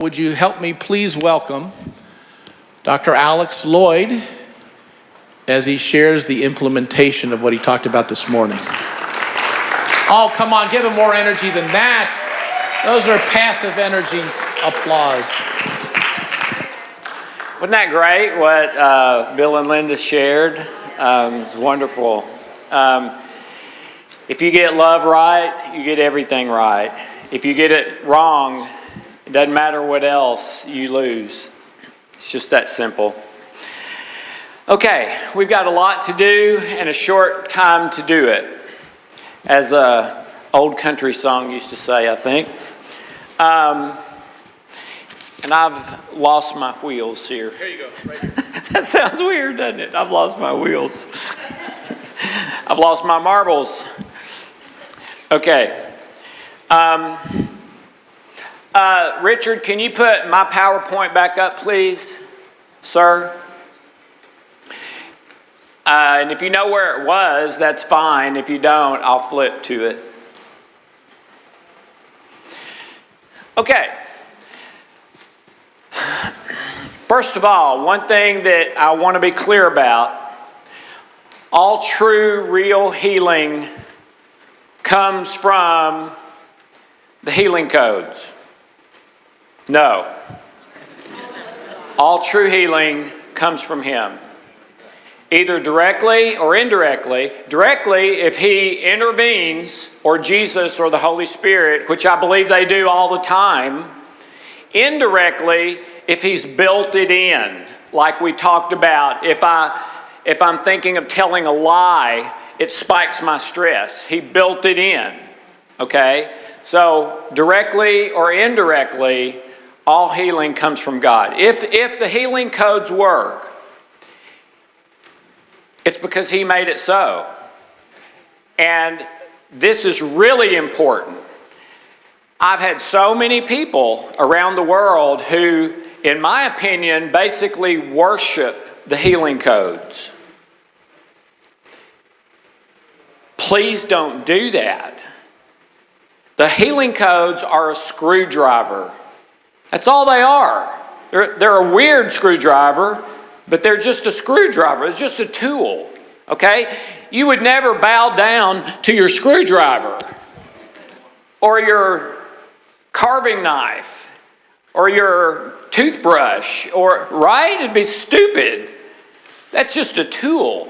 Would you help me please welcome Dr. Alex Loyd as he shares the implementation of what he talked about this morning. Oh, come on, give him more energy than that. Those are passive energy applause. Wasn't that great what Bill and Linda shared? It's wonderful. If you get love right, you get everything right. If you get it wrong, it doesn't matter what else, you lose. It's just that simple. Okay, we've got a lot to do and a short time to do it, as an old country song used to say, I think. And I've lost my wheels here. Here you go. Right. That sounds weird, doesn't it? I've lost my wheels. I've lost my marbles. Okay. Richard, can you put my PowerPoint back up, please, sir? And if you know where it was, that's fine. If you don't, I'll flip to it. Okay. First of all, one thing that I want to be clear about, all true, real healing comes from the healing codes. No. All true healing comes from Him. Either directly or indirectly. Directly, if He intervenes, or Jesus or the Holy Spirit, which I believe they do all the time. Indirectly, if He's built it in, like we talked about. If I'm thinking of telling a lie, it spikes my stress. He built it in, okay? So directly or indirectly, all healing comes from God. If the healing codes work, it's because He made it so. And this is really important. I've had so many people around the world who, in my opinion, basically worship the healing codes. Please don't do that. The healing codes are a screwdriver. That's all they are. They're a weird screwdriver, but they're just a screwdriver. It's just a tool, okay? You would never bow down to your screwdriver or your carving knife or your toothbrush, right? It'd be stupid. That's just a tool.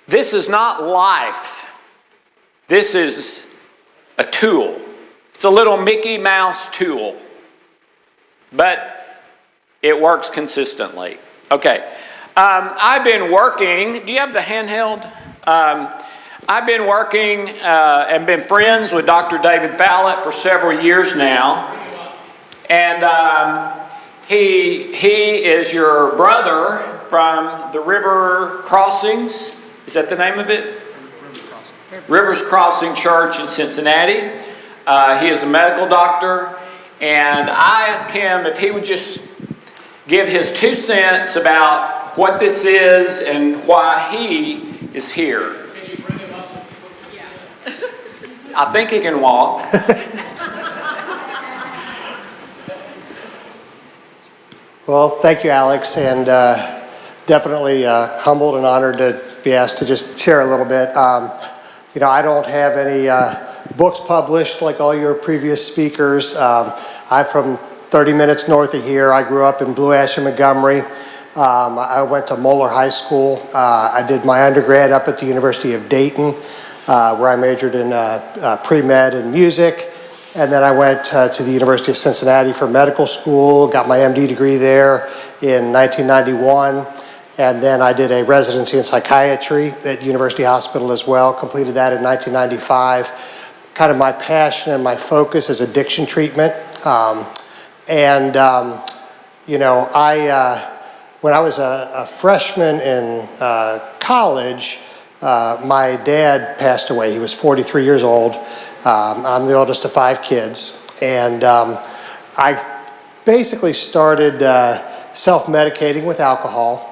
This is not life. This is a tool. It's a little Mickey Mouse tool. But it works consistently. Okay. I've been working. Do you have the handheld? I've been working and been friends with Dr. David Fallett for several years now. And he is your brother from the River Crossings. Is that the name of it? Rivers Crossing Church in Cincinnati. He is a medical doctor. And I asked him if he would just give his 2 cents about what this is and why he is here. Can you bring him up? I think he can walk. Well, thank you, Alex, and definitely humbled and honored to be asked to just share a little bit. I don't have any books published like all your previous speakers. I'm from 30 minutes north of here. I grew up in Blue Ash and Montgomery. I went to Moeller High School. I did my undergrad up at the University of Dayton, where I majored in pre-med and music. And then I went to the University of Cincinnati for medical school, got my MD degree there in 1991. And then I did a residency in psychiatry at University Hospital as well, completed that in 1995. Kind of my passion and my focus is addiction treatment. When I was a freshman in college, my dad passed away. He was 43 years old. I'm the oldest of 5 kids. And I basically started self-medicating with alcohol.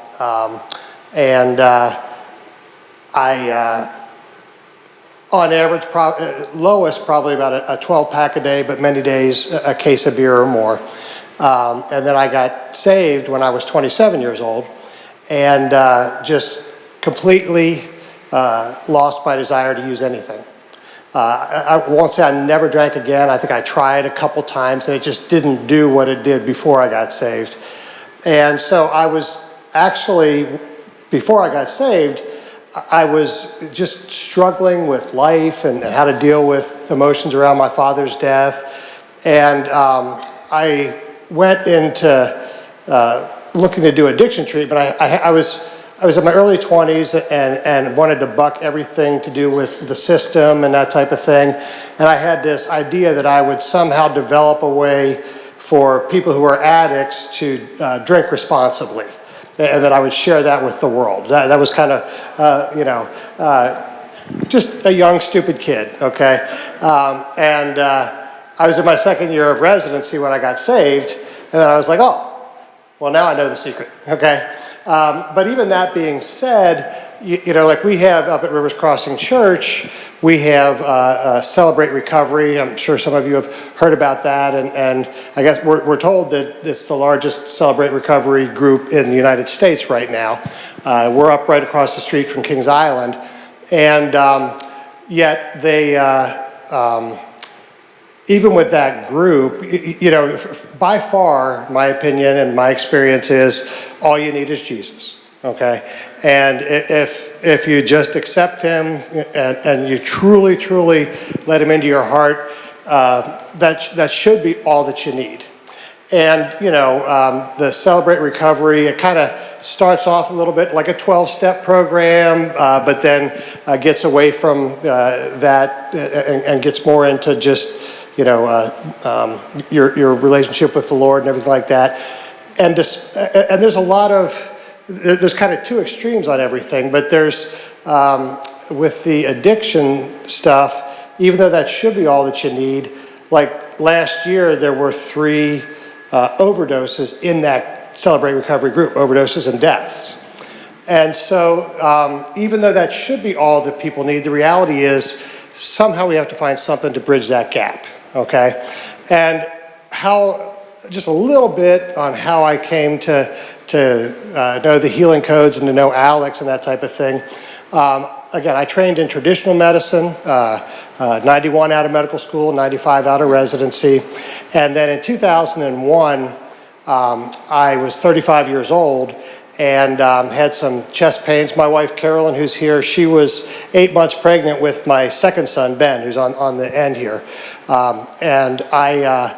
on average, lowest probably about a 12-pack a day, but many days a case of beer or more. And then I got saved when I was 27 years old, and just completely lost my desire to use anything. I won't say I never drank again. I think I tried a couple times, and it just didn't do what it did before I got saved. And so I was actually, before I got saved, I was just struggling with life and how to deal with emotions around my father's death. And I went into looking to do addiction treatment. I was in my early 20s and wanted to buck everything to do with the system and that type of thing. And I had this idea that I would somehow develop a way for people who are addicts to drink responsibly, and that I would share that with the world. That was kind of, just a young, stupid kid, okay? I was in my second year of residency when I got saved, and then I was like, oh, well, now I know the secret, okay? But even that being said, like we have up at Rivers Crossing Church, we have Celebrate Recovery. I'm sure some of you have heard about that, and I guess we're told that it's the largest Celebrate Recovery group in the United States right now. We're up right across the street from Kings Island, and yet they, even with that group, by far, my opinion and my experience is all you need is Jesus, okay? And if you just accept him and you truly, truly let him into your heart, that should be all that you need. And, the Celebrate Recovery, it kind of starts off a little bit like a 12-step program, but then gets away from that and gets more into just, your relationship with the Lord and everything like that. And there's a lot of, there's kind of two extremes on everything, but there's, with the addiction stuff, even though that should be all that you need, like last year there were 3 overdoses in that Celebrate Recovery group, overdoses and deaths. And so even though that should be all that people need, the reality is somehow we have to find something to bridge that gap, okay? And just a little bit on how I came to know the healing codes and to know Alex and that type of thing. Again, I trained in traditional medicine, 91 out of medical school, 95 out of residency. And then in 2001, I was 35 years old and had some chest pains. My wife, Carolyn, who's here, she was 8 months pregnant with my second son, Ben, who's on the end here. And I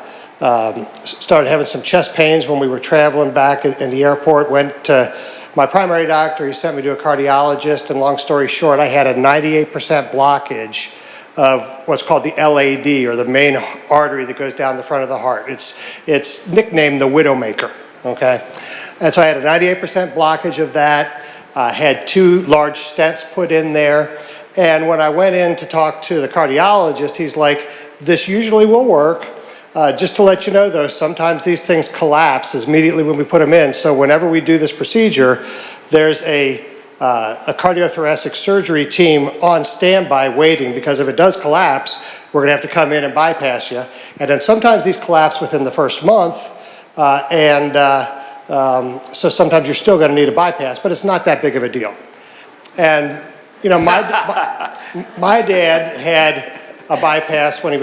started having some chest pains when we were traveling back in the airport, went to my primary doctor. He sent me to a cardiologist, and long story short, I had a 98% blockage of what's called the LAD, or the main artery that goes down the front of the heart. It's nicknamed the Widowmaker, okay? And so I had a 98% blockage of that, had 2 large stents put in there, and when I went in to talk to the cardiologist, he's like, this usually will work. Just to let you know, though, sometimes these things collapse immediately when we put them in. So whenever we do this procedure, there's a cardiothoracic surgery team on standby waiting, because if it does collapse, we're going to have to come in and bypass you. And then sometimes these collapse within the first month, so sometimes you're still going to need a bypass, but it's not that big of a deal. And, my dad had a bypass when he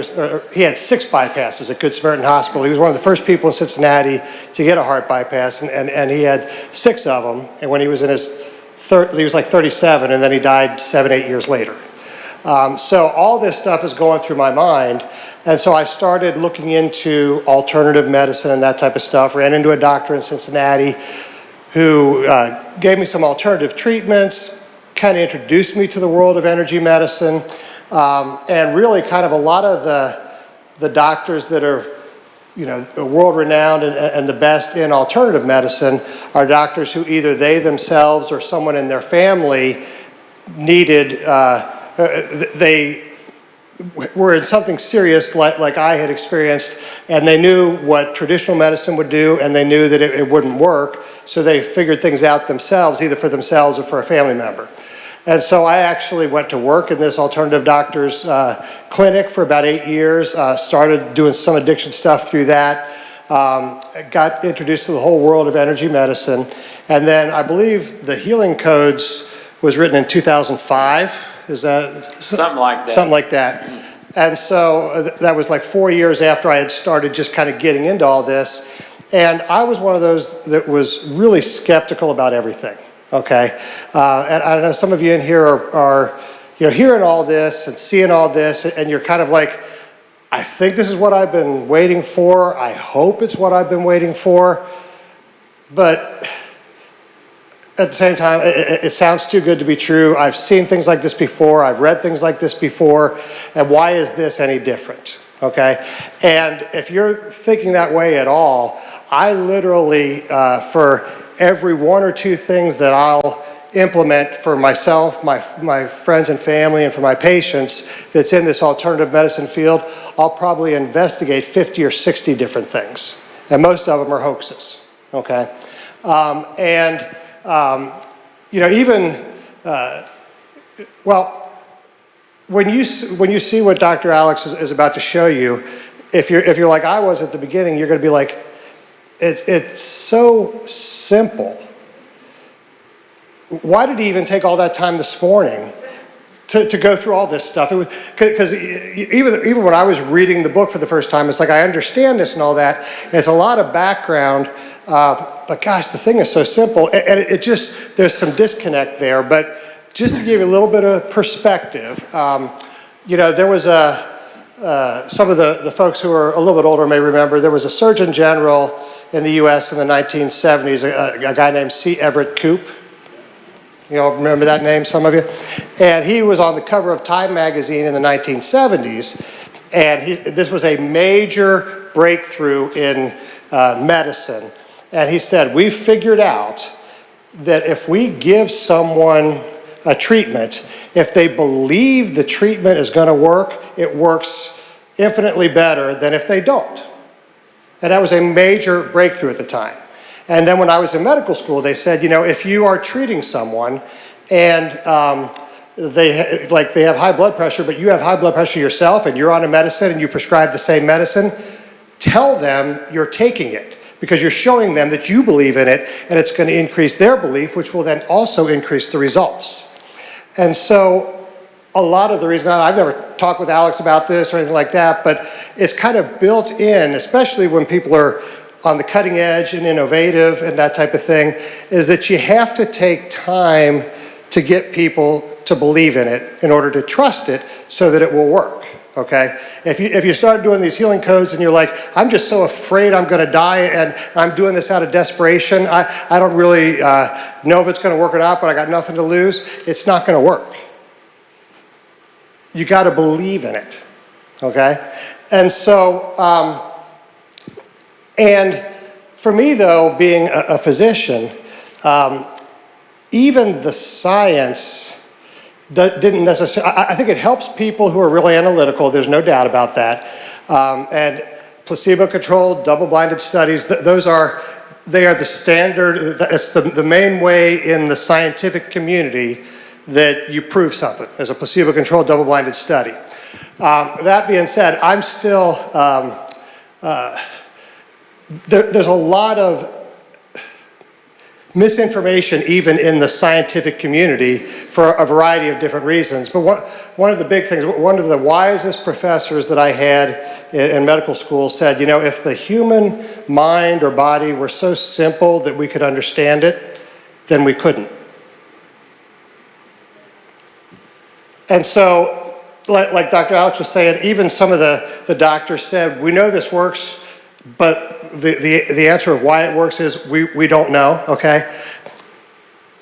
had 6 bypasses at Good Samaritan Hospital. He was one of the first people in Cincinnati to get a heart bypass, and he had 6 of them. And when he was in his he was like 37, and then he died 7-8 years later. So all this stuff is going through my mind, and so I started looking into alternative medicine and that type of stuff. Ran into a doctor in Cincinnati who gave me some alternative treatments, kind of introduced me to the world of energy medicine. And really kind of a lot of the doctors that are, world-renowned and the best in alternative medicine are doctors who either they themselves or someone in their family needed, they were in something serious like I had experienced, and they knew what traditional medicine would do, and they knew that it wouldn't work, so they figured things out themselves, either for themselves or for a family member. And so I actually went to work in this alternative doctor's clinic for about 8 years, started doing some addiction stuff through that, got introduced to the whole world of energy medicine, and then I believe the Healing Codes was written in 2005. Is that? Something like that. Something like that. And so that was like 4 years after I had started just kind of getting into all this. And I was one of those that was really skeptical about everything. Okay, and I know some of you in here are hearing all this and seeing all this, and you're kind of like, I think this is what I've been waiting for. I hope it's what I've been waiting for. But at the same time, it sounds too good to be true. I've seen things like this before. I've read things like this before. And why is this any different? Okay, and if you're thinking that way at all, I literally, for every one or two things that I'll implement for myself, my friends and family, and for my patients that's in this alternative medicine field, I'll probably investigate 50 or 60 different things. And most of them are hoaxes, okay? When you see what Dr. Alex is about to show you, if you're like I was at the beginning, you're going to be like, it's so simple. Why did he even take all that time this morning to go through all this stuff? Because even when I was reading the book for the first time, it's like I understand this and all that. And it's a lot of background, but gosh, the thing is so simple, and it just, there's some disconnect there. But just to give you a little bit of perspective, there was some of the folks who are a little bit older may remember, there was a Surgeon General in the U.S. in the 1970s, a guy named C. Everett Koop. You all remember that name, some of you? And he was on the cover of Time magazine in the 1970s, and this was a major breakthrough in medicine. And he said, we've figured out that if we give someone a treatment, if they believe the treatment is going to work, it works infinitely better than if they don't. And that was a major breakthrough at the time. And then when I was in medical school, they said, if you are treating someone and they have high blood pressure, but you have high blood pressure yourself and you're on a medicine and you prescribe the same medicine, tell them you're taking it because you're showing them that you believe in it and it's going to increase their belief, which will then also increase the results. And so a lot of the reason, I've never talked with Alex about this or anything like that, but it's kind of built in, especially when people are on the cutting edge and innovative and that type of thing, is that you have to take time to get people to believe in it in order to trust it so that it will work, okay? If you start doing these healing codes and you're like, I'm just so afraid I'm gonna die and I'm doing this out of desperation, I don't really know if it's gonna work or not, but I got nothing to lose, it's not gonna work. You gotta believe in it, okay? And so, and for me though, being a physician, even the science didn't necessarily, I think it helps people who are really analytical, there's no doubt about that. And placebo-controlled, double-blinded studies, they are the standard, it's the main way in the scientific community that you prove something as a placebo-controlled, double-blinded study. That being said, I'm still, there's a lot of misinformation even in the scientific community for a variety of different reasons. But one of the big things, one of the wisest professors that I had in medical school said, if the human mind or body were so simple that we could understand it, then we couldn't. And so, like Dr. Alex was saying, even some of the doctors said, we know this works, but the answer of why it works is we don't know, okay?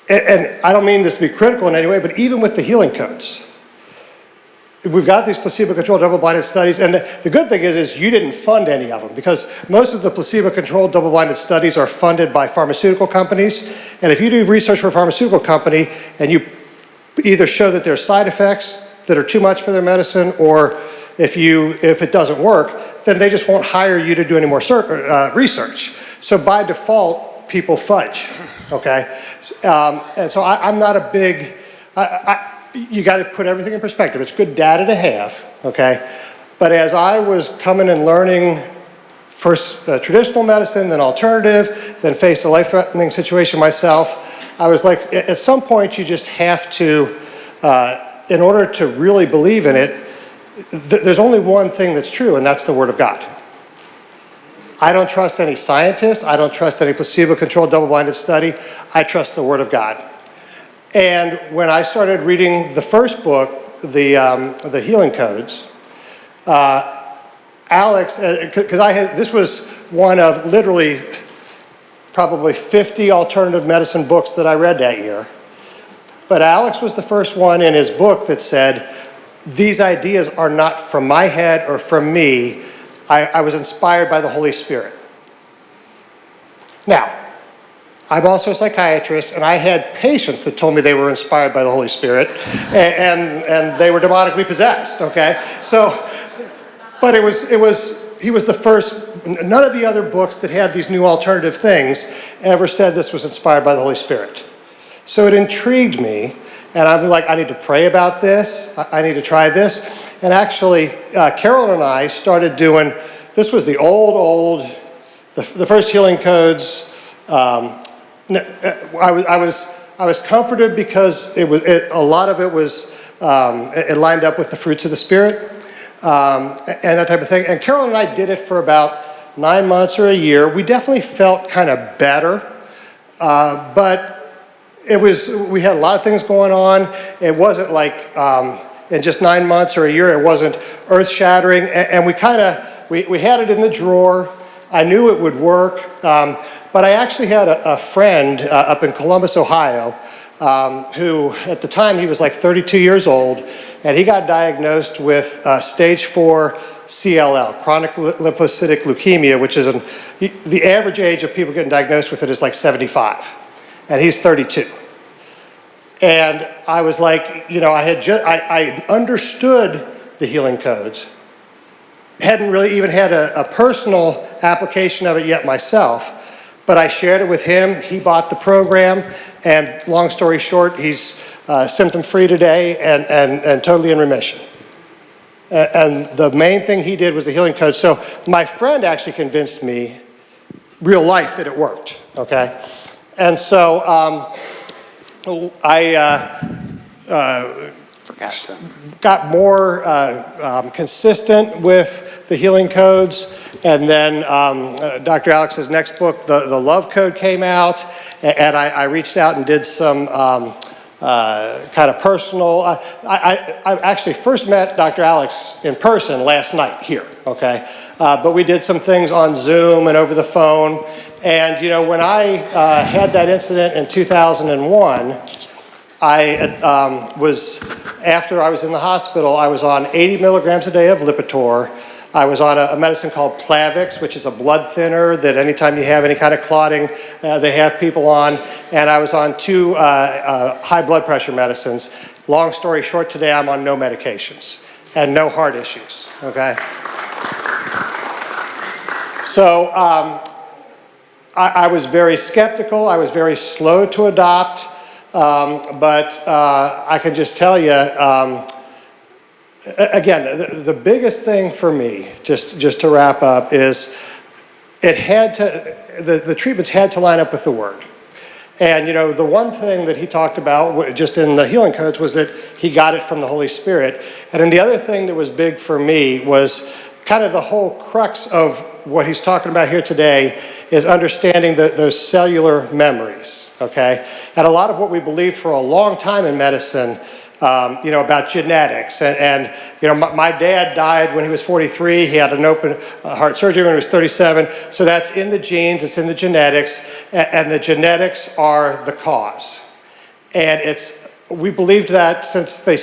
And I don't mean this to be critical in any way, but even with the healing codes, we've got these placebo-controlled double-blinded studies, and the good thing is you didn't fund any of them, because most of the placebo-controlled double-blinded studies are funded by pharmaceutical companies, and if you do research for a pharmaceutical company and you either show that there's side effects that are too much for their medicine, or if it doesn't work, then they just won't hire you to do any more research. So by default, people fudge, okay? And so I'm not a big you got to put everything in perspective. It's good data to have, okay? But as I was coming and learning first traditional medicine, then alternative, then faced a life-threatening situation myself, I was like, at some point you just have to, in order to really believe in it, there's only one thing that's true, and that's the Word of God. I don't trust any scientist. I don't trust any placebo-controlled double-blinded study. I trust the Word of God. And when I started reading the first book, the Healing Codes, Alex, because this was one of literally probably 50 alternative medicine books that I read that year. But Alex was the first one in his book that said, these ideas are not from my head or from me. I was inspired by the Holy Spirit. Now, I'm also a psychiatrist, and I had patients that told me they were inspired by the Holy Spirit, and they were demonically possessed, okay? So, but he was the first. None of the other books that had these new alternative things ever said this was inspired by the Holy Spirit. So it intrigued me, and I'm like, I need to pray about this. I need to try this. And actually, Carolyn and I started doing, this was the the first Healing Codes. I was comforted because a lot of it was, it lined up with the fruits of the Spirit, and that type of thing. And Carolyn and I did it for about 9 months or a year. We definitely felt kind of better, but we had a lot of things going on. It wasn't like, in just 9 months or a year, it wasn't earth-shattering, and we had it in the drawer. I knew it would work, but I actually had a friend up in Columbus, Ohio, who at the time he was like 32 years old, and he got diagnosed with stage 4 CLL, chronic lymphocytic leukemia, which is the average age of people getting diagnosed with it is like 75, and he's 32. And I was like, I understood the Healing Codes, hadn't really even had a personal application of it yet myself, but I shared it with him. He bought the program, and long story short, he's symptom-free today and totally in remission. And the main thing he did was the Healing Code. So my friend actually convinced me, real life, that it worked, okay? And so I got more consistent with the Healing Codes, and then Dr. Alex's next book, the Love Code, came out, and I reached out and did some kind of personal. I actually first met Dr. Alex in person last night here, okay? But we did some things on Zoom and over the phone, and when I had that incident in 2001, after I was in the hospital, I was on 80 milligrams a day of Lipitor. I was on a medicine called Plavix, which is a blood thinner that anytime you have any kind of clotting, they have people on. And I was on 2 high blood pressure medicines. Long story short, today I'm on no medications and no heart issues, okay? So I was very skeptical. I was very slow to adopt. But I can just tell you, again, the biggest thing for me, just to wrap up, is the treatments had to line up with the Word. And the one thing that he talked about just in the Healing Codes was that he got it from the Holy Spirit. And then the other thing that was big for me was kind of the whole crux of what he's talking about here today is understanding those cellular memories, okay? And a lot of what we believed for a long time in medicine, about genetics. And my dad died when he was 43. He had an open heart surgery when he was 37. So that's in the genes, it's in the genetics, and the genetics are the cause. And we believed that since they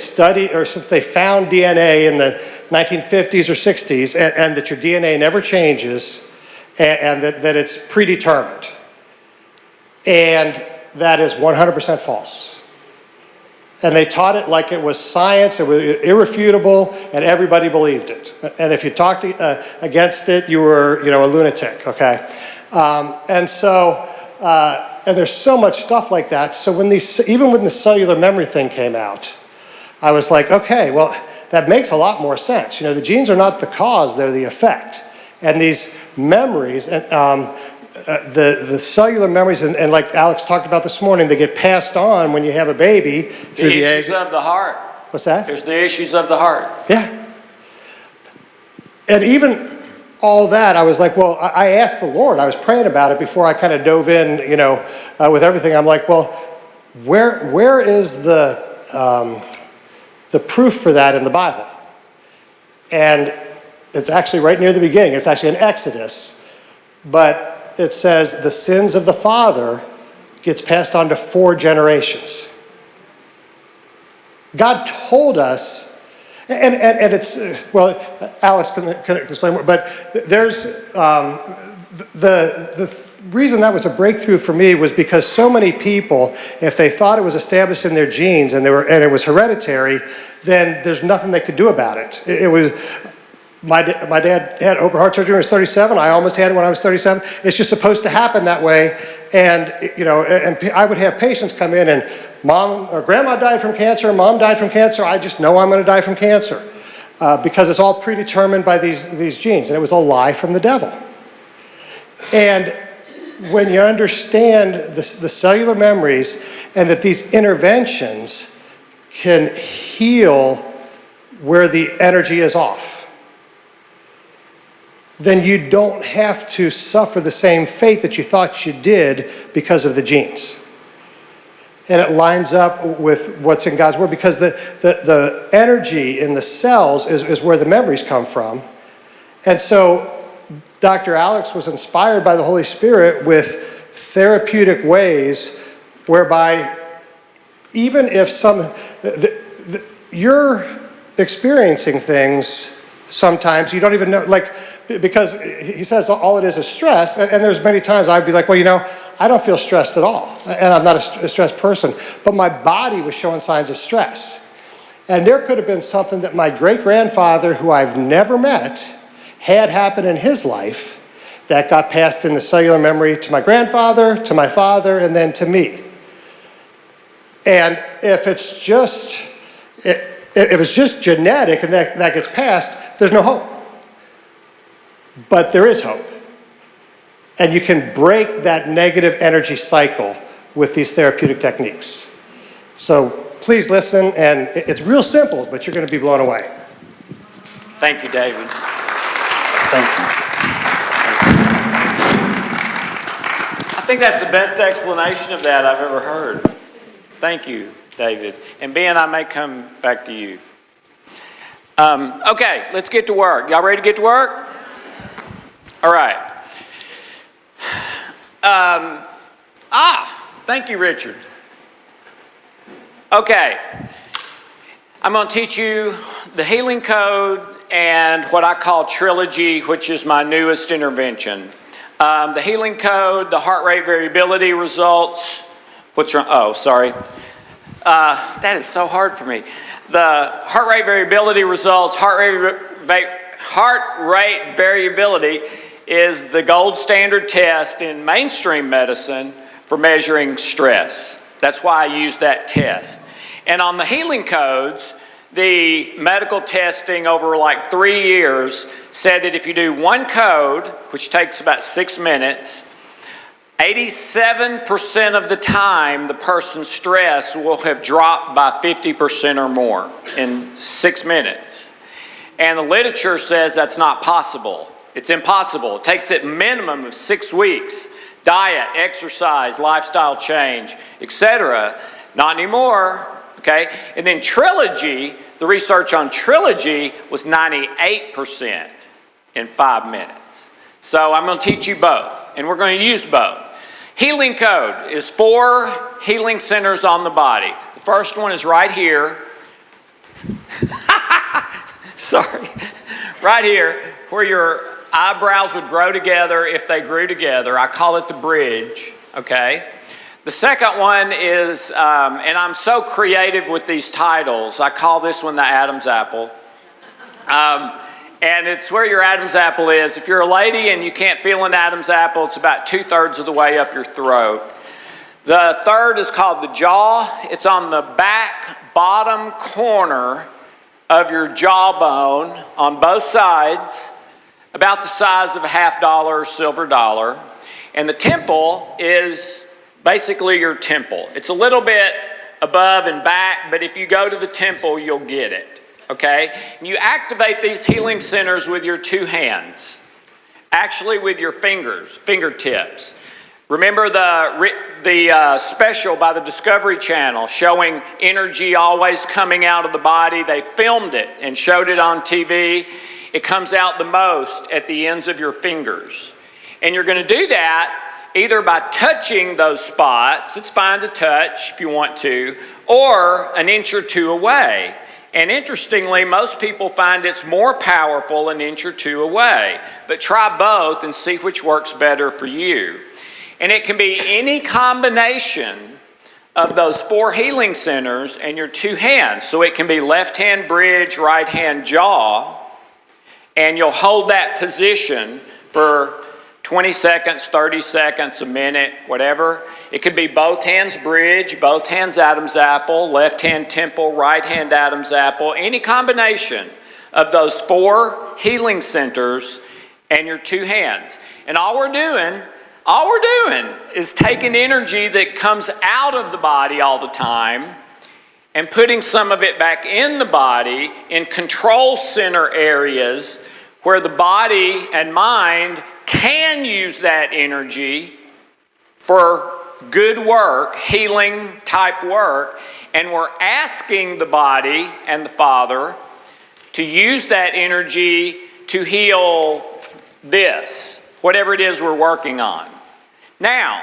found DNA in the 1950s or 60s, and that your DNA never changes, and that it's predetermined. And that is 100% false. And they taught it like it was science, it was irrefutable, and everybody believed it. And if you talked against it, you were, a lunatic, okay? And so and there's so much stuff like that. So even when the cellular memory thing came out, I was like, okay, well, that makes a lot more sense. The genes are not the cause, they're the effect. And these memories, the cellular memories, and like Alex talked about this morning, they get passed on when you have a baby through the egg. Issues of the heart. What's that? There's the issues of the heart. Yeah. And even all that, I was like, well, I asked the Lord, I was praying about it before I kind of dove in, with everything. I'm like, well, where is the proof for that in the Bible? And it's actually right near the beginning. It's actually in Exodus. But it says the sins of the father gets passed on to 4 generations. God told us, and it's, well, Alex can explain more, but there's, the reason that was a breakthrough for me was because so many people, if they thought it was established in their genes and it was hereditary, then there's nothing they could do about it. It was, my dad had open heart surgery when he was 37. I almost had it when I was 37. It's just supposed to happen that way. And, and I would have patients come in and mom or grandma died from cancer, mom died from cancer. I just know I'm going to die from cancer because it's all predetermined by these genes. And it was a lie from the devil. And when you understand the cellular memories and that these interventions can heal where the energy is off, then you don't have to suffer the same fate that you thought you did because of the genes. And it lines up with what's in God's Word because the energy in the cells is where the memories come from. And so Dr. Alex was inspired by the Holy Spirit with therapeutic ways whereby even if you're experiencing things sometimes you don't even know, because he says all it is stress, and there's many times I'd be like, well, I don't feel stressed at all, and I'm not a stressed person, but my body was showing signs of stress. And there could have been something that my great-grandfather, who I've never met, had happen in his life that got passed in the cellular memory to my grandfather, to my father, and then to me. And if it's just genetic and that gets passed, there's no hope. But there is hope. And you can break that negative energy cycle with these therapeutic techniques. So please listen, and it's real simple, but you're going to be blown away. Thank you, David. Thank you. I think that's the best explanation of that I've ever heard. Thank you, David. And Ben, I may come back to you. Okay, let's get to work. Y'all ready to get to work? All right. Thank you, Richard. Okay. I'm going to teach you the healing code and what I call trilogy, which is my newest intervention. The healing code, the heart rate variability results. What's wrong? Oh, sorry. That is so hard for me. The heart rate variability results, heart rate variability is the gold standard test in mainstream medicine for measuring stress. That's why I use that test. And on the healing codes, the medical testing over like 3 years said that if you do one code, which takes about 6 minutes, 87% of the time the person's stress will have dropped by 50% or more in 6 minutes. And the literature says that's not possible. It's impossible. It takes at minimum of 6 weeks. Diet, exercise, lifestyle change, etc. Not anymore, okay? And then trilogy, the research on trilogy was 98% in 5 minutes. So I'm going to teach you both, and we're going to use both. Healing code is 4 healing centers on the body. The first one is right here. Sorry. Right here, where your eyebrows would grow together if they grew together. I call it the bridge, okay? The second one is, and I'm so creative with these titles, I call this one the Adam's apple. And it's where your Adam's apple is. If you're a lady and you can't feel an Adam's apple, it's about 2/3 of the way up your throat. The third is called the jaw. It's on the back bottom corner of your jawbone on both sides, about the size of a $50 silver dollar. And the temple is basically your temple. It's a little bit above and back, but if you go to the temple, you'll get it. Okay? And you activate these healing centers with your two hands, actually with your fingertips. Remember the special by the Discovery Channel showing energy always coming out of the body? They filmed it and showed it on TV. It comes out the most at the ends of your fingers. And you're going to do that either by touching those spots, it's fine to touch if you want to, or an inch or two away. And interestingly, most people find it's more powerful an inch or two away. But try both and see which works better for you. And it can be any combination of those 4 healing centers and your 2 hands. So it can be left hand bridge, right hand jaw. And you'll hold that position for 20 seconds, 30 seconds, a minute, whatever. It could be both hands bridge, both hands Adam's apple, left hand temple, right hand Adam's apple, any combination of those 4 healing centers and your 2 hands. And all we're doing is taking energy that comes out of the body all the time and putting some of it back in the body in control center areas where the body and mind can use that energy for good work, healing type work, and we're asking the body and the Father to use that energy to heal this, whatever it is we're working on. Now,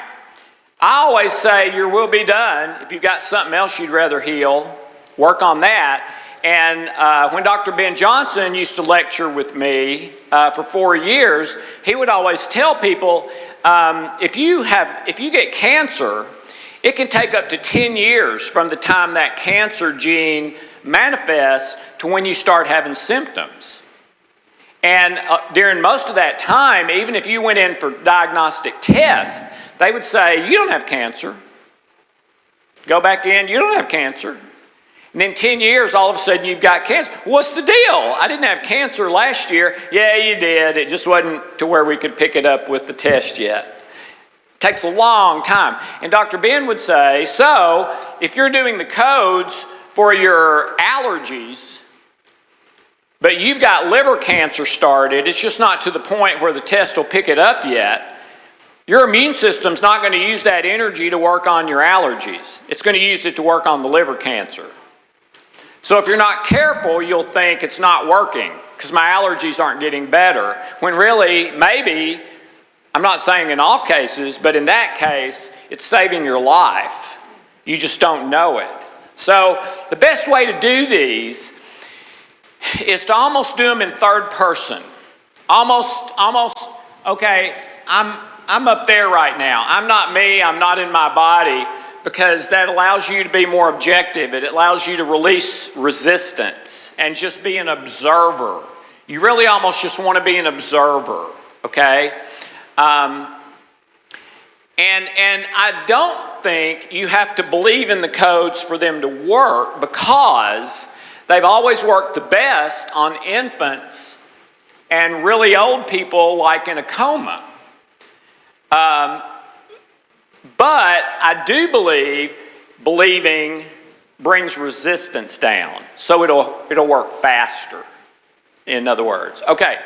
I always say your will be done. If you've got something else you'd rather heal, work on that. And when Dr. Ben Johnson used to lecture with me for 4 years, he would always tell people, if you get cancer, it can take up to 10 years from the time that cancer gene manifests to when you start having symptoms. And during most of that time, even if you went in for diagnostic tests, they would say, you don't have cancer. Go back in, you don't have cancer. And then 10 years, all of a sudden you've got cancer. What's the deal? I didn't have cancer last year. Yeah, you did. It just wasn't to where we could pick it up with the test yet. It takes a long time. And Dr. Ben would say, so if you're doing the codes for your allergies, but you've got liver cancer started, it's just not to the point where the test will pick it up yet, your immune system's not going to use that energy to work on your allergies. It's going to use it to work on the liver cancer. So if you're not careful, you'll think it's not working because my allergies aren't getting better, when really, maybe, I'm not saying in all cases, but in that case, it's saving your life. You just don't know it. So the best way to do these is to almost do them in third person. Almost, okay, I'm up there right now. I'm not me, I'm not in my body, because that allows you to be more objective. It allows you to release resistance and just be an observer. You really almost just want to be an observer, okay? And I don't think you have to believe in the codes for them to work, because they've always worked the best on infants and really old people like in a coma. But I do believing brings resistance down, so it'll work faster, in other words. Okay,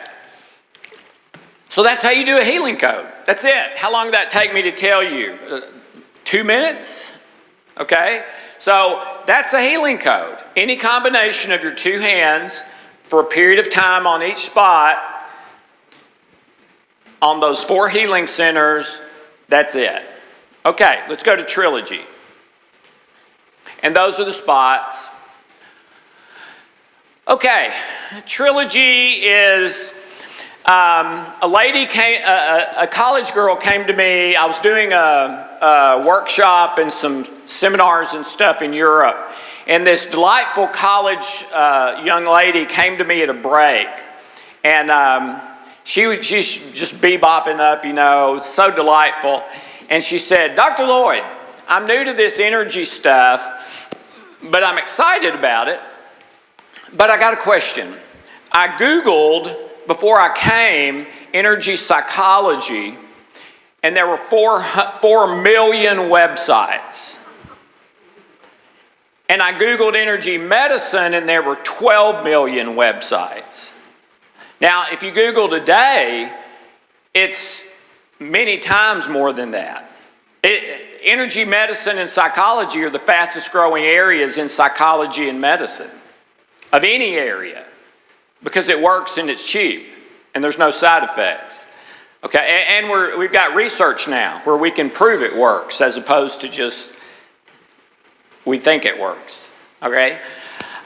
so that's how you do a healing code. That's it. How long did that take me to tell you? 2 minutes? Okay, so that's a healing code. Any combination of your 2 hands for a period of time on each spot on those 4 healing centers, that's it. Okay, let's go to trilogy. And those are the spots. Okay, trilogy is a college girl came to me. I was doing a workshop and some seminars and stuff in Europe. And this delightful college young lady came to me at a break. And she's just bebopping up, you know, so delightful. And she said, Dr. Loyd, I'm new to this energy stuff, but I'm excited about it. But I got a question. I Googled, before I came, energy psychology, and there were 4 million websites. And I Googled energy medicine, and there were 12 million websites. Now, if you Google today, it's many times more than that. Energy medicine and psychology are the fastest growing areas in psychology and medicine of any area, because it works and it's cheap and there's no side effects. Okay, and we've got research now where we can prove it works as opposed to just we think it works. Okay,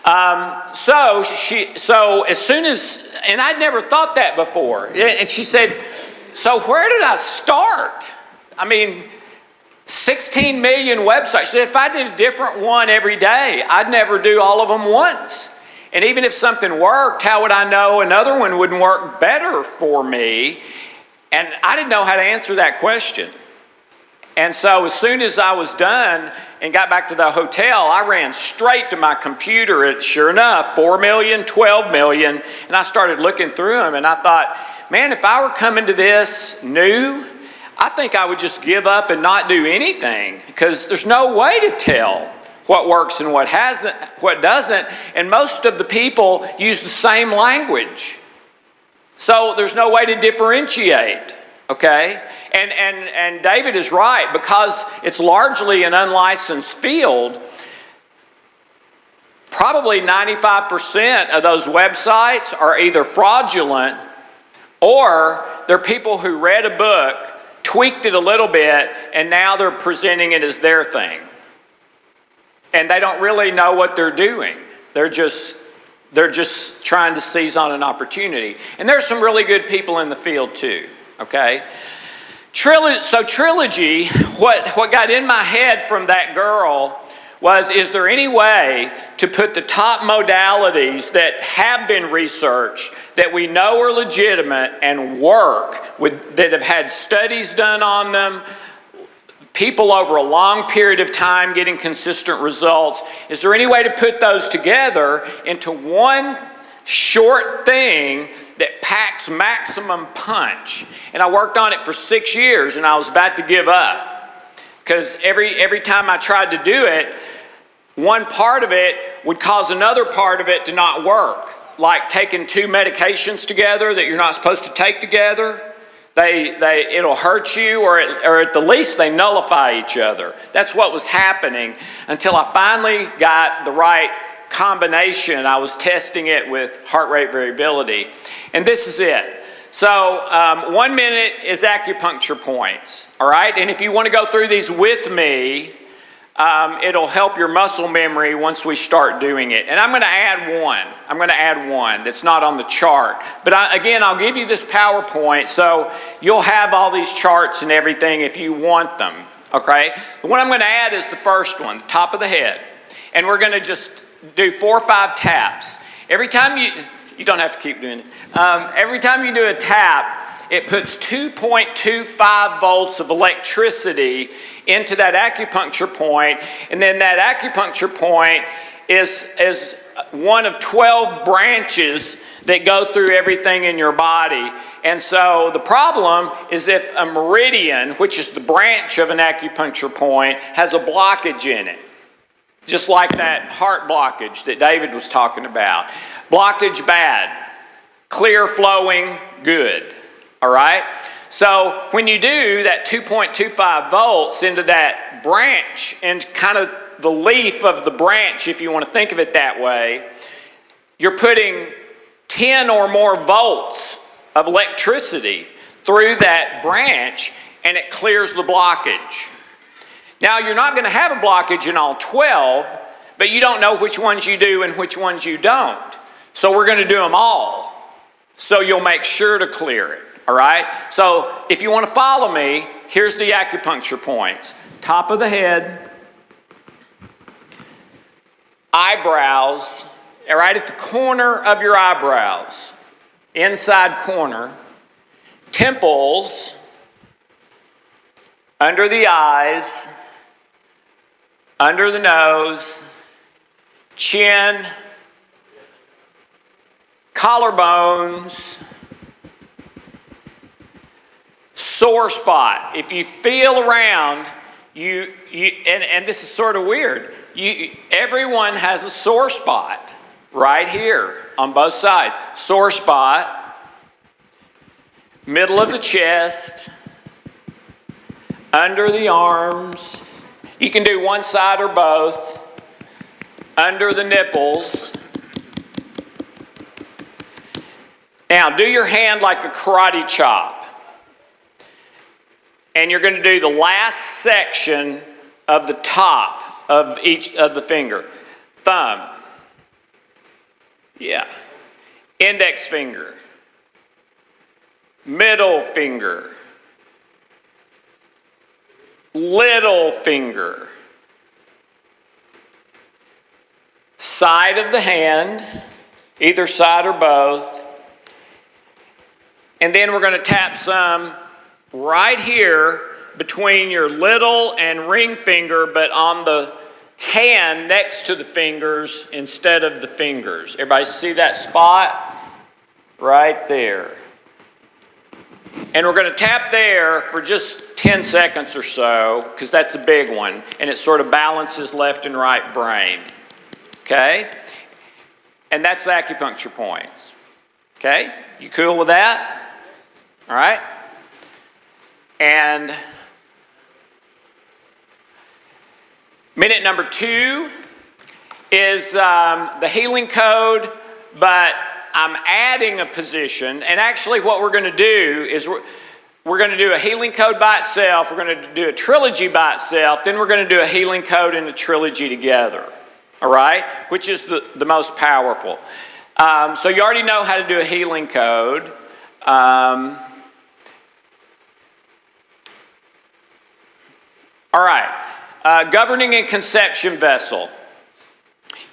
so as soon as, and I'd never thought that before, and she said, so where did I start? I mean, 16 million websites. She said, if I did a different one every day, I'd never do all of them once. And even if something worked, how would I know another one wouldn't work better for me? And I didn't know how to answer that question. And so as soon as I was done and got back to the hotel, I ran straight to my computer. And sure enough, 4 million, 12 million. And I started looking through them, and I thought, man, if I were coming to this new, I think I would just give up and not do anything, because there's no way to tell what works and what doesn't. And most of the people use the same language. So there's no way to differentiate, okay? And David is right, because it's largely an unlicensed field. Probably 95% of those websites are either fraudulent, or they're people who read a book, tweaked it a little bit, and now they're presenting it as their thing. And they don't really know what they're doing. They're just trying to seize on an opportunity. And there's some really good people in the field too, okay? So Trilogy, what got in my head from that girl was, is there any way to put the top modalities that have been researched, that we know are legitimate and work, that have had studies done on them, people over a long period of time getting consistent results, is there any way to put those together into one short thing that packs maximum punch? And I worked on it for 6 years, and I was about to give up, because every time I tried to do it, one part of it would cause another part of it to not work, like taking 2 medications together that you're not supposed to take together. It'll hurt you, or at the least they nullify each other. That's what was happening until I finally got the right combination. I was testing it with heart rate variability, and this is it. So 1 minute is acupuncture points, all right? And if you want to go through these with me, it'll help your muscle memory once we start doing it. And I'm going to add one that's not on the chart. But again, I'll give you this PowerPoint, so you'll have all these charts and everything if you want them, okay? The one I'm going to add is the first one, the top of the head. And we're going to just do 4 or 5 taps. Every time you don't have to keep doing it. Every time you do a tap, it puts 2.25 volts of electricity into that acupuncture point, and then that acupuncture point is one of 12 branches that go through everything in your body. And so the problem is if a meridian, which is the branch of an acupuncture point, has a blockage in it, just like that heart blockage that David was talking about. Blockage bad, clear flowing good, all right? So when you do that 2.25 volts into that branch, and kind of the leaf of the branch, if you want to think of it that way, you're putting 10 or more volts of electricity through that branch, and it clears the blockage. Now, you're not going to have a blockage in all 12, but you don't know which ones you do and which ones you don't. So we're going to do them all, so you'll make sure to clear it. All right? So if you want to follow me, here's the acupuncture points. Top of the head, eyebrows, right at the corner of your eyebrows. inside corner, temples, under the eyes, under the nose, chin, collarbones, sore spot. If you feel around, and this is sort of weird, everyone has a sore spot right here on both sides. Sore spot, middle of the chest, under the arms. You can do one side or both. Under the nipples. Now, do your hand like a karate chop. And you're going to do the last section of the top of each of the finger. Thumb. Yeah. Index finger. Middle finger. Little finger. Side of the hand, either side or both. And then we're going to tap some right here between your little and ring finger, but on the hand next to the fingers instead of the fingers. Everybody see that spot? Right there. And we're going to tap there for just 10 seconds or so, because that's a big one, and it sort of balances left and right brain. Okay? And that's the acupuncture points. Okay? You cool with that? All right? And minute number 2 is the healing code, but I'm adding a position. And actually what we're going to do is we're going to do a healing code by itself. We're going to do a trilogy by itself. Then we're going to do a healing code and a trilogy together. All right? Which is the most powerful. So you already know how to do a healing code. All right. Governing and conception vessel.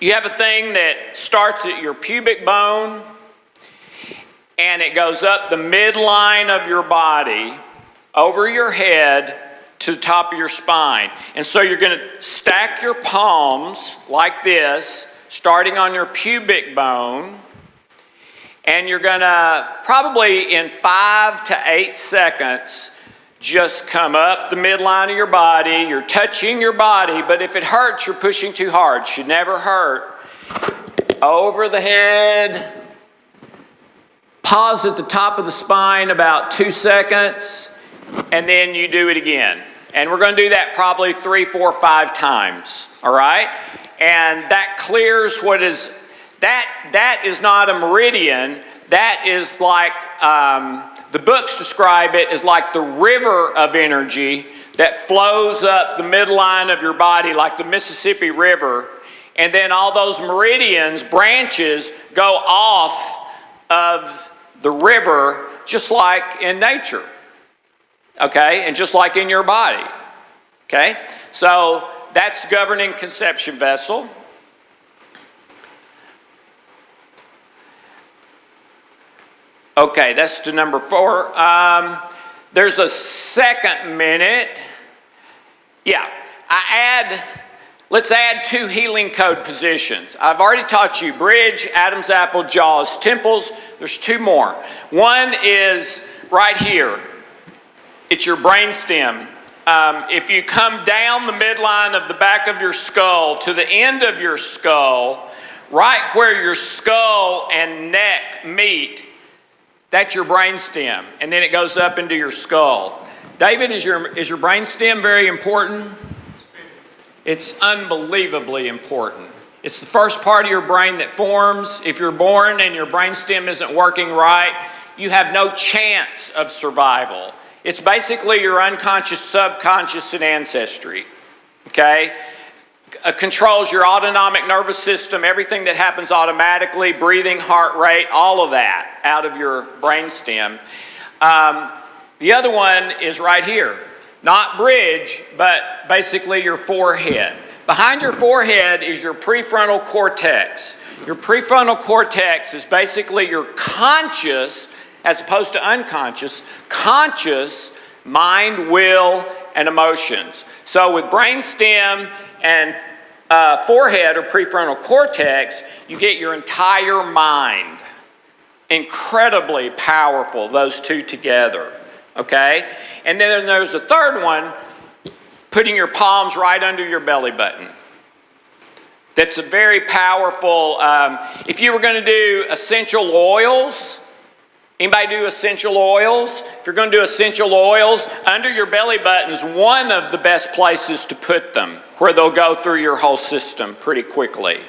You have a thing that starts at your pubic bone and it goes up the midline of your body, over your head, to the top of your spine. And so you're going to stack your palms like this, starting on your pubic bone, and you're going to probably in 5 to 8 seconds just come up the midline of your body. You're touching your body, but if it hurts, you're pushing too hard. Should never hurt. Over the head. Pause at the top of the spine about 2 seconds, and then you do it again. And we're going to do that probably 3, 4, 5 times. All right? And that clears what is, that is not a meridian. That is like, the books describe it as like the river of energy that flows up the midline of your body like the Mississippi River. And then all those meridians, branches, go off of the river just like in nature. Okay? And just like in your body. Okay? So that's governing conception vessel. Okay, that's to number 4. There's a second minute. Yeah, let's add 2 healing code positions. I've already taught you bridge, Adam's apple, jaws, temples. There's 2 more. One is right here. It's your brainstem. If you come down the midline of the back of your skull to the end of your skull, right where your skull and neck meet, that's your brainstem, and then it goes up into your skull. David, is your brainstem very important? It's unbelievably important. It's the first part of your brain that forms. If you're born and your brainstem isn't working right, you have no chance of survival. It's basically your unconscious, subconscious, and ancestry. Okay? Controls your autonomic nervous system, everything that happens automatically, breathing, heart rate, all of that out of your brainstem. The other one is right here. Not bridge, but basically your forehead. Behind your forehead is your prefrontal cortex. Your prefrontal cortex is basically your conscious, as opposed to unconscious, conscious mind, will, and emotions. So with brainstem and forehead or prefrontal cortex, you get your entire mind. Incredibly powerful, those two together, okay? And then there's a third one, putting your palms right under your belly button. That's a very powerful, if you were going to do essential oils, anybody do essential oils? If you're going to do essential oils, under your belly button is one of the best places to put them, where they'll go through your whole system pretty quickly.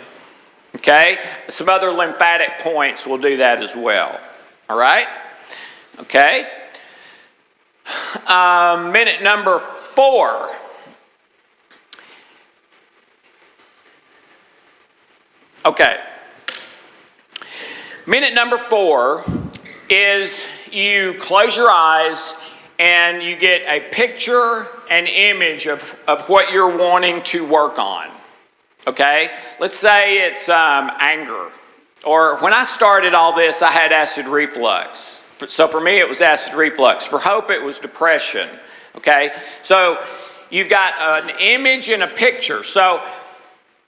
Okay? Some other lymphatic points will do that as well. All right? Okay? Minute number 4. Okay. Minute number 4 is you close your eyes and you get a picture, an image of what you're wanting to work on. Okay? Let's say it's anger. Or when I started all this, I had acid reflux. So for me, it was acid reflux. For Hope, it was depression. Okay? So you've got an image and a picture. So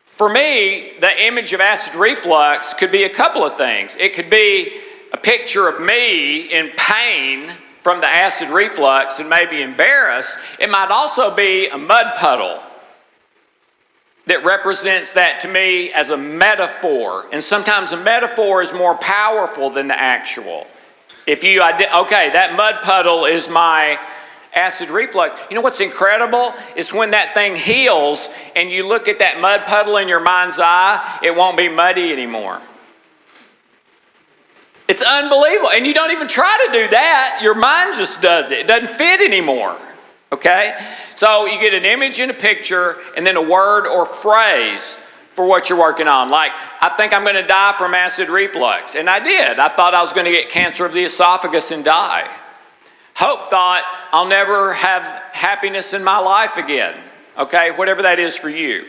for me, the image of acid reflux could be a couple of things. It could be a picture of me in pain from the acid reflux and maybe embarrassed. It might also be a mud puddle that represents that to me as a metaphor. And sometimes a metaphor is more powerful than the actual. If you, okay, that mud puddle is my acid reflux. You know what's incredible is when that thing heals and you look at that mud puddle in your mind's eye, it won't be muddy anymore. It's unbelievable. And you don't even try to do that. Your mind just does it. It doesn't fit anymore. Okay? So you get an image and a picture and then a word or phrase for what you're working on. Like, I think I'm going to die from acid reflux. And I did. I thought I was going to get cancer of the esophagus and die. Hope thought, I'll never have happiness in my life again. Okay? Whatever that is for you.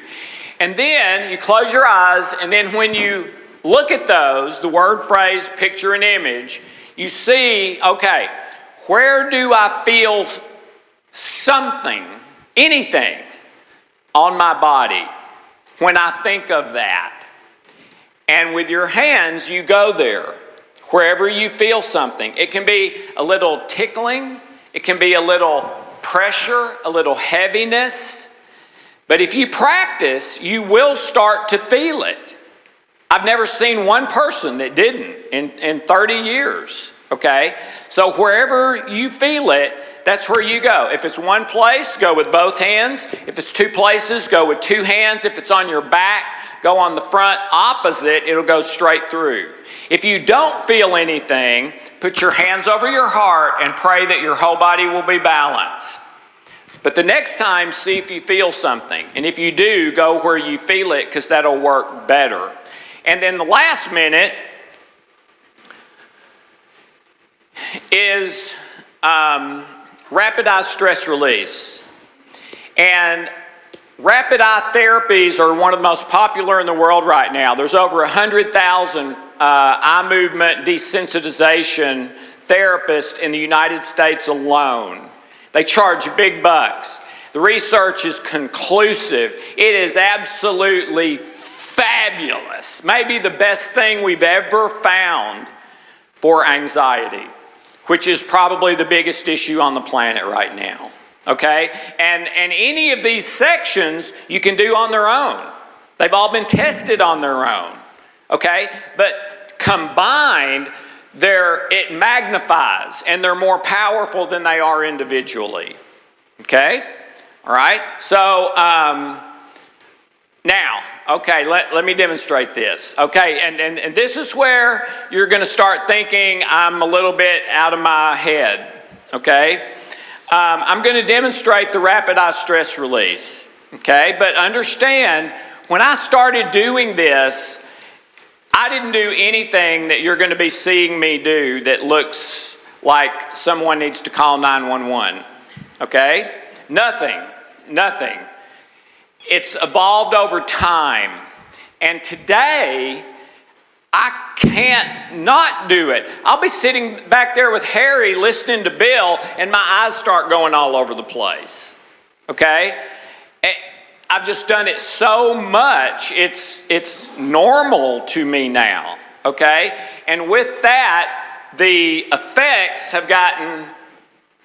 And then you close your eyes, and then when you look at those, the word, phrase, picture, and image, you see, okay, where do I feel something, anything on my body when I think of that? And with your hands, you go there, wherever you feel something. It can be a little tickling, it can be a little pressure, a little heaviness. But if you practice, you will start to feel it. I've never seen one person that didn't in 30 years, okay? So wherever you feel it, that's where you go. If it's one place, go with both hands. If it's two places, go with two hands. If it's on your back, go on the front. Opposite, it'll go straight through. If you don't feel anything, put your hands over your heart and pray that your whole body will be balanced. But the next time, see if you feel something. And if you do, go where you feel it, because that'll work better. And then the last minute is rapid eye stress release. And rapid eye therapies are one of the most popular in the world right now. There's over 100,000 eye movement desensitization therapists in the United States alone. They charge big bucks. The research is conclusive. It is absolutely fabulous. Maybe the best thing we've ever found for anxiety, which is probably the biggest issue on the planet right now. Okay? And any of these sections you can do on their own. They've all been tested on their own. Okay? But combined, it magnifies, and they're more powerful than they are individually. Okay? All right? So, now, okay, let me demonstrate this. Okay, and this is where you're going to start thinking I'm a little bit out of my head. Okay? I'm going to demonstrate the rapid eye stress release. Okay? But understand, when I started doing this, I didn't do anything that you're going to be seeing me do that looks like someone needs to call 911. Okay? Nothing. It's evolved over time. And today, I can't not do it. I'll be sitting back there with Harry listening to Bill, and my eyes start going all over the place. Okay? I've just done it so much, it's normal to me now. Okay? And with that, the effects have gotten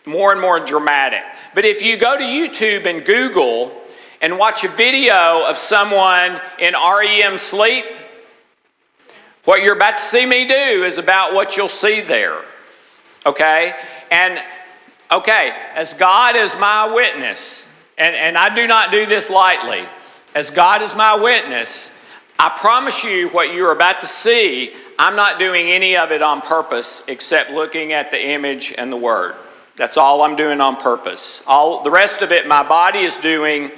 more and more dramatic. But if you go to YouTube and Google and watch a video of someone in REM sleep, what you're about to see me do is about what you'll see there. Okay? And, okay, as God is my witness, and I do not do this lightly, as God is my witness, I promise you what you're about to see, I'm not doing any of it on purpose except looking at the image and the word. That's all I'm doing on purpose. All the rest of it my body is doing,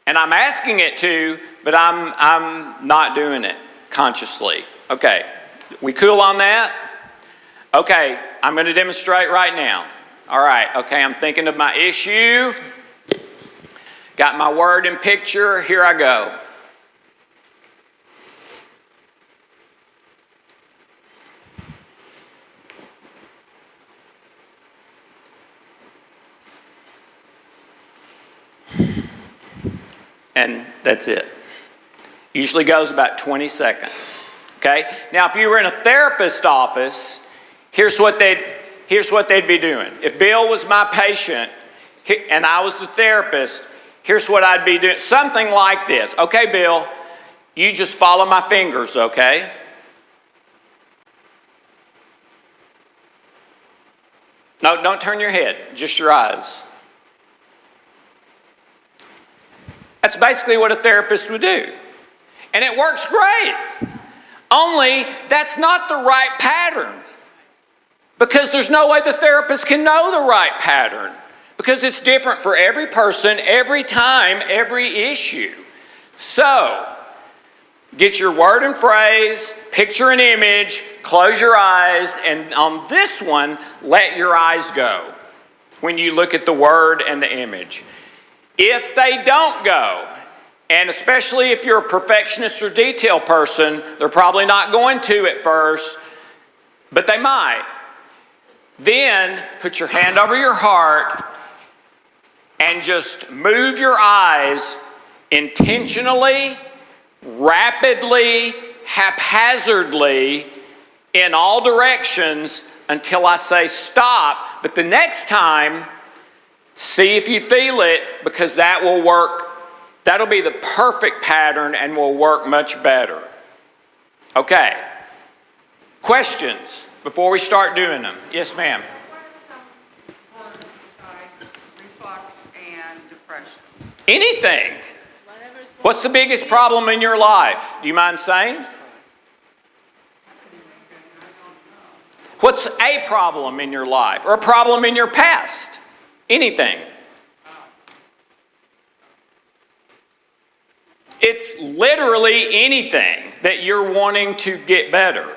and I'm asking it to, but I'm not doing it consciously. Okay, we cool on that? Okay, I'm going to demonstrate right now. All right, okay, I'm thinking of my issue. Got my word and picture. Here I go. And that's it. Usually goes about 20 seconds. Okay? Now, if you were in a therapist's office, here's what they'd be doing. If Bill was my patient and I was the therapist, here's what I'd be doing. Something like this. Okay, Bill, you just follow my fingers, okay? No, don't turn your head, just your eyes. That's basically what a therapist would do. And it works great. Only that's not the right pattern. Because there's no way the therapist can know the right pattern. Because it's different for every person, every time, every issue. So, get your word and phrase, picture an image, close your eyes, and on this one, let your eyes go when you look at the word and the image. If they don't go, and especially if you're a perfectionist or detail person, they're probably not going to at first, but they might. Then put your hand over your heart and just move your eyes intentionally, rapidly, haphazardly in all directions until I say stop. But the next time, see if you feel it, because that will work. That'll be the perfect pattern and will work much better. Okay. Questions before we start doing them? Yes, ma'am. What are some words besides reflux and depression? Anything. What's the biggest problem in your life? Do you mind saying? What's a problem in your life or a problem in your past? Anything. It's literally anything that you're wanting to get better.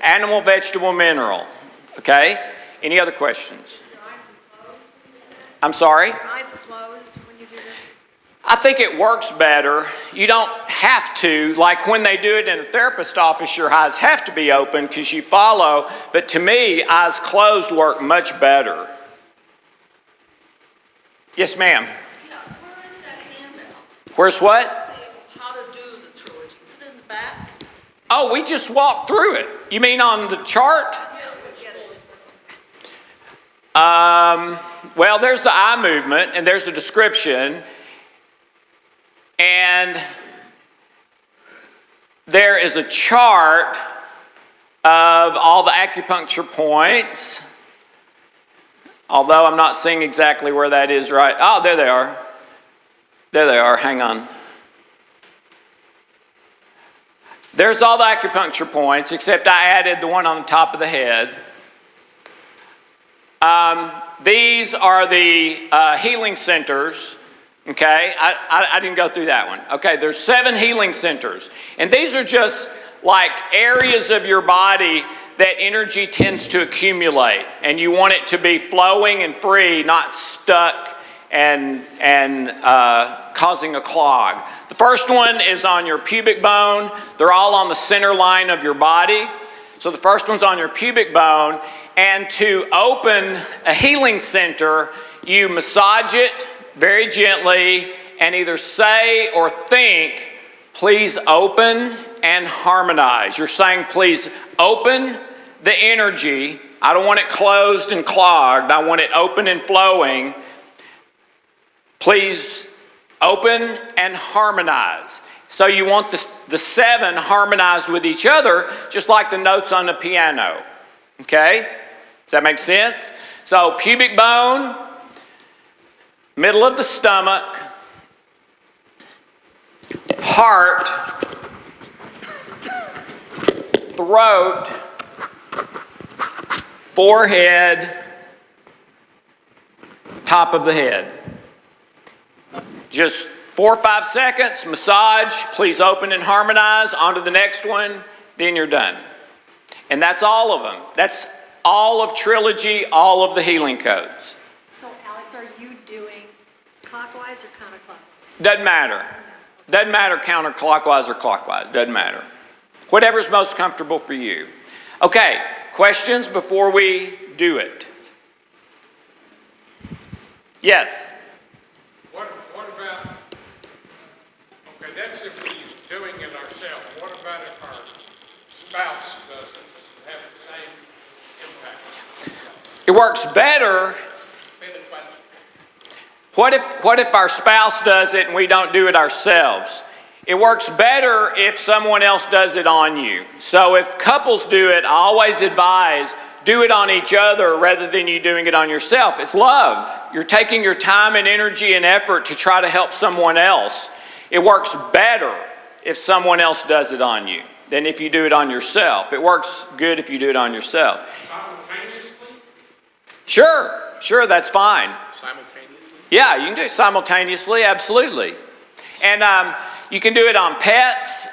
Animal, vegetable, mineral. Okay? Any other questions? Your eyes closed when you do that? I'm sorry? Your eyes closed when you do this? I think it works better. You don't have to, like when they do it in a therapist's office, your eyes have to be open because you follow. But to me, eyes closed work much better. Yes, ma'am. Yeah, where is that handout? Where's what? How to do the trilogy. Is it in the back? Oh, we just walked through it. You mean on the chart? Yeah, which Well, there's the eye movement, and there's the description. And there is a chart of all the acupuncture points. Although I'm not seeing exactly where that is right. Oh, there they are. There they are. Hang on. There's all the acupuncture points, except I added the one on the top of the head. These are the healing centers. Okay, I didn't go through that one. Okay, there's 7 healing centers. And these are just like areas of your body that energy tends to accumulate. And you want it to be flowing and free, not stuck and causing a clog. The first one is on your pubic bone. They're all on the center line of your body. So the first one's on your pubic bone. And to open a healing center, you massage it very gently and either say or think, please open and harmonize. You're saying, please open the energy. I don't want it closed and clogged. I want it open and flowing. Please open and harmonize. So you want the 7 harmonized with each other, just like the notes on the piano. Okay? Does that make sense? So pubic bone, middle of the stomach, heart, throat, forehead, top of the head. Just 4 or 5 seconds, massage, please open and harmonize, on to the next one, then you're done. And that's all of them. That's all of Trilogy, all of the healing codes. So Alex, are you doing clockwise or counterclockwise? Doesn't matter. Doesn't matter counterclockwise or clockwise, doesn't matter. Whatever's most comfortable for you. Okay, questions before we do it? Yes? What about, okay, that's if we're doing it ourselves. What about if our spouse does it? Does it have the same impact? It works better. Say the question. What if our spouse does it and we don't do it ourselves? It works better if someone else does it on you. So if couples do it, I always advise do it on each other rather than you doing it on yourself. It's love. You're taking your time and energy and effort to try to help someone else. It works better if someone else does it on you than if you do it on yourself. It works good if you do it on yourself. Simultaneously? Sure, that's fine. Simultaneously? Yeah, you can do it simultaneously, absolutely. And you can do it on pets.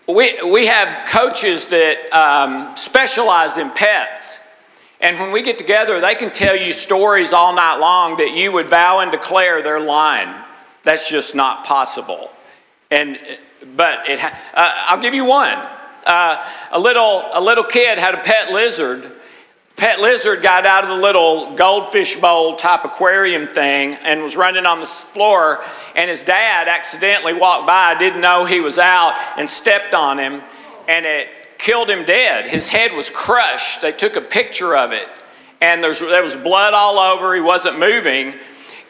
We have coaches that specialize in pets. And when we get together, they can tell you stories all night long that you would vow and declare they're lying. That's just not possible. But I'll give you one. A little kid had a pet lizard. Pet lizard got out of the little goldfish bowl type aquarium thing and was running on the floor, and his dad accidentally walked by, didn't know he was out, and stepped on him, and it killed him dead. His head was crushed. They took a picture of it, and there was blood all over. He wasn't moving,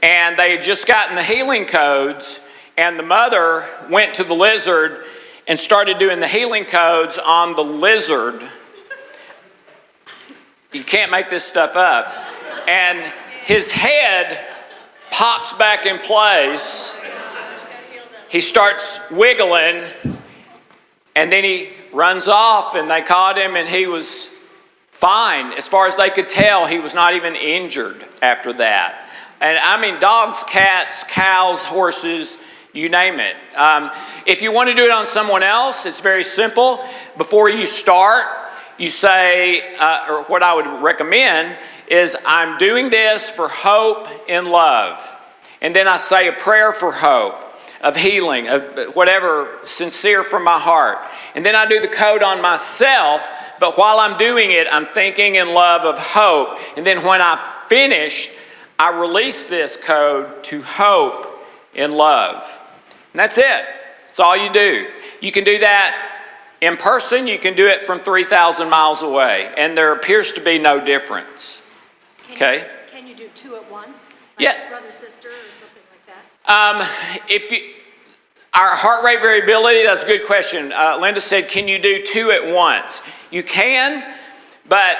and they had just gotten the healing codes, and the mother went to the lizard and started doing the healing codes on the lizard. You can't make this stuff up. And his head pops back in place. He starts wiggling, and then he runs off, and they caught him, and he was fine. As far as they could tell, he was not even injured after that. And I mean, dogs, cats, cows, horses, you name it. If you want to do it on someone else, it's very simple. Before you start, you say, or what I would recommend is, I'm doing this for hope and love. And then I say a prayer for hope, of healing, of whatever, sincere from my heart. And then I do the code on myself, but while I'm doing it, I'm thinking in love of hope. And then when I've finished, I release this code to hope in love. And that's it. That's all you do. You can do that in person, you can do it from 3,000 miles away, and there appears to be no difference. Okay? Can you do 2 at once? Like Yeah. brother, sister, or something like that? Our heart rate variability, that's a good question. Linda said, can you do 2 at once? You can, but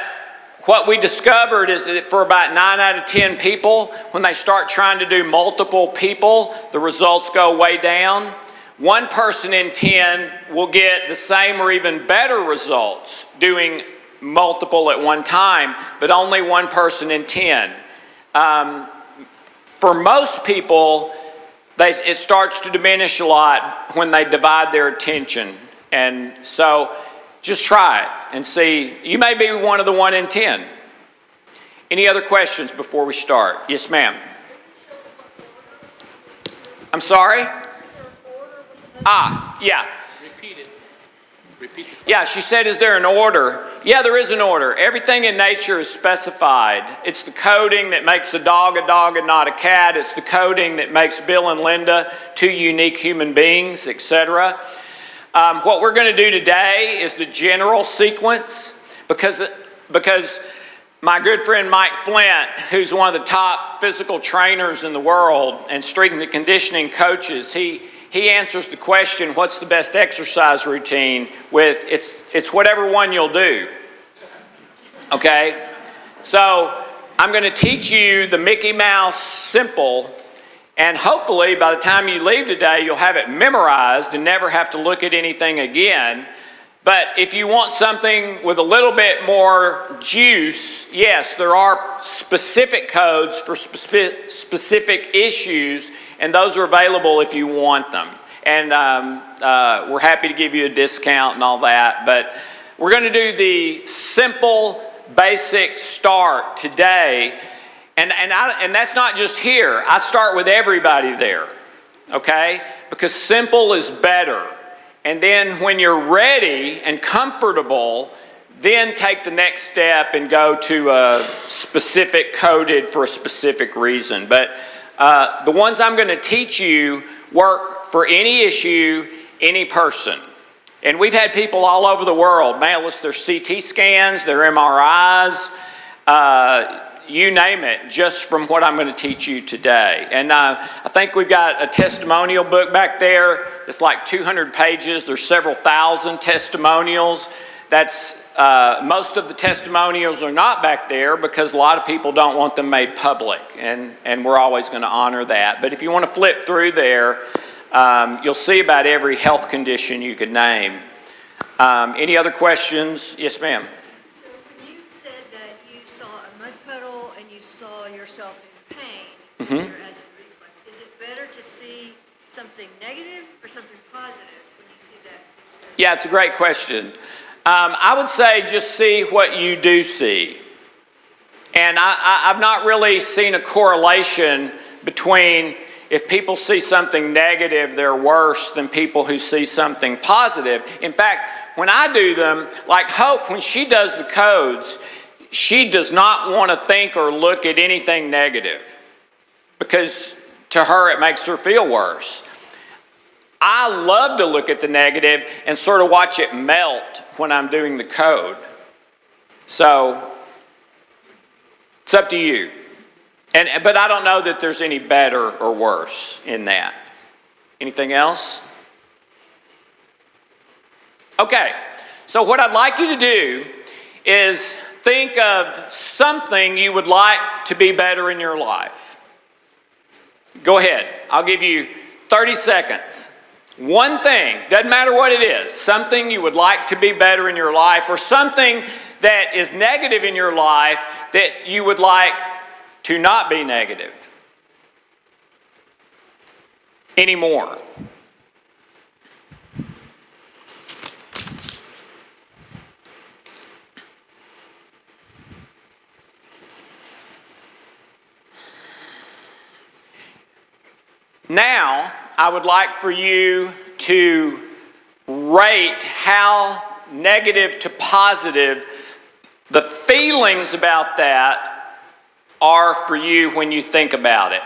what we discovered is that for about 9 out of 10 people, when they start trying to do multiple people, the results go way down. 1 person in 10 will get the same or even better results doing multiple at one time, but only 1 person in 10. For most people, it starts to diminish a lot when they divide their attention. And so just try it and see. You may be one of the 1 in 10. Any other questions before we start? Yes, ma'am. I'm sorry? Yeah. Repeat it. Repeat the Yeah, she said, is there an order? Yeah, there is an order. Everything in nature is specified. It's the coding that makes a dog and not a cat. It's the coding that makes Bill and Linda two unique human beings, etc. What we're going to do today is the general sequence because my good friend Mike Flint, who's one of the top physical trainers in the world and strength and conditioning coaches, he answers the question, what's the best exercise routine, with it's whatever one you'll do. Okay? So I'm going to teach you the Mickey Mouse simple, and hopefully by the time you leave today, you'll have it memorized and never have to look at anything again. But if you want something with a little bit more juice, yes, there are specific codes for specific issues, and those are available if you want them. And we're happy to give you a discount and all that. But we're going to do the simple, basic start today. And that's not just here. I start with everybody there, okay? Because simple is better. And then when you're ready and comfortable, then take the next step and go to a specific coded for a specific reason. But the ones I'm going to teach you work for any issue, any person. And we've had people all over the world mail us their CT scans, their MRIs, you name it, just from what I'm going to teach you today. And I think we've got a testimonial book back there. It's like 200 pages. There's several thousand testimonials. That's most of the testimonials are not back there because a lot of people don't want them made public, and we're always going to honor that. But if you want to flip through there, you'll see about every health condition you could name. Any other questions? Yes, ma'am. So when you said that you saw a mud puddle and you saw yourself in pain with your acid reflux, is it better to see something negative or something positive when you see that picture? Yeah, it's a great question. I would say just see what you do see. And I've not really seen a correlation between if people see something negative, they're worse than people who see something positive. In fact, when I do them, like Hope, when she does the codes, she does not want to think or look at anything negative because to her it makes her feel worse. I love to look at the negative and sort of watch it melt when I'm doing the code. So it's up to you. But I don't know that there's any better or worse in that. Anything else? Okay, so what I'd like you to do is think of something you would like to be better in your life. Go ahead, I'll give you 30 seconds. One thing, doesn't matter what it is, something you would like to be better in your life, or something that is negative in your life that you would like to not be negative anymore. Now, I would like for you to rate how negative to positive the feelings about that are for you when you think about it.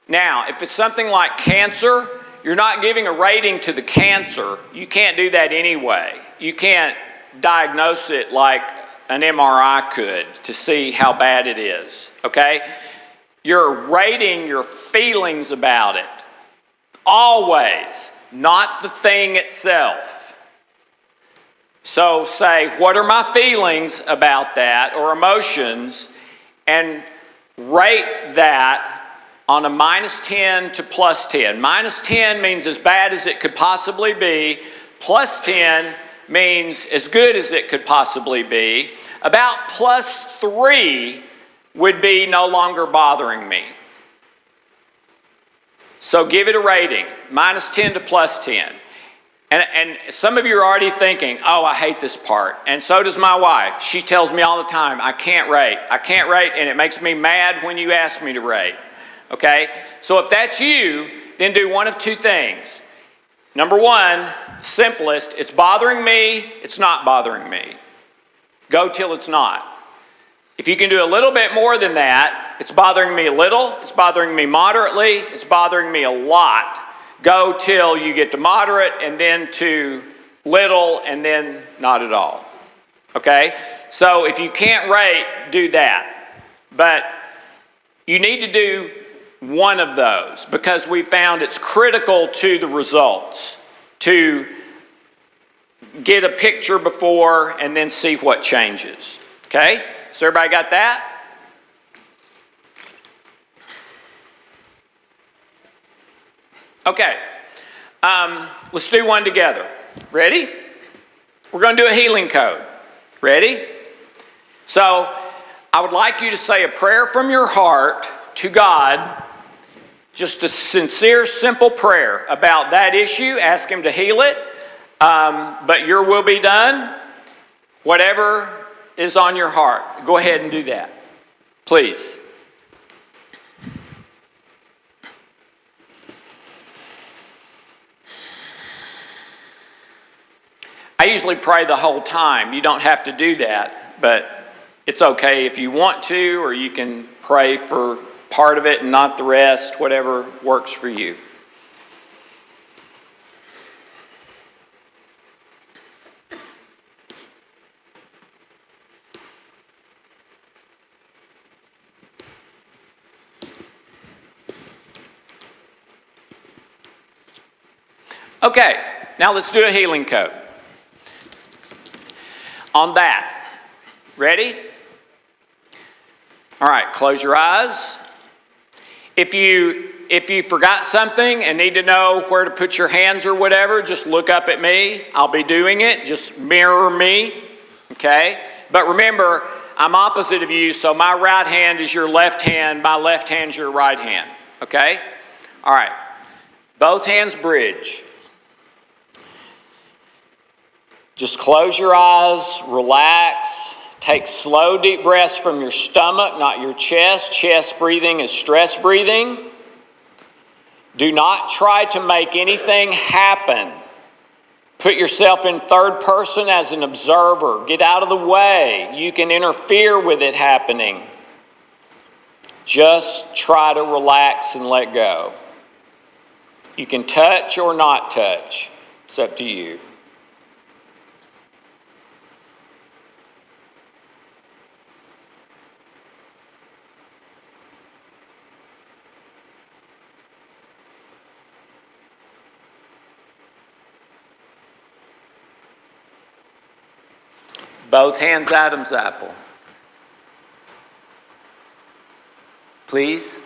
Now, if it's something like cancer, you're not giving a rating to the cancer. You can't do that anyway. You can't diagnose it like an MRI could to see how bad it is, okay? You're rating your feelings about it. Always, not the thing itself. So say, what are my feelings about that, or emotions, and rate that on a -10 to +10. -10 means as bad as it could possibly be. +10 means as good as it could possibly be. About +3 would be no longer bothering me. So give it a rating, -10 to +10. And some of you are already thinking, oh, I hate this part. And so does my wife. She tells me all the time, I can't rate. I can't rate, and it makes me mad when you ask me to rate. Okay? So if that's you, then do one of two things. Number one, simplest, it's bothering me, it's not bothering me. Go till it's not. If you can do a little bit more than that, it's bothering me a little, it's bothering me moderately, it's bothering me a lot. Go till you get to moderate, and then to little, and then not at all. Okay? So if you can't rate, do that. But you need to do one of those, because we found it's critical to the results to get a picture before and then see what changes. Okay? So everybody got that? Okay. Let's do one together. Ready? We're going to do a healing code. Ready? So I would like you to say a prayer from your heart to God. Just a sincere, simple prayer about that issue. Ask Him to heal it. But your will be done. Whatever is on your heart. Go ahead and do that. Please. I usually pray the whole time. You don't have to do that, but it's okay if you want to, or you can pray for part of it and not the rest, whatever works for you. Okay, now let's do a healing code. On that, ready? All right, close your eyes. If you forgot something and need to know where to put your hands or whatever, just look up at me. I'll be doing it. Just mirror me, okay? But remember, I'm opposite of you, so my right hand is your left hand, my left hand's your right hand, okay? All right, both hands bridge. Just close your eyes, relax, take slow, deep breaths from your stomach, not your chest. Chest breathing is stress breathing. Do not try to make anything happen. Put yourself in third person as an observer. Get out of the way. You can interfere with it happening. Just try to relax and let go. You can touch or not touch. It's up to you. Both hands Adam's apple. Please.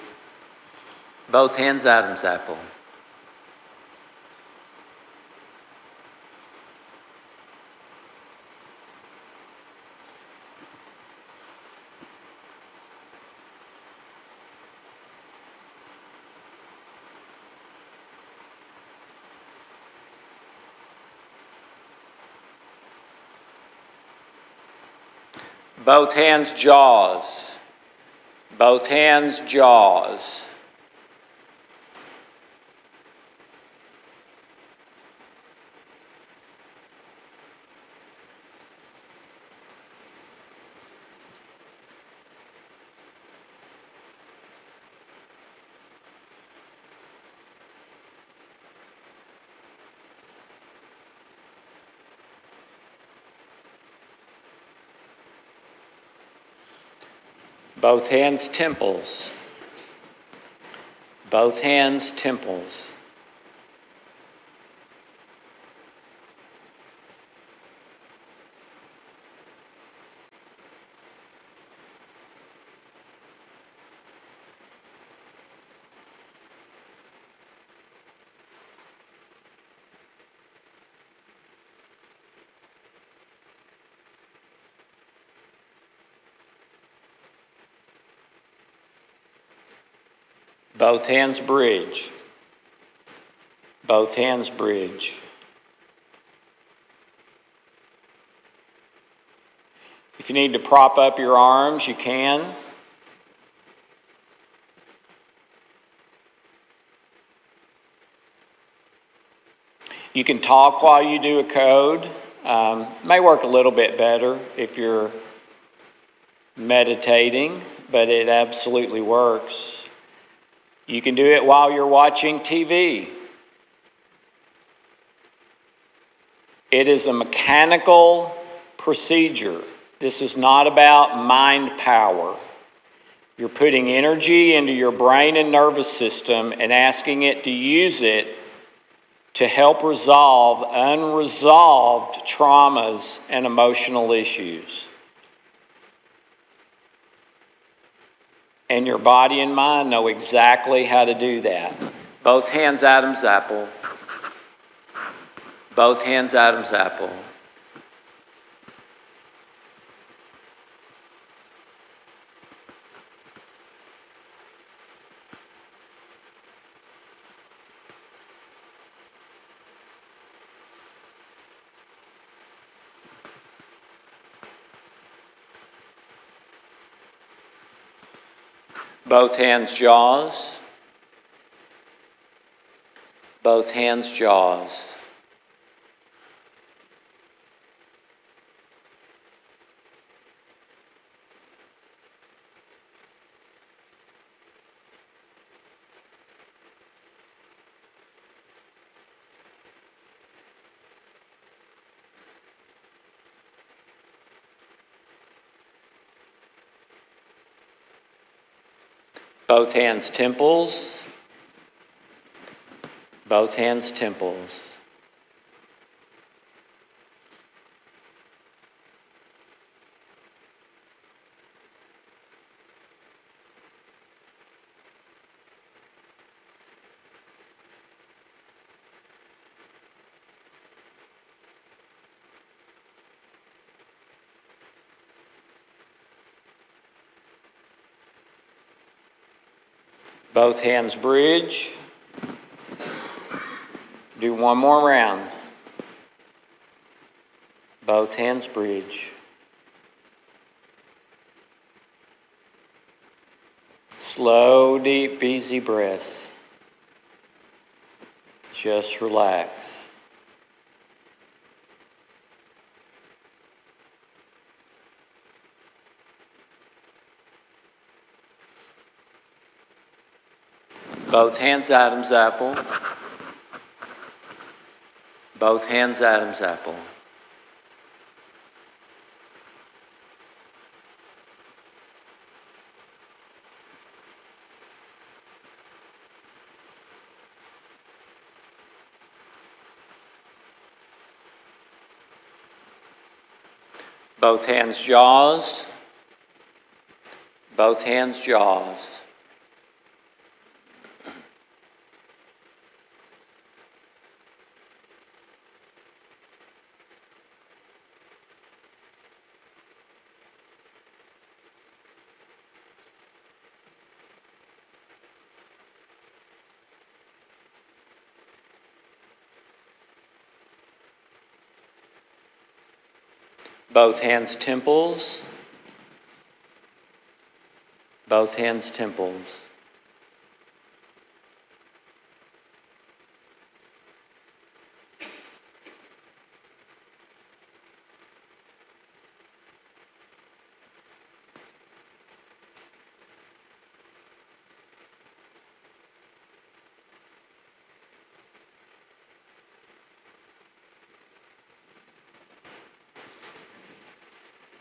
Both hands Adam's apple. Both hands jaws. Both hands jaws. Both hands temples. Both hands temples. Both hands bridge. Both hands bridge. If you need to prop up your arms, you can. You can talk while you do a code. May work a little bit better if you're meditating, but it absolutely works. You can do it while you're watching TV. It is a mechanical procedure. This is not about mind power. You're putting energy into your brain and nervous system and asking it to use it to help resolve unresolved traumas and emotional issues. And your body and mind know exactly how to do that. Both hands, Adam's apple. Both hands, Adam's apple. Both hands, jaws. Both hands, jaws. Both hands, temples. Both hands, temples. Both hands, bridge. Do one more round. Both hands, bridge. Slow, deep, easy breaths. Just relax. Both hands, Adam's apple. Both hands, Adam's apple. Both hands, jaws. Both hands, jaws. Both hands, temples. Both hands, temples.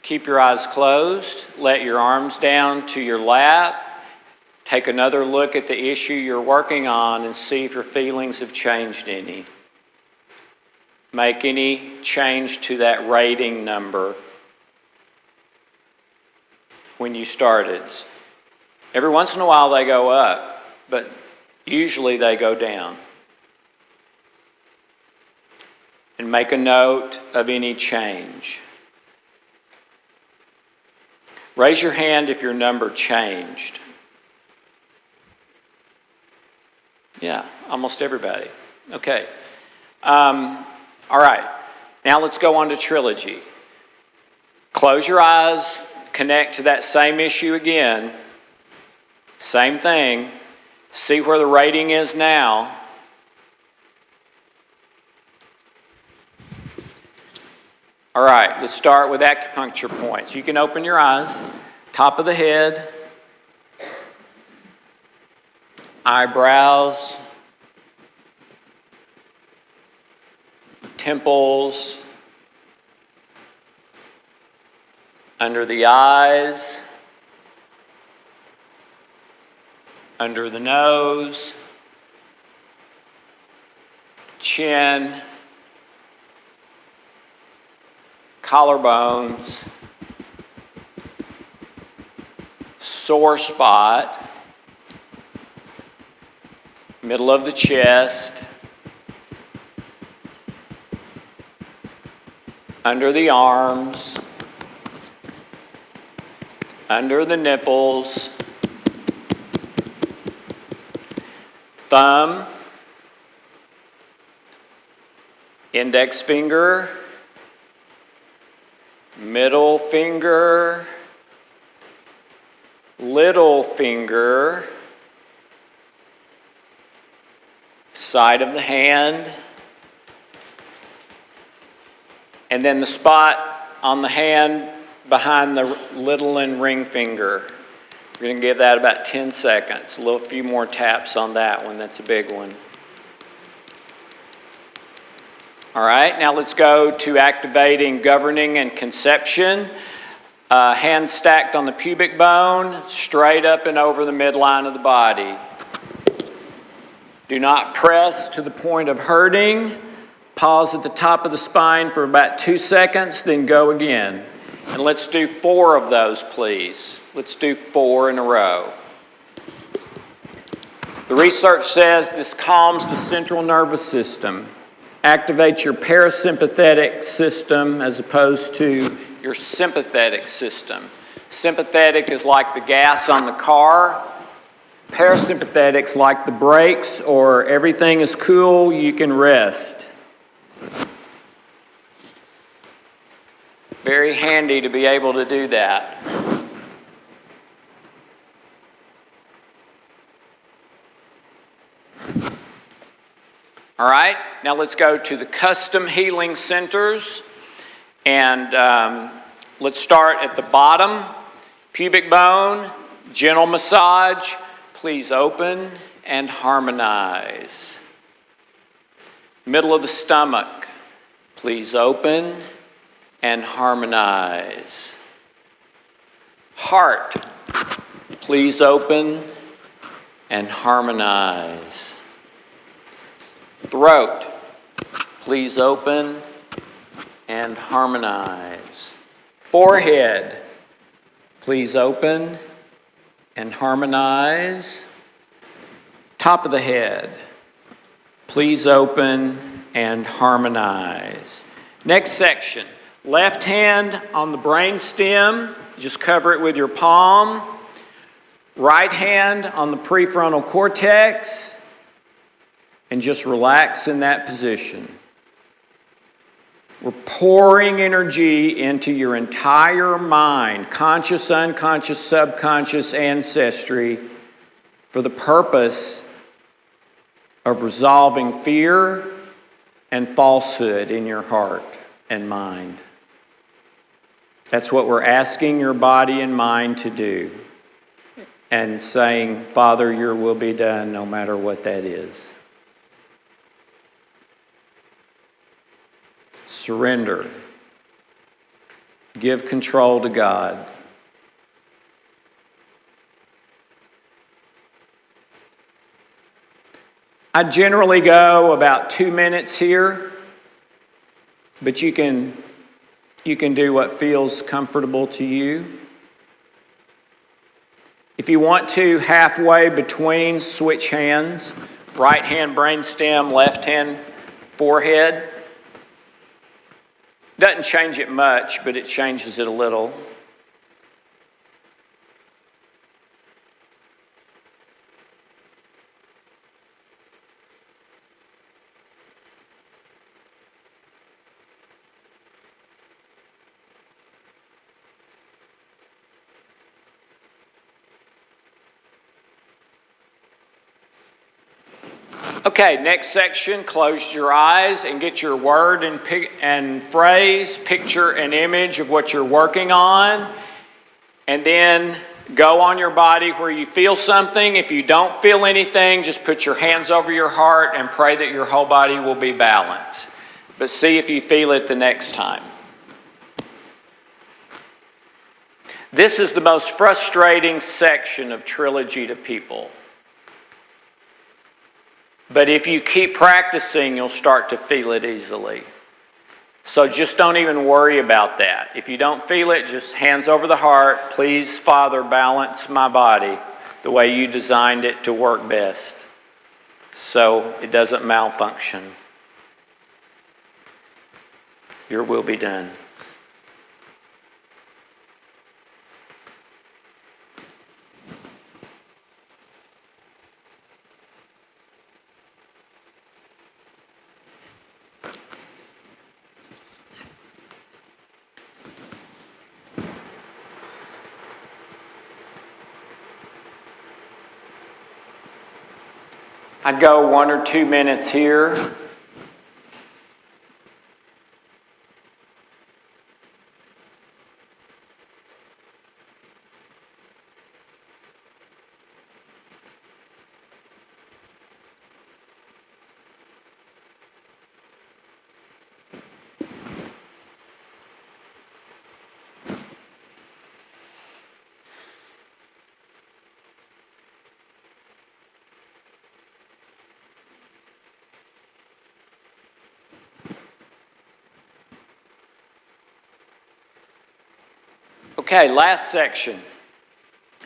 Keep your eyes closed. Let your arms down to your lap. Take another look at the issue you're working on and see if your feelings have changed any. Make any change to that rating number when you started. Every once in a while they go up, but usually they go down. And make a note of any change. Raise your hand if your number changed. Yeah, almost everybody. Okay. All right. Now let's go on to trilogy. Close your eyes, connect to that same issue again. Same thing. See where the rating is now. All right, let's start with acupuncture points. You can open your eyes. Top of the head, eyebrows, temples, under the eyes, under the nose, chin, collarbones, sore spot, middle of the chest, under the arms, under the nipples, thumb, index finger, middle finger, little finger, side of the hand, and then the spot on the hand behind the little and ring finger. We're going to give that about 10 seconds. A few more taps on that one. That's a big one. All right, now let's go to activating governing and conception. Hands stacked on the pubic bone, straight up and over the midline of the body. Do not press to the point of hurting. Pause at the top of the spine for about 2 seconds, then go again. And let's do 4 of those, please. Let's do 4 in a row. The research says this calms the central nervous system, activates your parasympathetic system as opposed to your sympathetic system. Sympathetic is like the gas on the car. Parasympathetic's like the brakes, or everything is cool, you can rest. Very handy to be able to do that. All right, now let's go to the custom healing centers. And let's start at the bottom. Pubic bone, gentle massage. Please open and harmonize. Middle of the stomach. Please open and harmonize. Heart, please open and harmonize. Throat, please open and harmonize. Forehead, please open and harmonize. Top of the head, please open and harmonize. Next section. Left hand on the brain stem, just cover it with your palm. Right hand on the prefrontal cortex, and just relax in that position. We're pouring energy into your entire mind, conscious, unconscious, subconscious, ancestry, for the purpose of resolving fear and falsehood in your heart and mind. That's what we're asking your body and mind to do. And saying, Father, your will be done, no matter what that is. Surrender. Give control to God. I generally go about 2 minutes here, but you can do what feels comfortable to you. If you want to, halfway between, switch hands. Right hand brainstem, left hand forehead. Doesn't change it much, but it changes it a little. Okay, next section, close your eyes and get your word and phrase, picture an image of what you're working on. And then go on your body where you feel something. If you don't feel anything, just put your hands over your heart and pray that your whole body will be balanced. But see if you feel it the next time. This is the most frustrating section of Trilogy to people. But if you keep practicing, you'll start to feel it easily. So just don't even worry about that. If you don't feel it, just hands over the heart. Please, Father, balance my body the way you designed it to work best so it doesn't malfunction. Your will be done. I'd go 1 or 2 minutes here. Okay, last section.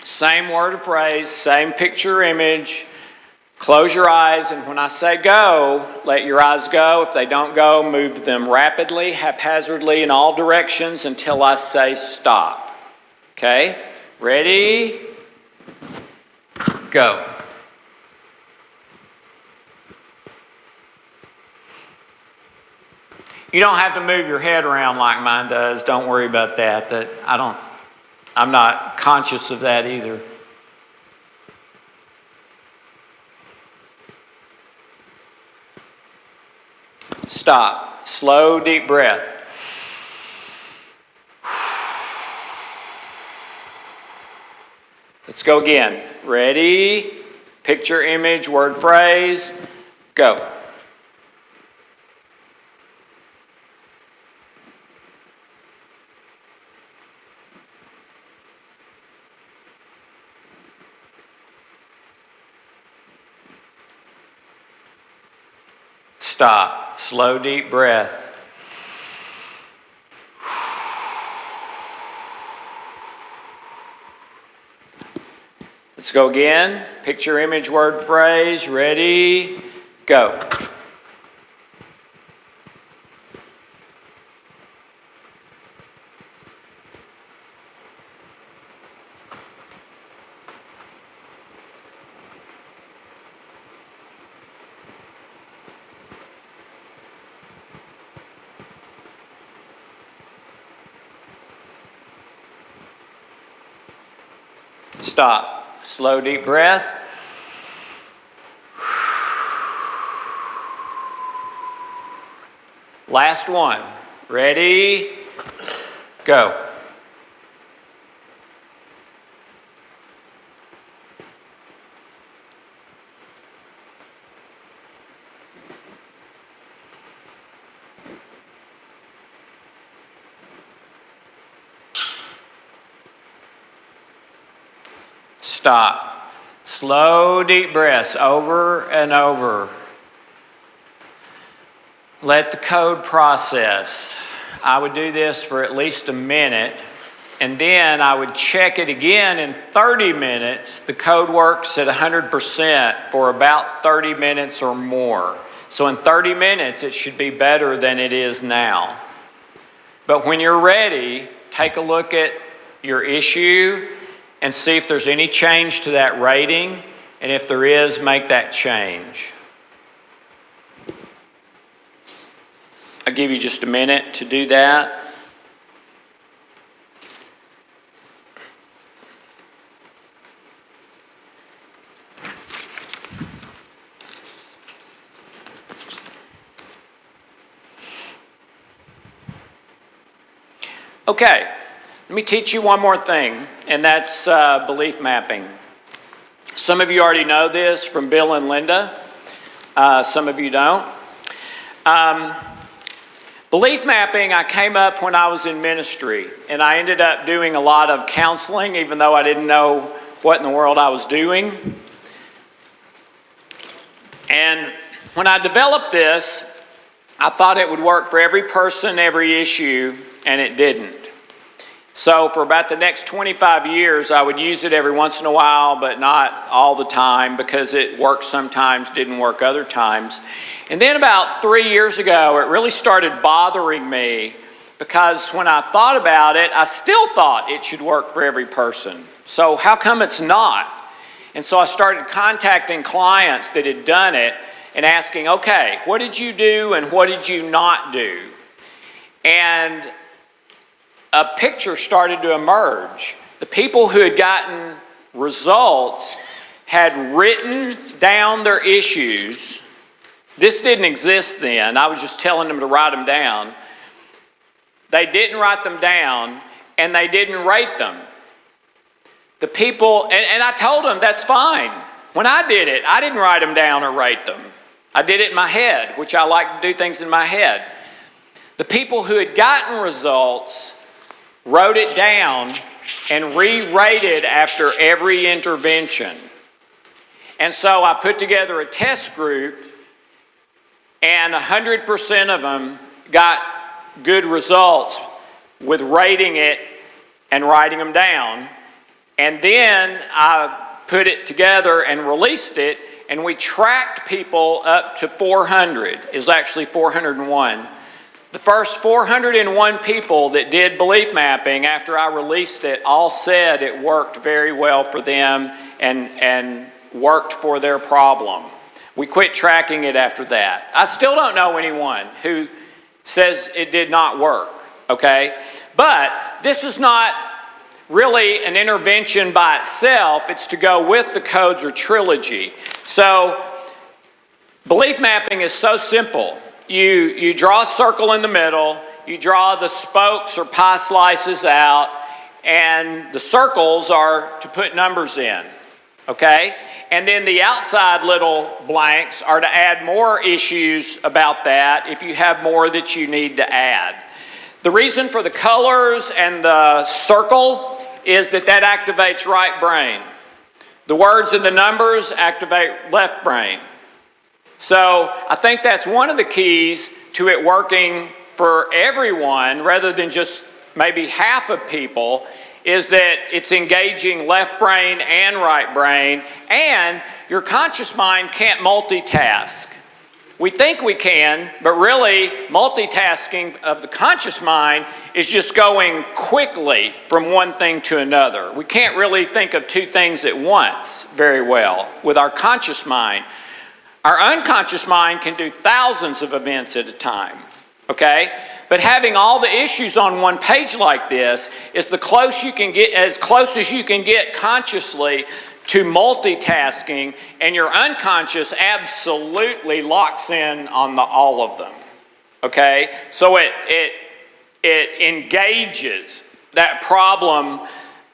Same word or phrase, same picture or image. Close your eyes, and when I say go, let your eyes go. If they don't go, move them rapidly, haphazardly in all directions until I say stop. Okay? Ready? Go. You don't have to move your head around like mine does. Don't worry about that. I'm not conscious of that either. Stop. Slow, deep breath. Let's go again. Ready? Picture, image, word, phrase. Go. Stop. Slow, deep breath. Let's go again. Picture, image, word, phrase. Ready? Go. Stop. Slow, deep breath. Last one. Ready? Go. Stop. Slow, deep breaths over and over. Let the code process. I would do this for at least a minute, and then I would check it again in 30 minutes. The code works at 100% for about 30 minutes or more. So in 30 minutes, it should be better than it is now. But when you're ready, take a look at your issue and see if there's any change to that rating, and if there is, make that change. I'll give you just a minute to do that. Okay, let me teach you one more thing, and that's belief mapping. Some of you already know this from Bill and Linda. Some of you don't. Belief mapping, I came up when I was in ministry, and I ended up doing a lot of counseling, even though I didn't know what in the world I was doing. And when I developed this, I thought it would work for every person, every issue, and it didn't. So for about the next 25 years, I would use it every once in a while, but not all the time, because it worked sometimes, didn't work other times. And then about 3 years ago, it really started bothering me, because when I thought about it, I still thought it should work for every person. So how come it's not? And so I started contacting clients that had done it and asking, okay, what did you do and what did you not do? And a picture started to emerge. The people who had gotten results had written down their issues. This didn't exist then. I was just telling them to write them down. They didn't write them down, and they didn't rate them. The people, and I told them that's fine. When I did it, I didn't write them down or rate them. I did it in my head, which I like to do things in my head. The people who had gotten results wrote it down and re-rated after every intervention. And so I put together a test group, and 100% of them got good results with rating it and writing them down. And then I put it together and released it, and we tracked people up to 400. It's actually 401. The first 401 people that did belief mapping after I released it all said it worked very well for them and worked for their problem. We quit tracking it after that. I still don't know anyone who says it did not work, okay? But this is not really an intervention by itself. It's to go with the codes or trilogy. So belief mapping is so simple. You draw a circle in the middle, you draw the spokes or pie slices out, and the circles are to put numbers in, okay? And then the outside little blanks are to add more issues about that if you have more that you need to add. The reason for the colors and the circle is that activates right brain. The words and the numbers activate left brain. So I think that's one of the keys to it working for everyone rather than just maybe half of people, is that it's engaging left brain and right brain, and your conscious mind can't multitask. We think we can, but really multitasking of the conscious mind is just going quickly from one thing to another. We can't really think of two things at once very well with our conscious mind. Our unconscious mind can do thousands of events at a time, okay? But having all the issues on one page like this is the close you can get, as close as you can get consciously to multitasking, and your unconscious absolutely locks in on all of them, okay? So it engages that problem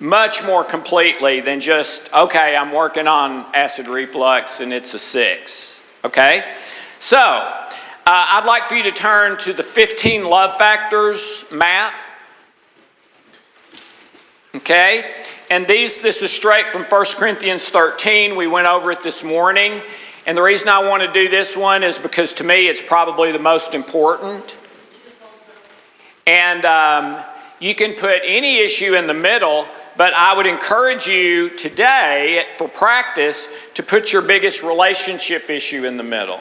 much more completely than just, okay, I'm working on acid reflux and it's a 6, okay? So, I'd like for you to turn to the 15 love factors map, okay? And this is straight from 1 Corinthians 13. We went over it this morning. And the reason I want to do this one is because to me it's probably the most important. And you can put any issue in the middle, but I would encourage you today for practice to put your biggest relationship issue in the middle.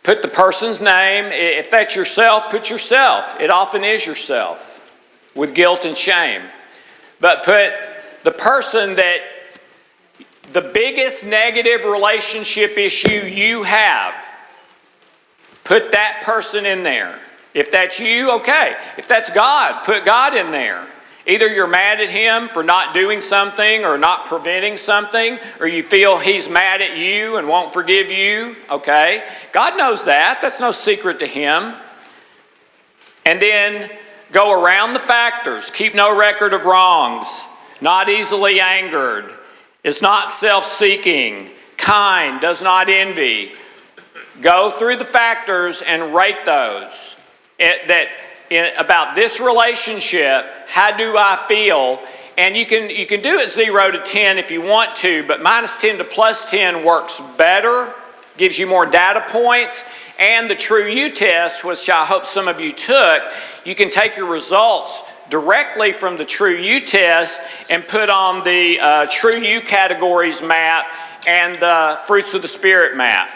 Put the person's name. If that's yourself, put yourself. It often is yourself with guilt and shame. But put the person that the biggest negative relationship issue you have, put that person in there. If that's you, okay. If that's God, put God in there. Either you're mad at him for not doing something or not preventing something, or you feel he's mad at you and won't forgive you, okay? God knows that. That's no secret to him. And then Go around the factors. Keep no record of wrongs. Not easily angered. Is not self-seeking. Kind. Does not envy. Go through the factors and rate those. About this relationship, how do I feel? And you can do it 0 to 10 if you want to, but -10 to +10 works better, gives you more data points. And the True You test, which I hope some of you took, you can take your results directly from the True You test and put on the True You categories map and the Fruits of the Spirit map.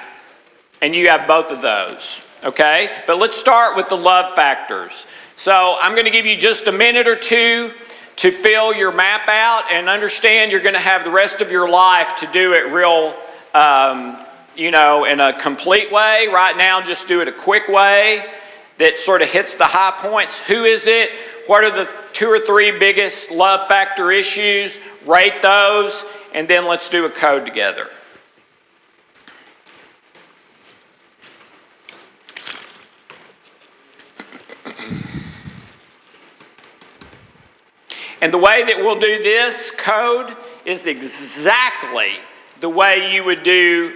And you have both of those, okay? But let's start with the love factors. So I'm going to give you just a minute or two to fill your map out, and understand you're going to have the rest of your life to do it real, in a complete way. Right now, just do it a quick way that sort of hits the high points. Who is it? What are the 2 or 3 biggest love factor issues? Rate those, and then let's do a code together. And the way that we'll do this code is exactly the way you would do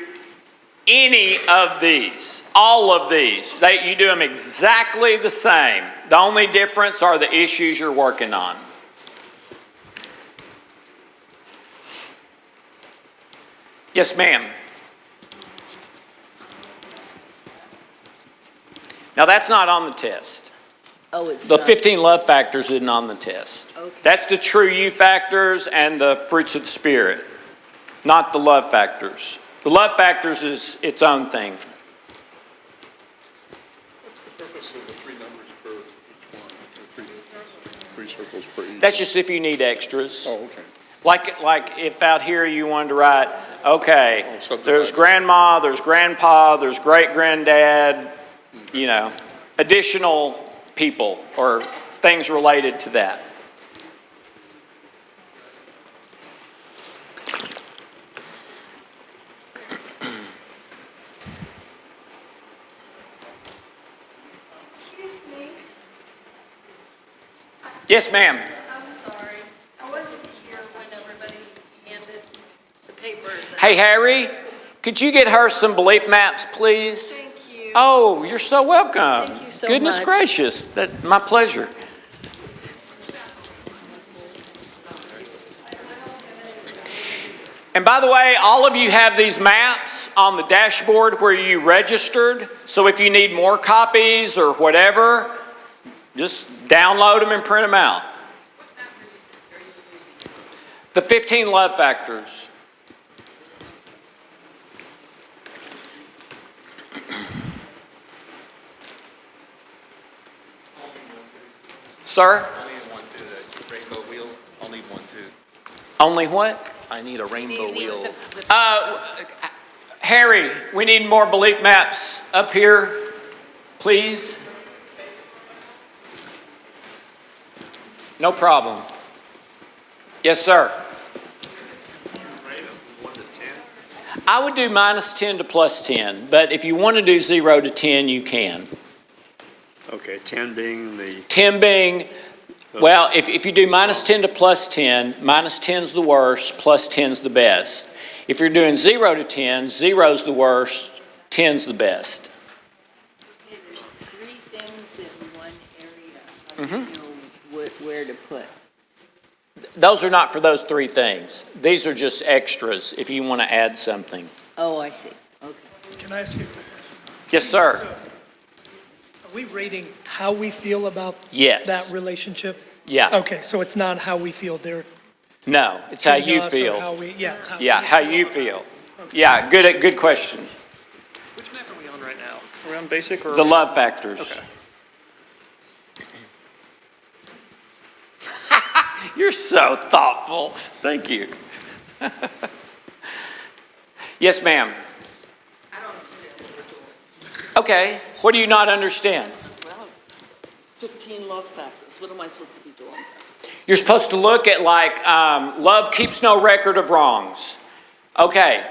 any of these, all of these. You do them exactly the same. The only difference are the issues you're working on. Yes, ma'am. Now that's not on the test. Oh, it's The not. 15 love factors isn't on the test. Okay. That's the True You factors and the Fruits of the Spirit, not the love factors. The love factors is its own thing. What's the purpose of the 3 numbers per each one, or 3 circles per each? That's just if you need extras. Oh, okay. Like if out here you wanted to write, okay, subdivide. there's grandma, there's grandpa, there's great-granddad, additional people or things related to that. Excuse me, Yes, ma'am. I'm sorry. I wasn't here when everybody handed the papers. Hey, Harry, could you get her some belief maps, please? Thank you. Oh, you're so welcome. Thank you so Goodness much. gracious, my pleasure. And by the way, all of you have these maps on the dashboard where you registered. So if you need more copies or whatever, just download them and print them out. The 15 love factors. Sir? I need one too, the rainbow wheel. I'll need one too. Only what? I need a rainbow wheel. Harry, we need more belief maps up here, please. No problem. Yes, sir. Rate of 1 to 10. I would do -10 to +10, but if you want to do 0 to 10, you can. Okay, 10 being the, 10 being, well, if you do -10 to +10, -10's the worst, +10's the best. If you're doing 0 to 10, 0's the worst, 10's the best. Okay, there's 3 things in one area. I don't know where to put. Those are not for those 3 things. These are just extras if you want to add something. Oh, I see. Okay. Can I ask you a quick question? Yes, sir. So, are we rating how we feel about Yes. that relationship? Yeah. Okay, so it's not how we feel they're No, it's how treating you us or feel. how we, yeah, it's how. Yeah, we how feel you about feel. it. Yeah, good question. Which map are we on right now? We're on basic or? The love factors. Okay. You're so thoughtful. Thank you. Yes, ma'am. I don't understand what we're doing. Okay, what do you not understand? Well, 15 love factors, what am I supposed to be doing? You're supposed to look at love keeps no record of wrongs. Okay,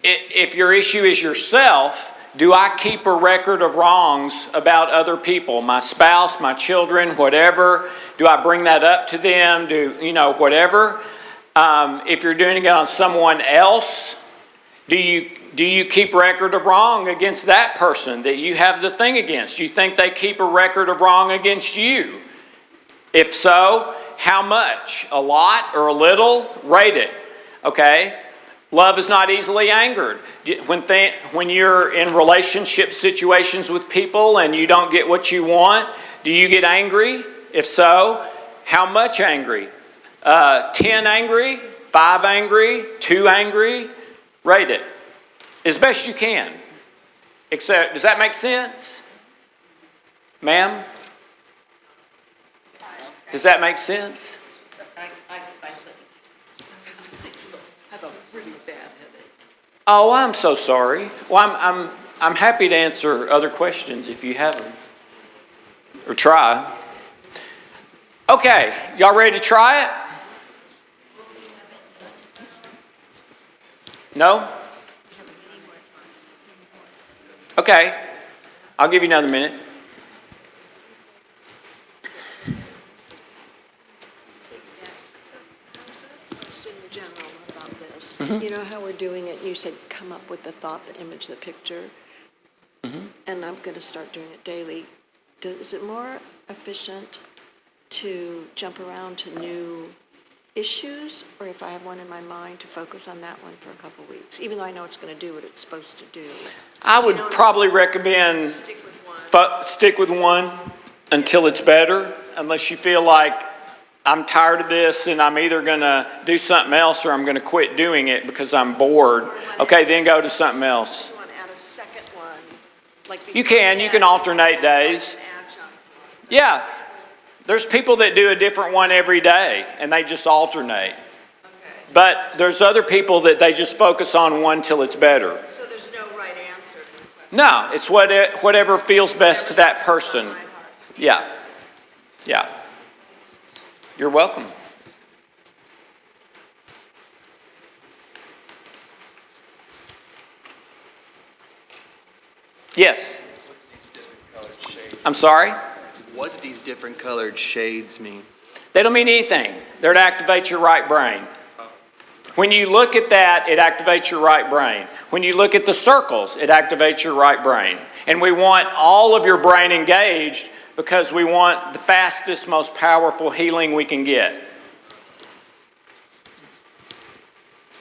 if your issue is yourself, Do I keep a record of wrongs about other people, my spouse, my children, whatever? Do I bring that up to them? Whatever? If you're doing it on someone else, do you keep record of wrong against that person that you have the thing against? Do you think they keep a record of wrong against you? If so, how much? A lot or a little? Rate it. Okay? Love is not easily angered. When you're in relationship situations with people and you don't get what you want, do you get angry? If so, how much angry? 10 angry? 5 angry? 2 angry? Rate it as best you can. Except, does that make sense? Ma'am? Does that make sense? I think so. I have a really bad headache. Oh, I'm so sorry. Well, I'm happy to answer other questions if you have them. Or try. Okay, y'all ready to try it? No? Okay, I'll give you another minute. Question in general about this. You know how we're doing it, you said come up with the thought, the image, the picture, and I'm going to start doing it daily. Is it more efficient to jump around to new issues, or if I have one in my mind, to focus on that one for a couple weeks, even though I know it's going to do what it's supposed to do? I would probably recommend stick with one until it's better, unless you feel like I'm tired of this and I'm either going to do something else or I'm going to quit doing it because I'm bored. Okay, then go to something else. You can alternate days. Yeah, there's people that do a different one every day and they just alternate. But there's other people that they just focus on one till it's better. So there's no right answer. No, it's whatever feels best to that person. Yeah. Yeah. You're welcome. Yes. I'm sorry? What do these different colored shades mean? They don't mean anything. They're to activate your right brain. When you look at that, it activates your right brain. When you look at the circles, it activates your right brain. And we want all of your brain engaged because we want the fastest, most powerful healing we can get.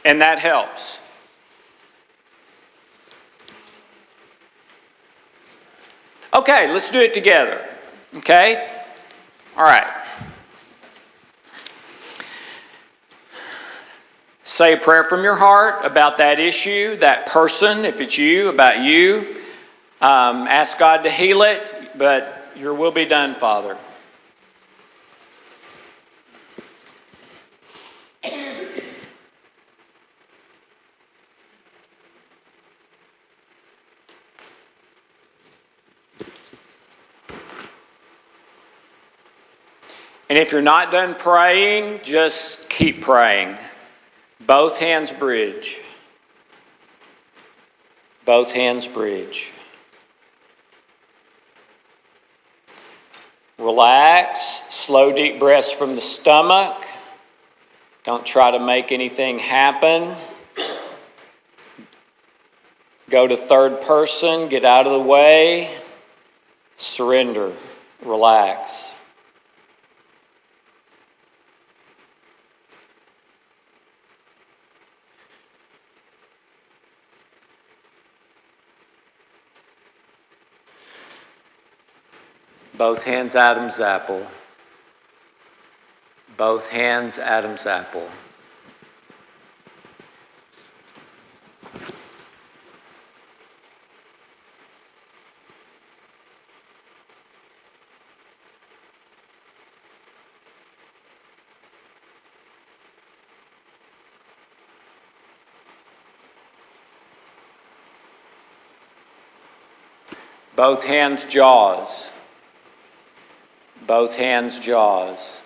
And that helps. Okay, let's do it together. Okay? All right. Say a prayer from your heart about that issue, that person, if it's you, about you. Ask God to heal it, but your will be done, Father. And if you're not done praying, just keep praying. Both hands bridge. Both hands bridge. Relax. Slow, deep breaths from the stomach. Don't try to make anything happen. Go to third person. Get out of the way. Surrender. Relax. Both hands, Adam's apple. Both hands, Adam's apple. Both hands, jaws. Both hands, jaws.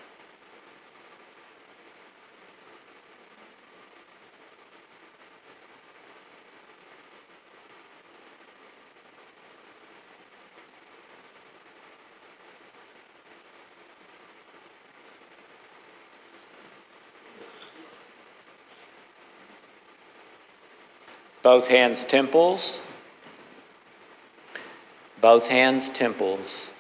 Both hands temples. Both hands temples.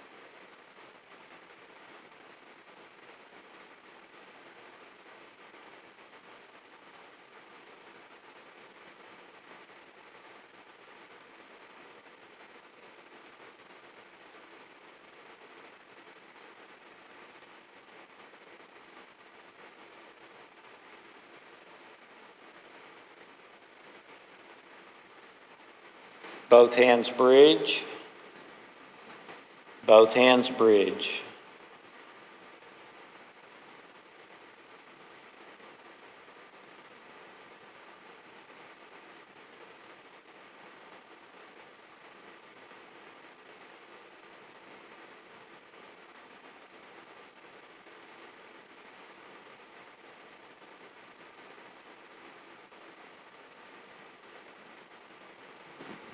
Both hands bridge. Both hands bridge.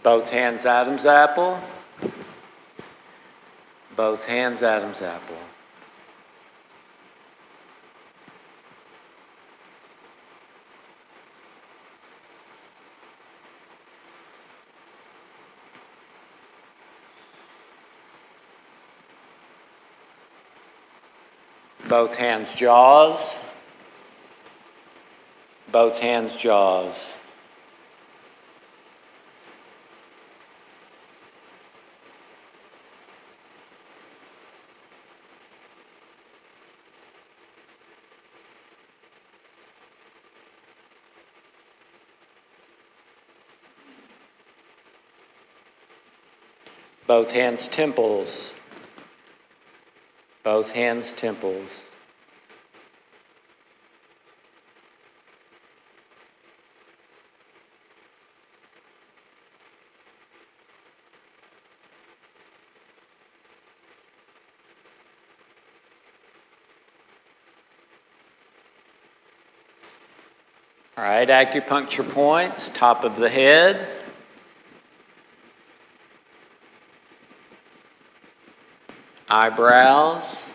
Both hands Adam's apple. Both hands Adam's apple. Both hands jaws. Both hands jaws. Both hands temples. Both hands temples. All right, acupuncture points, top of the head. Eyebrows,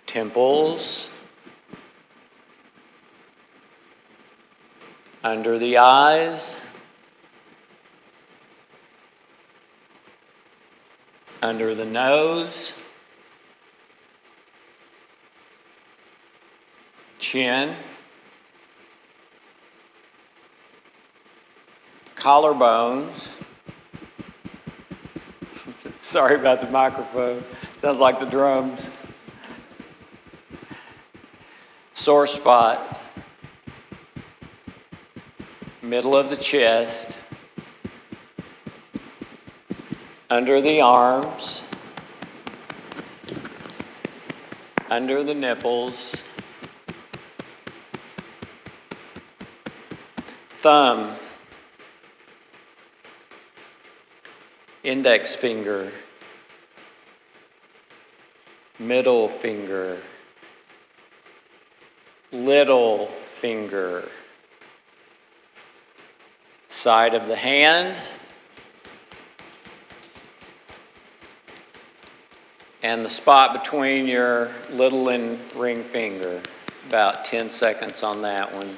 temples, under the eyes, under the nose, chin, collarbones. Sorry about the microphone. Sounds like the drums. Sore spot. Middle of the chest. Under the arms. Under the nipples. Thumb. Index finger, middle finger, little finger, side of the hand, and the spot between your little and ring finger. About 10 seconds on that one.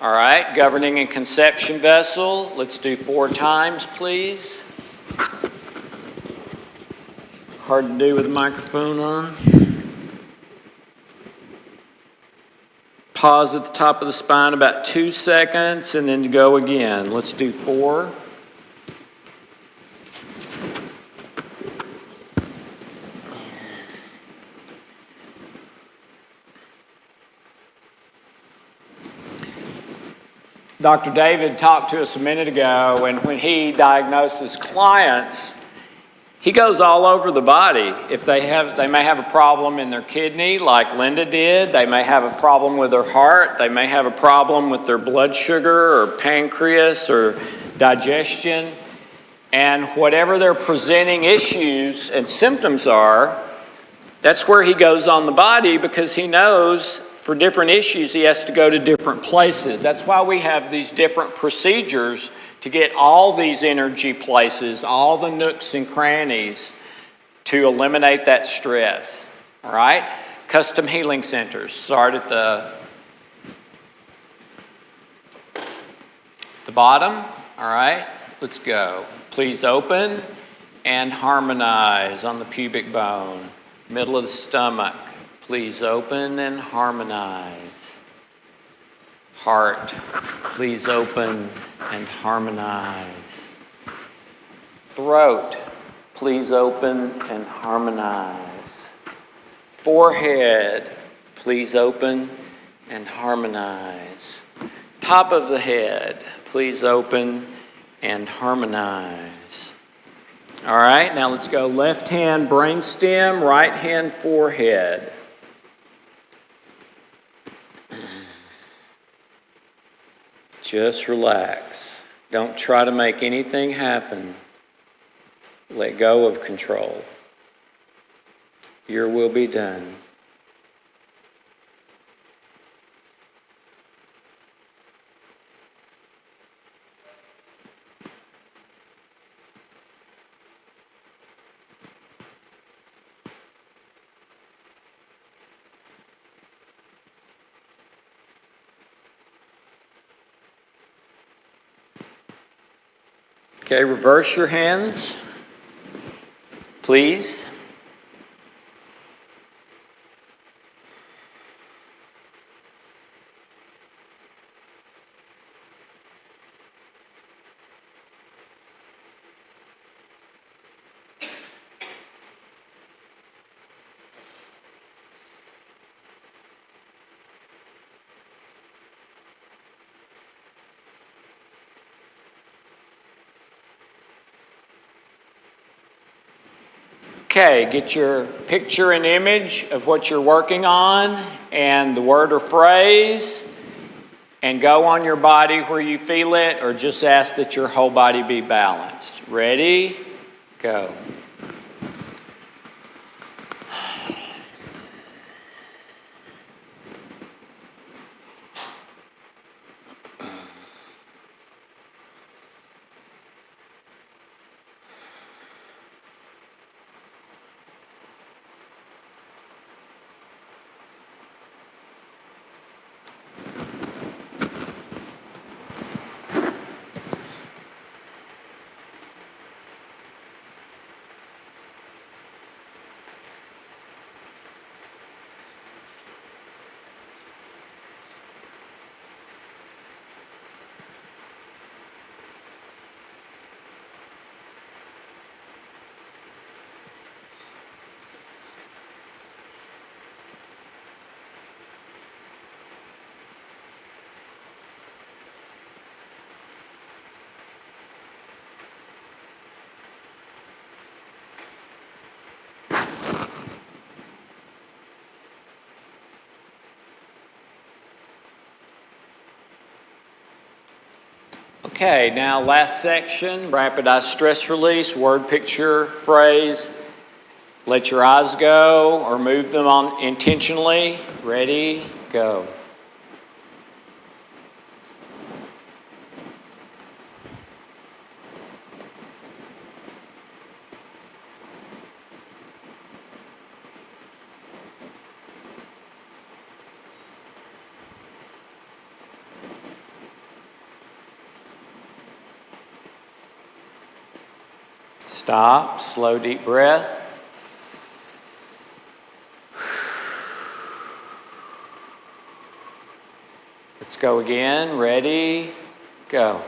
All right, governing and conception vessel. Let's do 4 times, please. Hard to do with the microphone on. Pause at the top of the spine about 2 seconds and then go again. Let's do 4. Dr. David talked to us a minute ago, and when he diagnoses clients, he goes all over the body. If they may have a problem in their kidney, like Linda did. They may have a problem with their heart. They may have a problem with their blood sugar or pancreas or digestion. And whatever their presenting issues and symptoms are, that's where he goes on the body, because he knows for different issues, he has to go to different places. That's why we have these different procedures to get all these energy places, all the nooks and crannies to eliminate that stress. All right? Custom healing centers. Start at the bottom. All right? Let's go. Please open and harmonize on the pubic bone. Middle of the stomach. Please open and harmonize. Heart. Please open and harmonize. Throat. Please open and harmonize. Forehead. Please open and harmonize. Top of the head. Please open and harmonize. All right, now let's go left hand brainstem, right hand forehead. Just relax. Don't try to make anything happen. Let go of control. Your will be done. Okay, reverse your hands, please. Okay, get your picture and image of what you're working on and the word or phrase, and go on your body where you feel it, or just ask that your whole body be balanced. Ready? Go. Okay, now last section, rapid eye stress release, word, picture, phrase. Let your eyes go or move them on intentionally. Ready, go. Stop, slow, deep breath. Let's go again. Ready, go.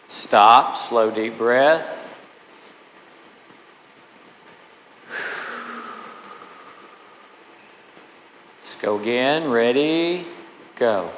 Stop, slow, deep breath. Let's go again. Ready, go.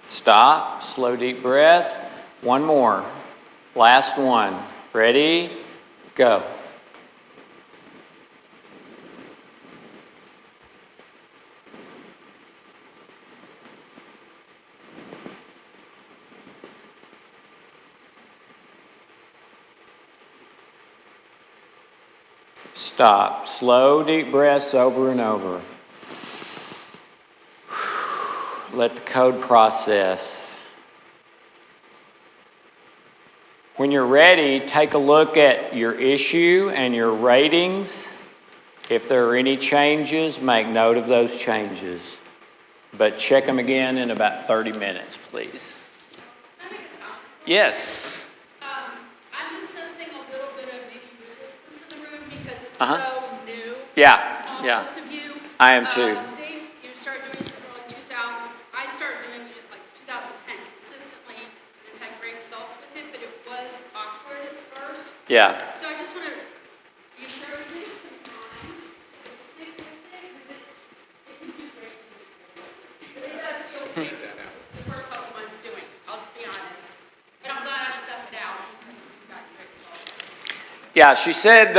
Stop, slow, deep breath. One more. Last one. Ready? Go. Stop. Slow, deep breaths over and over. Let the code process. When you're ready, take a look at your issue and your ratings. If there are any changes, make note of those changes. But check them again in about 30 minutes, please. Yes. I'm just sensing a little bit of maybe resistance in the room because it's Uh-huh. so new. Yeah, to yeah. most of you. I am too. Dave, you started doing it in the early 2000s. I started doing it like 2010 consistently and had great results with it, but it was awkward at first. Yeah. So I just want to be sure you take some time to stick with it because it can do great things. But it does feel weird the first couple months doing it. I'll just be honest. But I'm glad I stuck it out because you got great results. Yeah, she said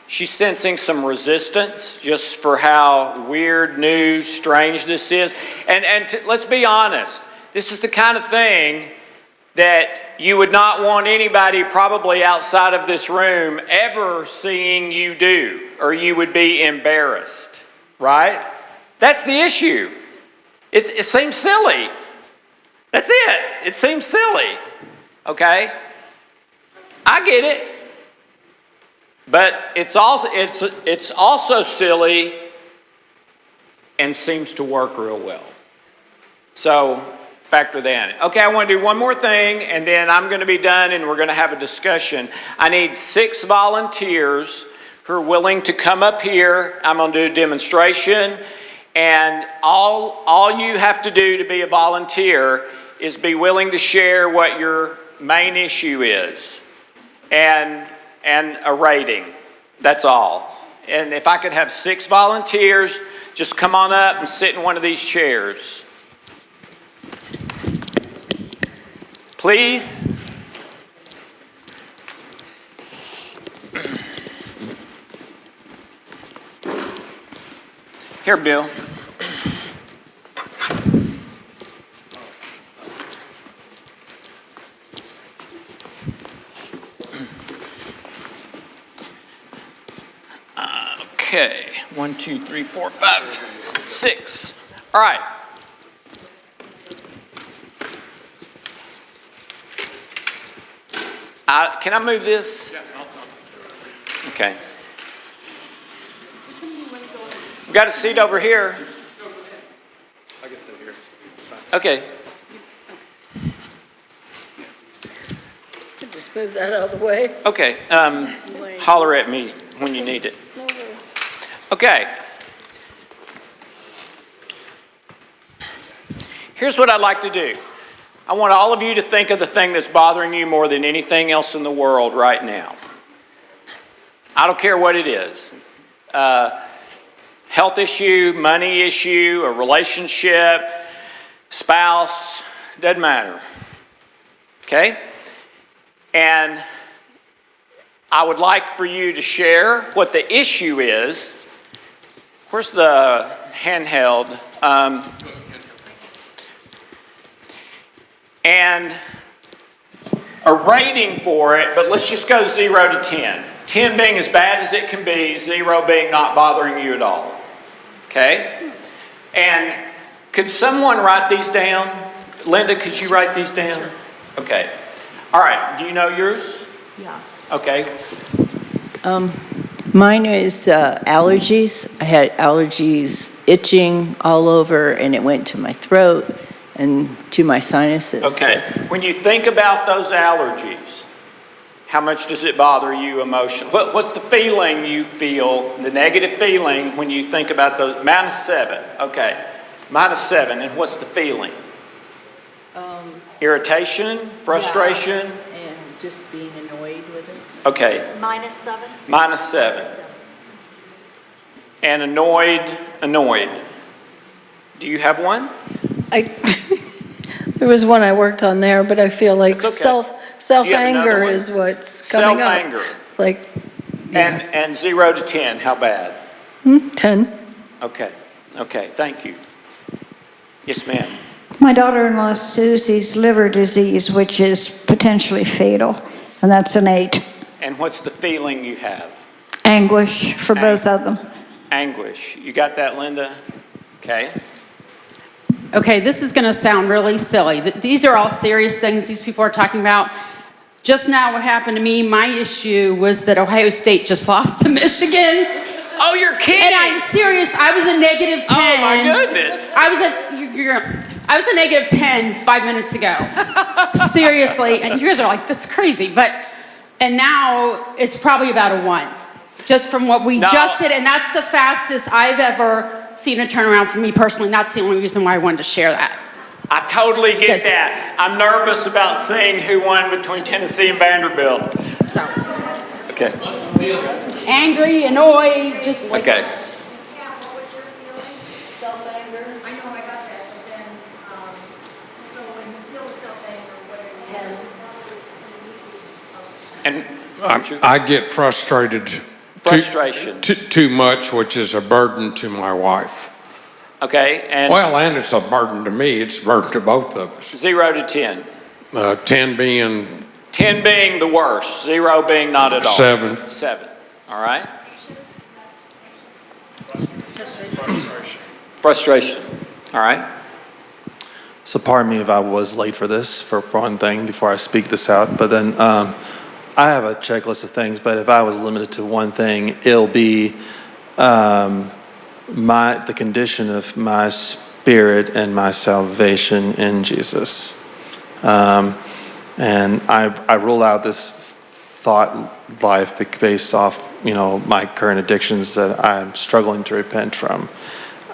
she's sensing some resistance just for how weird, new, strange this is. And let's be honest, this is the kind of thing that you would not want anybody probably outside of this room ever seeing you do, or you would be embarrassed, right? That's the issue. It seems silly. That's it. It seems silly, okay? I get it. But it's also silly and seems to work real well. So factor that in. Okay, I want to do one more thing and then I'm going to be done and we're going to have a discussion. I need 6 volunteers who are willing to come up here. I'm going to do a demonstration and all you have to do to be a volunteer is be willing to share what your main issue is and a rating. That's all. And if I could have 6 volunteers, just come on up and sit in one of these chairs. Please. Here, Bill. Okay, 1, 2, 3, 4, 5, 6. All right. Can I move this? Yes, I'll talk. Okay. We've got a seat over here. I can sit here. It's fine. Okay. Just move that out of the way. Okay. Holler at me when you need it. Okay. Here's what I'd like to do. I want all of you to think of the thing that's bothering you more than anything else in the world right now. I don't care what it is. Health issue, money issue, a relationship, spouse, doesn't matter. Okay? And I would like for you to share what the issue is. Where's the handheld? And a rating for it, but let's just go 0 to 10. 10 being as bad as it can be, 0 being not bothering you at all. Okay? And could someone write these down? Linda, could you write these down? Okay. All right. Do you know yours? Yeah. Okay. Mine is allergies. I had allergies, itching all over, and it went to my throat and to my sinuses. Okay. When you think about those allergies, how much does it bother you emotionally? What's the feeling you feel, the negative feeling when you think about those? -7. Okay. -7. And what's the feeling? Irritation, frustration? Yeah, and just being annoyed with it. Okay. -7? -7. And annoyed. Do you have one? There was one I worked on there, but I feel like That's okay. Self-anger is what's coming up. Self-anger. Like, yeah. And 0 to 10, how bad? 10. Okay, thank you. Yes, ma'am. My daughter-in-law Susie's liver disease, which is potentially fatal, and that's an 8. And what's the feeling you have? Anguish for both of them. Anguish. You got that, Linda? Okay. Okay, this is going to sound really silly. These are all serious things these people are talking about. Just now what happened to me, my issue was that Ohio State just lost to Michigan. Oh, you're kidding! And I'm serious. I was a negative 10. Oh, my goodness. I was a negative 10 5 minutes ago. Seriously. And you guys are like, that's crazy. And now it's probably about a 1. Just from what we just did. And that's the fastest I've ever seen a turnaround for me personally. And that's the only reason why I wanted to share that. I totally get that. I'm nervous about seeing who won between Tennessee and Vanderbilt. So. Okay. Angry, annoyed, just like. Okay. Self-anger. I know I got that, but then, so when you feel self-anger, what are you? And I get frustrated. Frustration. Too much, which is a burden to my wife. Okay, and Well, and it's a burden to me. It's a burden to both of us. 0 to 10. 10 being 10 being the worst, 0 being not at all. 7. 7. All right. Frustration. All right. So pardon me if I was late for this, for one thing, before I speak this out. But then I have a checklist of things, but if I was limited to one thing, it'll be the condition of my spirit and my salvation in Jesus. And I rule out this thought life based off, my current addictions that I'm struggling to repent from.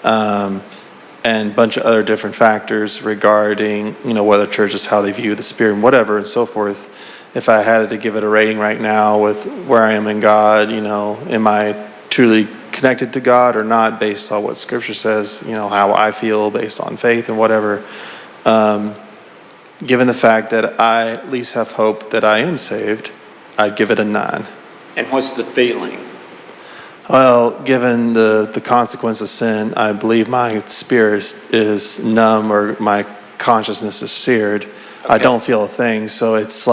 And a bunch of other different factors regarding, whether churches, how they view the spirit and whatever and so forth. If I had to give it a rating right now with where I am in God, am I truly connected to God or not based on what Scripture says, how I feel based on faith and whatever. Given the fact that I at least have hope that I am saved, I'd give it a 9. And what's the feeling? Well, given the consequence of sin, I believe my spirit is numb or my consciousness is seared. Okay. I don't feel a thing, so it's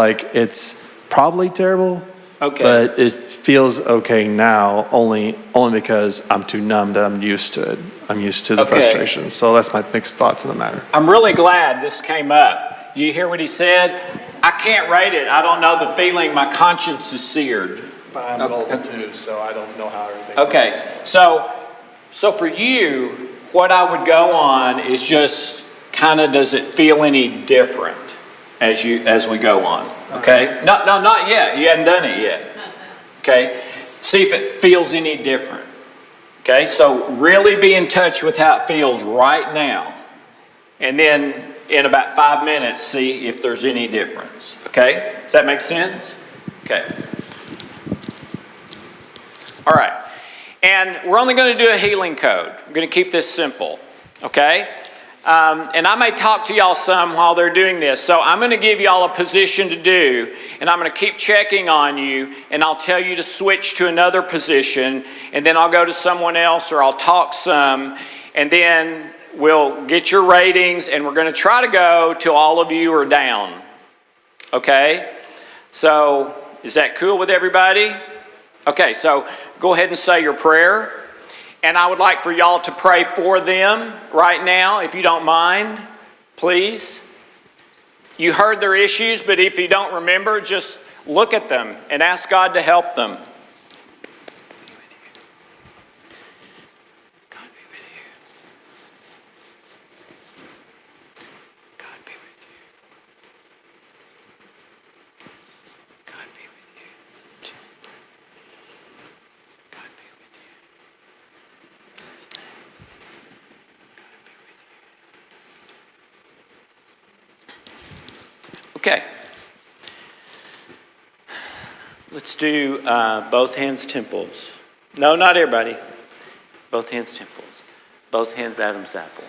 probably terrible. Okay. But it feels okay now, only because I'm too numb that I'm used to it. I'm used to the frustration. So that's my mixed thoughts on the matter. I'm really glad this came up. You hear what he said? I can't rate it. I don't know the feeling. My conscience is seared. But I'm golden too, so I don't know how everything Okay. works. So for you, what I would go on is just kind of, does it feel any different as we go on? Okay. No, not yet. You hadn't done it yet. Okay. See if it feels any different. Okay. So really be in touch with how it feels right now, and then in about 5 minutes, see if there's any difference. Okay. Does that make sense? Okay. All right. And we're only going to do a healing code. I'm going to keep this simple. Okay. And I may talk to y'all some while they're doing this. So I'm going to give y'all a position to do, and I'm going to keep checking on you, and I'll tell you to switch to another position, and then I'll go to someone else, or I'll talk some, and then we'll get your ratings, and we're going to try to go till all of you are down. Okay? So is that cool with everybody? Okay, so go ahead and say your prayer. And I would like for y'all to pray for them right now, if you don't mind, please. You heard their issues, but if you don't remember, just look at them and ask God to help them. God be with you. God be with you. God be with you. God be with you. Okay. Let's do both hands temples. No, not everybody. Both hands temples. Both hands Adam's apple.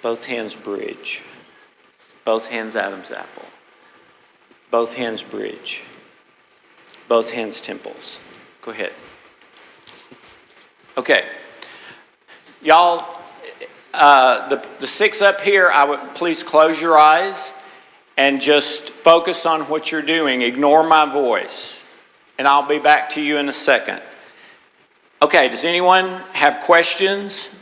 Both hands bridge. Both hands Adam's apple. Both hands bridge. Both hands temples. Go ahead. Okay. Y'all, the six up here, I would please close your eyes and just focus on what you're doing. Ignore my voice. And I'll be back to you in a second. Okay, does anyone have questions?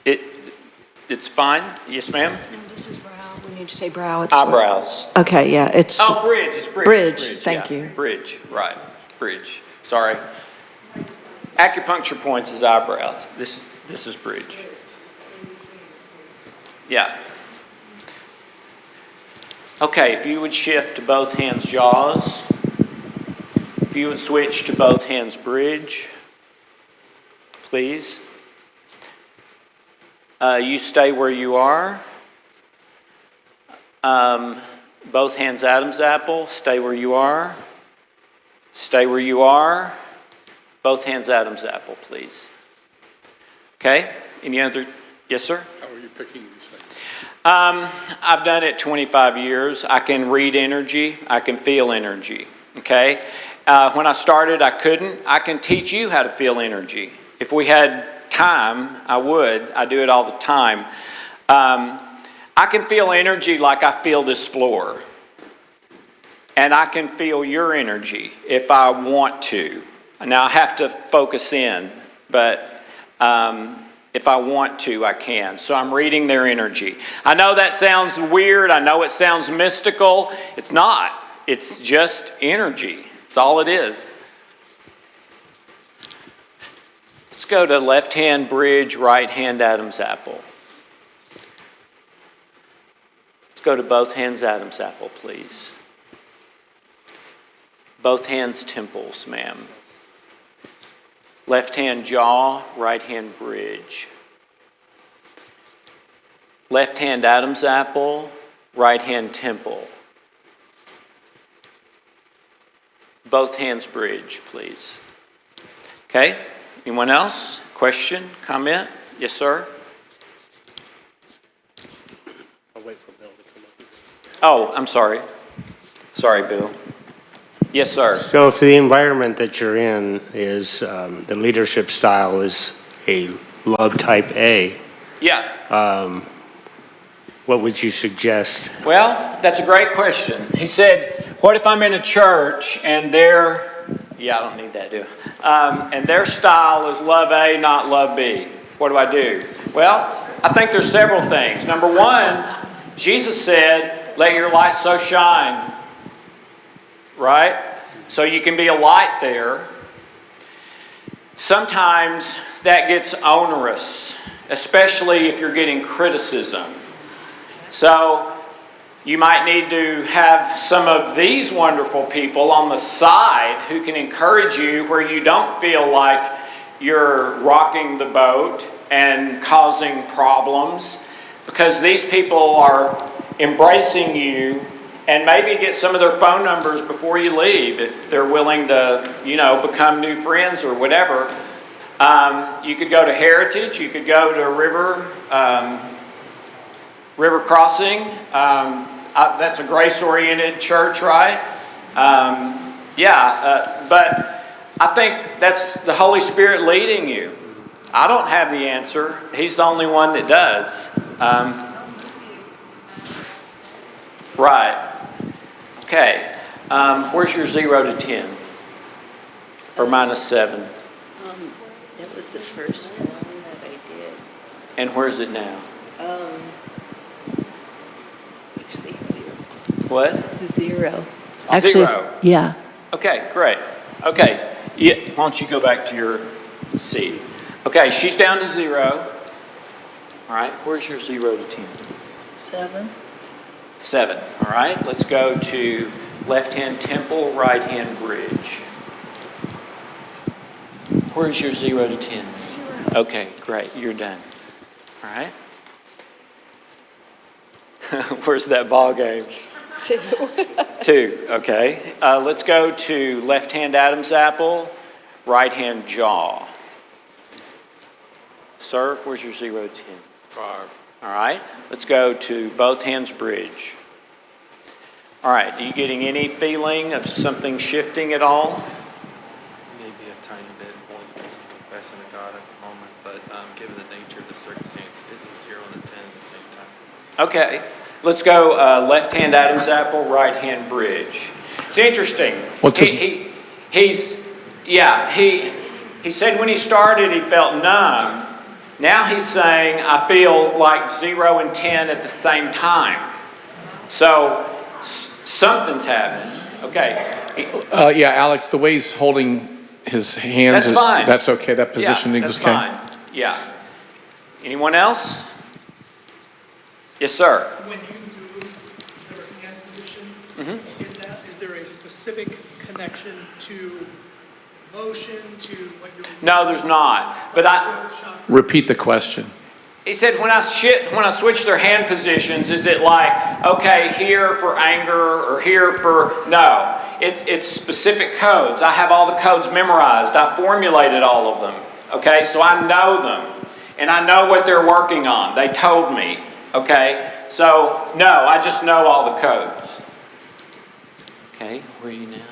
It's fine. Yes, ma'am? No, this is brow. We need to say brow. It's Eyebrows. Okay, yeah, it's. Oh, bridge. It's bridge. Bridge, thank yeah. you. Bridge, right. Bridge. Sorry. Acupuncture points is eyebrows. This is bridge. Yeah. Okay, if you would shift to both hands jaws. If you would switch to both hands bridge, please. You stay where you are. Both hands Adam's apple. Stay where you are. Stay where you are. Both hands Adam's apple, please. Okay? Any other? Yes, sir? How are you picking these things? I've done it 25 years. I can read energy. I can feel energy. Okay? When I started, I couldn't. I can teach you how to feel energy. If we had time, I would. I do it all the time. I can feel energy like I feel this floor. And I can feel your energy if I want to. Now, I have to focus in, but if I want to, I can. So I'm reading their energy. I know that sounds weird. I know it sounds mystical. It's not. It's just energy. It's all it is. Let's go to left hand bridge, right hand Adam's apple. Let's go to both hands Adam's apple, please. Both hands temples, ma'am. Left hand jaw, right hand bridge. Left hand Adam's apple, right hand temple. Both hands bridge, please. Okay? Anyone else? Question? Comment? Yes, sir? I'll wait for Bill to come up. Oh, I'm sorry. Sorry, Bill. Yes, sir. So if the environment that you're in is, the leadership style is a love type A, Yeah. what would you suggest? Well, that's a great question. He said, what if I'm in a church and I don't need that, do I? And their style is love A, not love B. What do I do? Well, I think there's several things. Number one, Jesus said, let your light so shine. Right? So you can be a light there. Sometimes that gets onerous, especially if you're getting criticism. So you might need to have some of these wonderful people on the side who can encourage you where you don't feel like you're rocking the boat and causing problems, because these people are embracing you. And maybe get some of their phone numbers before you leave if they're willing to, become new friends or whatever. You could go to Heritage. You could go to River Crossing. That's a grace-oriented church, right? But I think that's the Holy Spirit leading you. I don't have the answer. He's the only one that does. Right. Okay, where's your 0 to 10? Or minus 7? That was the first one that I did. And where's it now? Actually, 0. What? 0. Actually, 0? Yeah. Okay, great. Okay, why don't you go back to your seat? Okay, she's down to 0. All right, where's your 0 to 10? 7. 7. All right, let's go to left hand temple, right hand bridge. Where's your 0 to 10? 0. Okay, great. You're done. All right. Where's that ball game? 2. 2. Okay. Let's go to left hand Adam's apple, right hand jaw. Sir, where's your 0 to 10? 5. All right, let's go to both hands bridge. All right, are you getting any feeling of something shifting at all? Maybe a tiny bit, only because I'm confessing to God at the moment, but given the nature of the circumstance, it's a 0 and a 10 at the same time. Okay, let's go left-hand Adam's apple, right-hand bridge. It's interesting. What's He said when he started he felt numb. Now he's saying I feel like 0 and 10 at the same time. So something's happening. Okay. Yeah, Alex, the way he's holding his hands. That's fine. That's okay, that positioning is okay. That's fine. Yeah. Anyone else? Yes, sir. When you move your hand position, Mm-hmm. is there a specific connection to motion, to what you're... No, there's not. But Repeat the question. he said when I switch their hand positions, is it like, okay, here for anger or here for... No. It's specific codes. I have all the codes memorized. I formulated all of them. Okay, so I know them. And I know what they're working on. They told me. Okay, so no, I just know all the codes. Okay, where are you now?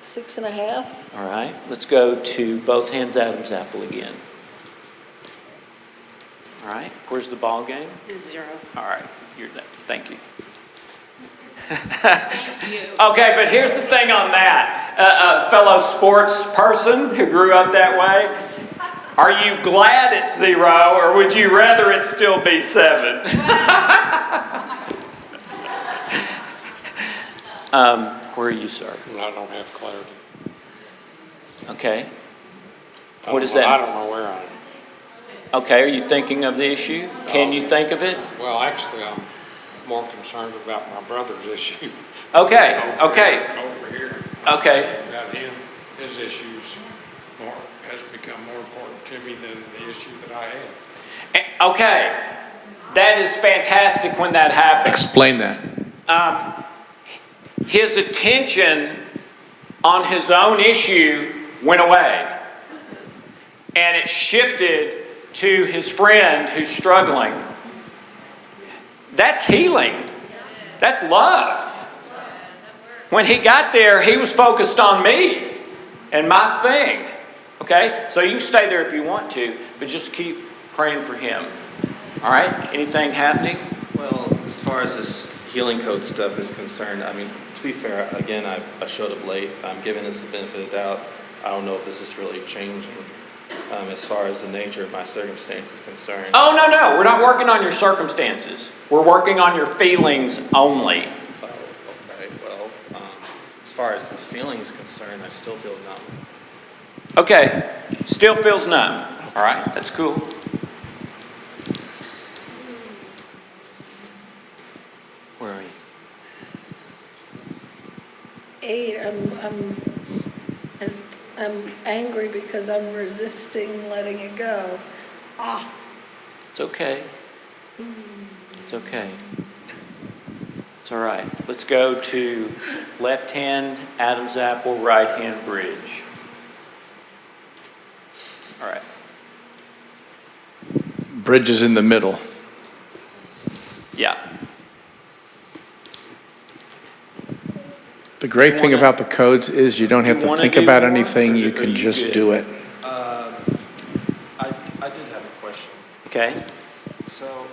6.5. All right, let's go to both hands Adam's apple again. All right, where's the ball game? 0. All right, you're there. Thank you. Thank you. Okay, but here's the thing on that. A fellow sports person who grew up that way, are you glad it's 0 or would you rather it still be 7? Where are you, sir? I don't have clarity. Okay. What is that? I don't know where I am. Okay, are you thinking of the issue? Can you think of it? Well, actually, I'm more concerned about my brother's issue. Okay, Over here. Okay. About him, his issues has become more important to me than the issue that I had. Okay. That is fantastic when that happens. Explain that. His attention on his own issue went away. And it shifted to his friend who's struggling. That's healing. That's love. When he got there, he was focused on me and my thing. Okay? So you can stay there if you want to, but just keep praying for him. All right? Anything happening? Well, as far as this healing code stuff is concerned, I mean, to be fair, again, I showed up late. I'm giving this the benefit of the doubt. I don't know if this is really changing as far as the nature of my circumstance is concerned. Oh, no. We're not working on your circumstances. We're working on your feelings only. Oh, okay. Well, as far as the feeling is concerned, I still feel numb. Okay. Still feels numb. All right. That's cool. Where are you? 8. I'm angry because I'm resisting letting it go. It's okay. It's okay. It's all right. Let's go to left hand Adam's apple, right hand bridge. All right. Bridge is in the middle. Yeah. The great thing about the codes is you don't have to think about anything. You can just do it. I did have a question. Okay. So,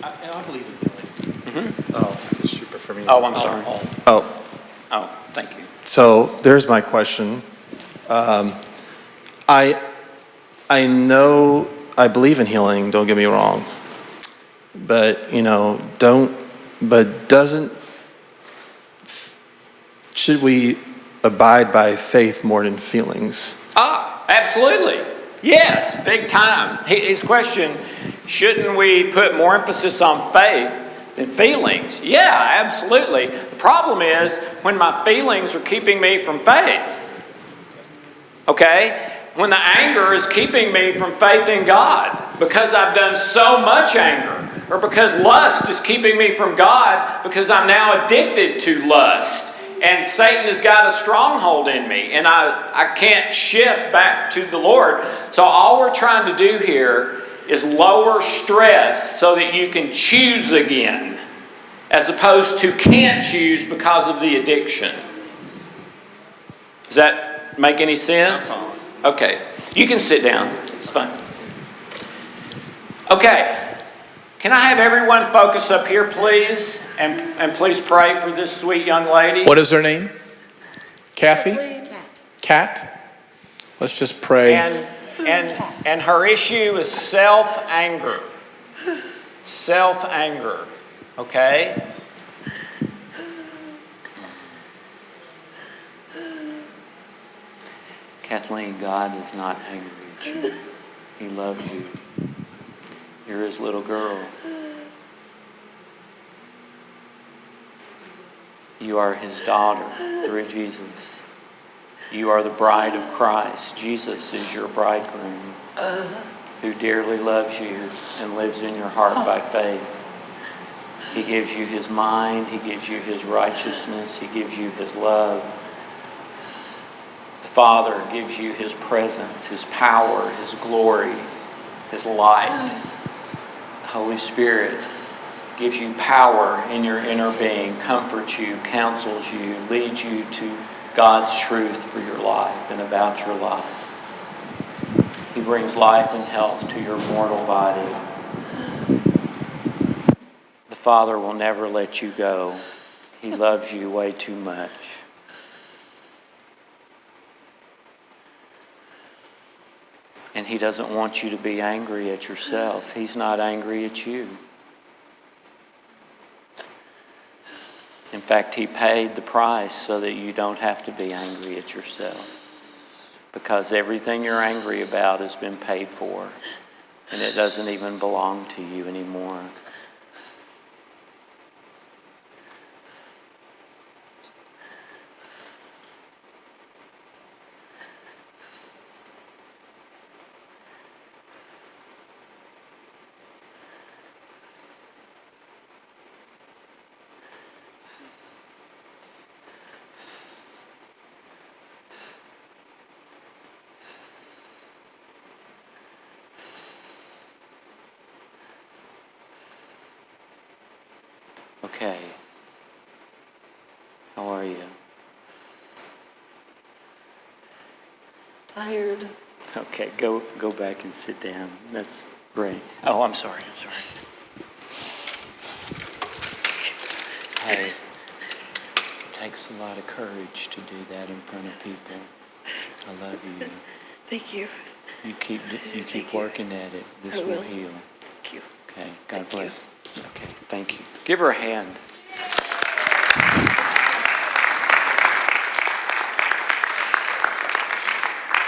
I believe in healing. Mm-hmm. Oh, super for me. Oh, I'm sorry. Oh, thank you. so there's my question. I know, I believe in healing, don't get me wrong. But, should we abide by faith more than feelings? Absolutely. Yes, big time. His question, shouldn't we put more emphasis on faith than feelings? Yeah, absolutely. The problem is when my feelings are keeping me from faith. Okay? When the anger is keeping me from faith in God because I've done so much anger, or because lust is keeping me from God because I'm now addicted to lust. And Satan has got a stronghold in me, and I can't shift back to the Lord. So all we're trying to do here is lower stress so that you can choose again, as opposed to can't choose because of the addiction. Does that make any sense? Okay, you can sit down. It's fine. Okay, can I have everyone focus up here, please? And please pray for this sweet young lady. What is her name? Kathy? Kat? Let's just pray. And her issue is self-anger. Self-anger. Okay? Kathleen, God is not angry at you. He loves you. You're his little girl. You are his daughter through Jesus. You are the bride of Christ. Jesus is your bridegroom who dearly loves you and lives in your heart by faith. He gives you his mind. He gives you his righteousness. He gives you his love. The Father gives you his presence, his power, his glory, his light. The Holy Spirit gives you power in your inner being, comforts you, counsels you, leads you to God's truth for your life and about your life. He brings life and health to your mortal body. The Father will never let you go. He loves you way too much. And he doesn't want you to be angry at yourself. He's not angry at you. In fact, he paid the price so that you don't have to be angry at yourself. Because everything you're angry about has been paid for. And it doesn't even belong to you anymore. Okay. How are you? Tired. Okay, go back and sit down. That's great. Oh, I'm sorry. Hey, it takes a lot of courage to do that in front of people. I love you. Thank you. You keep working at it. This will heal. Thank you. Okay, God bless. Okay, thank you. Give her a hand.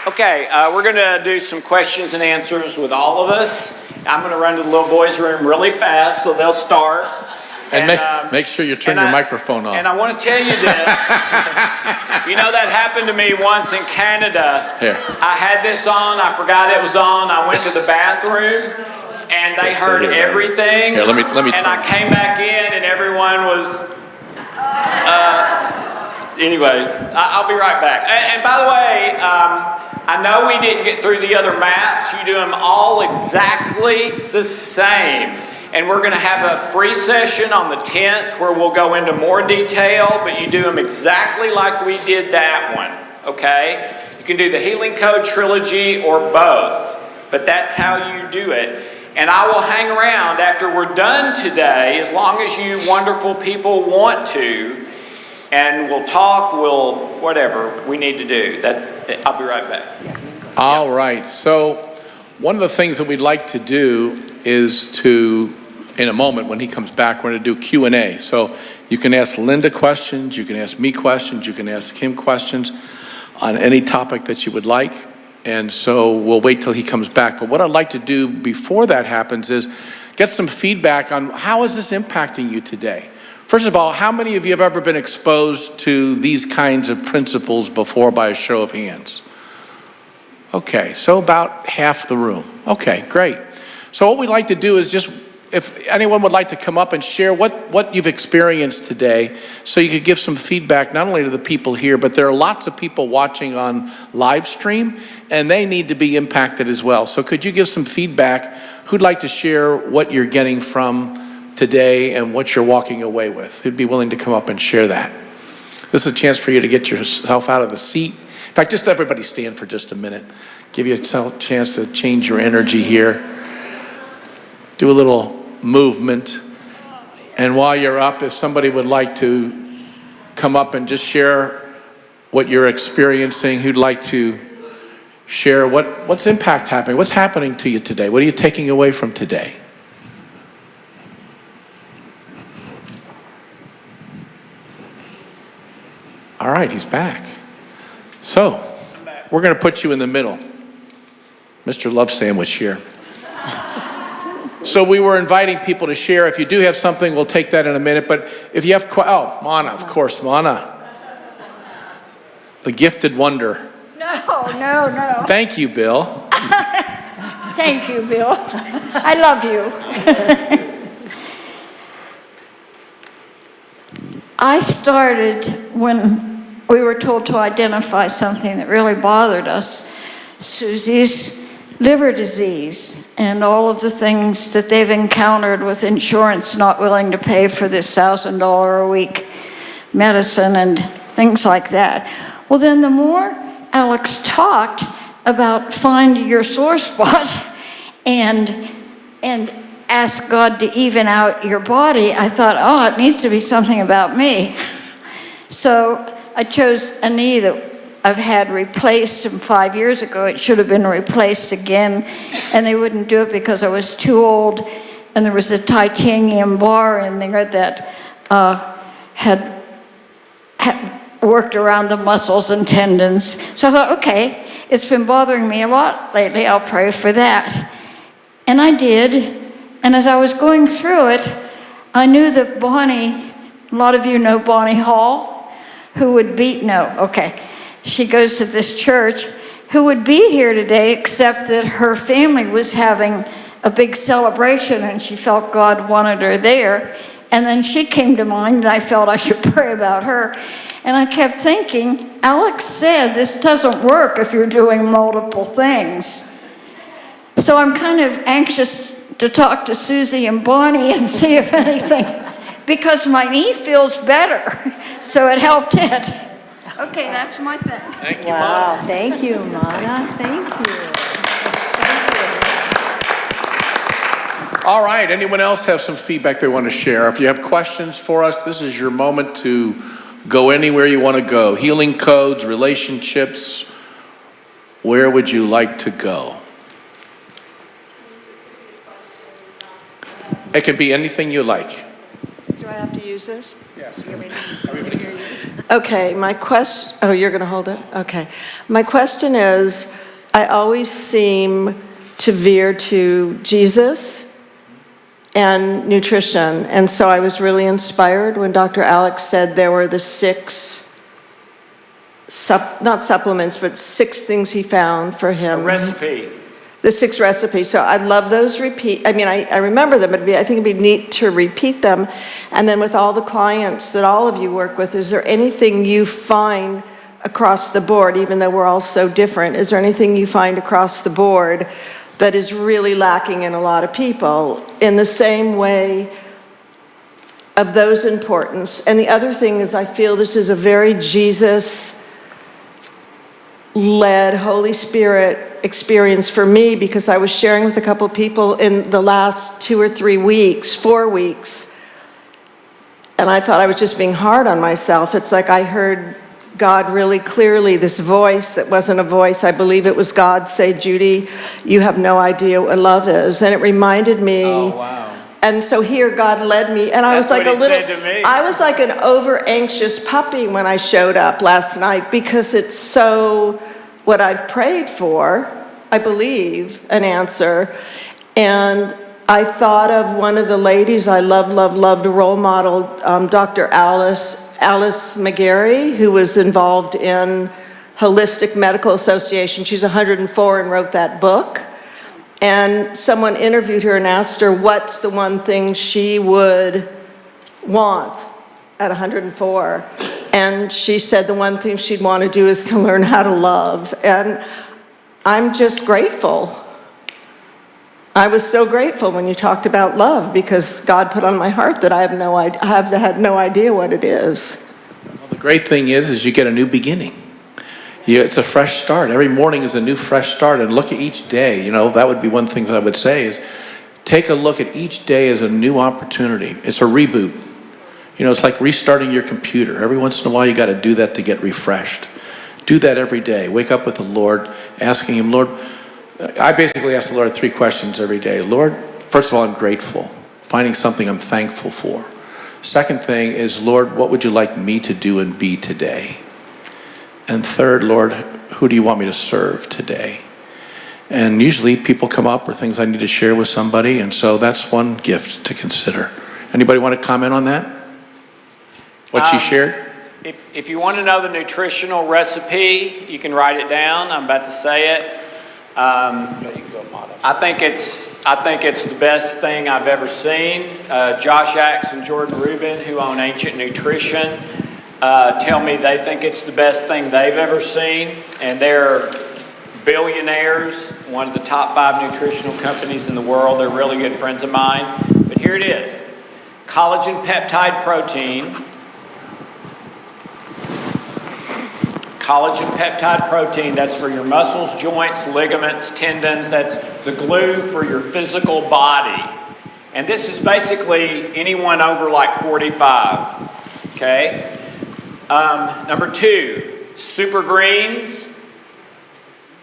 Okay, we're going to do some questions and answers with all of us. I'm going to run to the little boys' room really fast so they'll start. And make sure you turn your microphone off. And I want to tell you this. You know, that happened to me once in Canada. Here. I had this on. I forgot it was on. I went to the bathroom. And they heard everything. Here, let me and I came back in and everyone was, anyway, I'll be right back. And by the way, I know we didn't get through the other maps. You do them all exactly the same. And we're going to have a free session on the 10th where we'll go into more detail, but you do them exactly like we did that one, okay? You can do the Healing Code Trilogy or both, but that's how you do it. And I will hang around after we're done today, as long as you wonderful people want to, and we'll talk, whatever we need to do. I'll be right back. All right, so one of the things that we'd like to do is to, in a moment when he comes back, we're going to do Q&A. So you can ask Linda questions, you can ask me questions, you can ask him questions on any topic that you would like. And so we'll wait till he comes back. But what I'd like to do before that happens is get some feedback on how is this impacting you today? First of all, how many of you have ever been exposed to these kinds of principles before by a show of hands? Okay, so about half the room. Okay, great. So what we'd like to do is just, if anyone would like to come up and share what you've experienced today, so you could give some feedback not only to the people here, but there are lots of people watching on live stream, and they need to be impacted as well. So could you give some feedback? Who'd like to share what you're getting from today and what you're walking away with? Who'd be willing to come up and share that? This is a chance for you to get yourself out of the seat. In fact, just everybody stand for just a minute. Give you a chance to change your energy here. Do a little movement. And while you're up, if somebody would like to come up and just share what you're experiencing, who'd like to share what's impact happening? What's happening to you today? What are you taking away from today? All right, he's back. So, we're going to put you in the middle. Mr. Love Sandwich here. So we were inviting people to share. If you do have something, we'll take that in a minute. But if you have, Mana, of course, Mana. The gifted wonder. No. Thank you, Bill. Thank you, Bill. I love you. I started when we were told to identify something that really bothered us, Susie's liver disease, and all of the things that they've encountered with insurance not willing to pay for this $1,000 a week medicine and things like that. Well, then the more Alex talked about find your sore spot and ask God to even out your body, I thought, oh, it needs to be something about me. So I chose a knee that I've had replaced, and 5 years ago it should have been replaced again, and they wouldn't do it because I was too old, and there was a titanium bar in there that had worked around the muscles and tendons. So I thought, okay, it's been bothering me a lot lately, I'll pray for that. And I did, and as I was going through it, I knew that Bonnie, a lot of you know Bonnie Hall, who would be, she goes to this church, who would be here today, except that her family was having a big celebration and she felt God wanted her there. And then she came to mind and I felt I should pray about her. And I kept thinking, Alex said this doesn't work if you're doing multiple things. So I'm kind of anxious to talk to Susie and Bonnie and see if anything, because my knee feels better, so it helped it. Okay, that's my thing. Thank you, Wow, Mom. thank you, Mana. Thank you. All right, anyone else have some feedback they want to share? If you have questions for us, this is your moment to go anywhere you want to go. Healing codes, relationships, where would you like to go? It can be anything you like. Do I have to use this? Yes. Everybody hear you? Okay, my question, oh, you're going to hold it? Okay. My question is, I always seem to veer to Jesus and nutrition. And so I was really inspired when Dr. Alex said there were the 6, not supplements, but 6 things he found for him. A recipe. The 6 recipes. So I'd love those I remember them, but I think it'd be neat to repeat them. And then with all the clients that all of you work with, is there anything you find across the board, even though we're all so different, is there anything you find across the board that is really lacking in a lot of people in the same way of those importance? And the other thing is I feel this is a very Jesus-led, Holy Spirit experience for me, because I was sharing with a couple people in the last 2 or 3 weeks, 4 weeks, and I thought I was just being hard on myself. It's like I heard God really clearly, this voice that wasn't a voice. I believe it was God say, Judy, you have no idea what love is. And it reminded me. Oh, wow. And so here God led me, and I was like I was like an over anxious puppy when I showed up last night, because it's so what I've prayed for, I believe, an answer. And I thought of one of the ladies I loved, a role model, Dr. Alice McGrane, who was involved in Holistic Medical Association. She's 104 and wrote that book. And someone interviewed her and asked her what's the one thing she would want at 104. And she said the one thing she'd want to do is to learn how to love. And I'm just grateful I was so grateful when you talked about love, because God put on my heart that I have had no idea what it is. Well, the great thing is you get a new beginning. It's a fresh start. Every morning is a new fresh start, and look at each day. That would be one thing that I would say is take a look at each day as a new opportunity. It's a reboot. It's like restarting your computer. Every once in a while you got to do that to get refreshed. Do that every day. Wake up with the Lord, asking him, Lord, I basically ask the Lord 3 questions every day. Lord, first of all, I'm grateful, finding something I'm thankful for. Second thing is, Lord, what would you like me to do and be today? And third, Lord, who do you want me to serve today? And usually people come up or things I need to share with somebody, and so that's one gift to consider. Anybody want to comment on that? What she shared? If you want to know the nutritional recipe, you can write it down. I'm about to say it. I think it's the best thing I've ever seen. Josh Axe and Jordan Rubin, who own Ancient Nutrition, tell me they think it's the best thing they've ever seen, and they're billionaires, one of the top 5 nutritional companies in the world. They're really good friends of mine. But here it is. Collagen peptide protein. Collagen peptide protein, that's for your muscles, joints, ligaments, tendons. That's the glue for your physical body. And this is basically anyone over like 45, okay? Number 2, super greens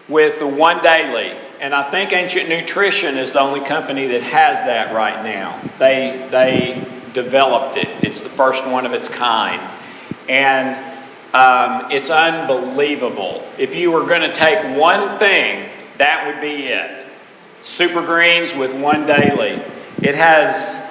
with the One Daily. And I think Ancient Nutrition is the only company that has that right now. They developed it. It's the first one of its kind. And it's unbelievable. If you were going to take one thing, that would be it. Super greens with One Daily. It has,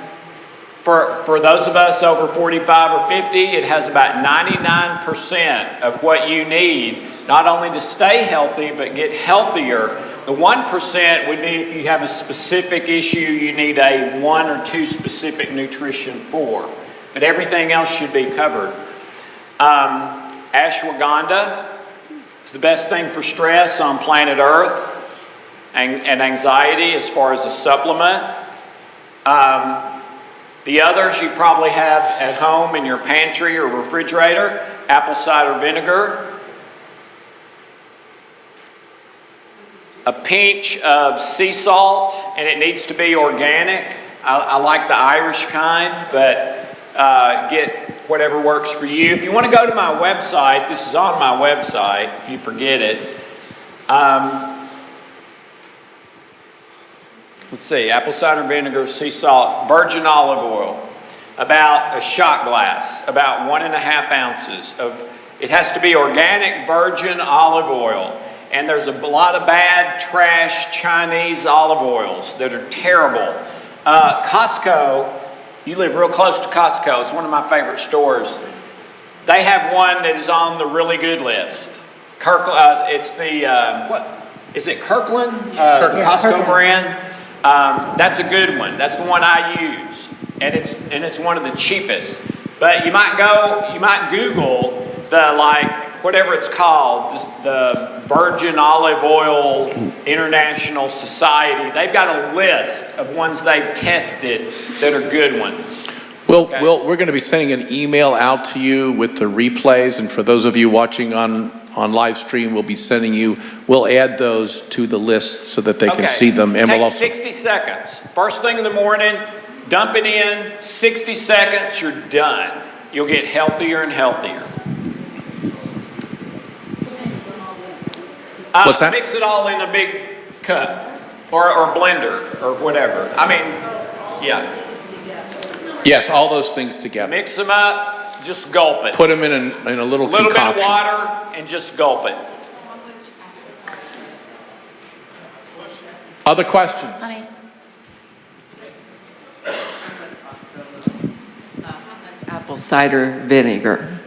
for those of us over 45 or 50, it has about 99% of what you need, not only to stay healthy, but get healthier. The 1% would be if you have a specific issue you need a 1 or 2 specific nutrition for. But everything else should be covered. Ashwagandha is the best thing for stress on planet Earth and anxiety as far as a supplement. The others you probably have at home in your pantry or refrigerator. Apple cider vinegar. A pinch of sea salt, and it needs to be organic. I like the Irish kind, but get whatever works for you. If you want to go to my website, this is on my website, if you forget it. Let's see, apple cider vinegar, sea salt, virgin olive oil, about a shot glass, about 1.5 ounces of, it has to be organic virgin olive oil. And there's a lot of bad, trash Chinese olive oils that are terrible. Costco, you live real close to Costco. It's one of my favorite stores. They have one that is on the really good list. It's the, what? Is it Kirkland? Costco Kirkland brand. That's a good one. That's the one I use. And it's one of the cheapest. But you might Google the whatever it's called, the Virgin Olive Oil International Society. They've got a list of ones they've tested that are good ones. We're going to be sending an email out to you with the replays, and for those of you watching on live stream, we'll add those to the list so that they can see them. And Take we'll also 60 seconds. First thing in the morning, dump it in, 60 seconds, you're done. You'll get healthier and healthier. What's that? Mix it all in a big cup or blender or whatever. I mean, yeah. Yes, all those things together. Mix them up, just gulp it. Put them in a little bit of concoction. water and just gulp it. Other questions? Apple cider vinegar.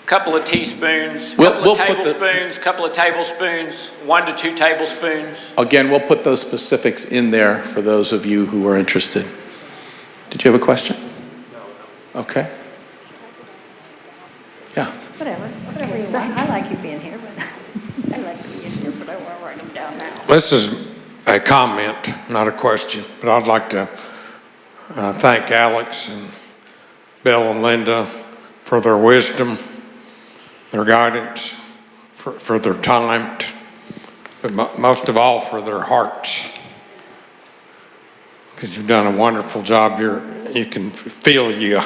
Couple of teaspoons, couple of tablespoons, 1 to 2 tablespoons. Again, we'll put those specifics in there for those of you who are interested. Did you have a question? No. Okay. Yeah. Whatever you want. I like you being here, but I like being here, but I want to write them down now. This is a comment, not a question, but I'd like to thank Alex and Bill and Linda for their wisdom, their guidance, for their time, but most of all for their hearts. Because you've done a wonderful job. You can feel your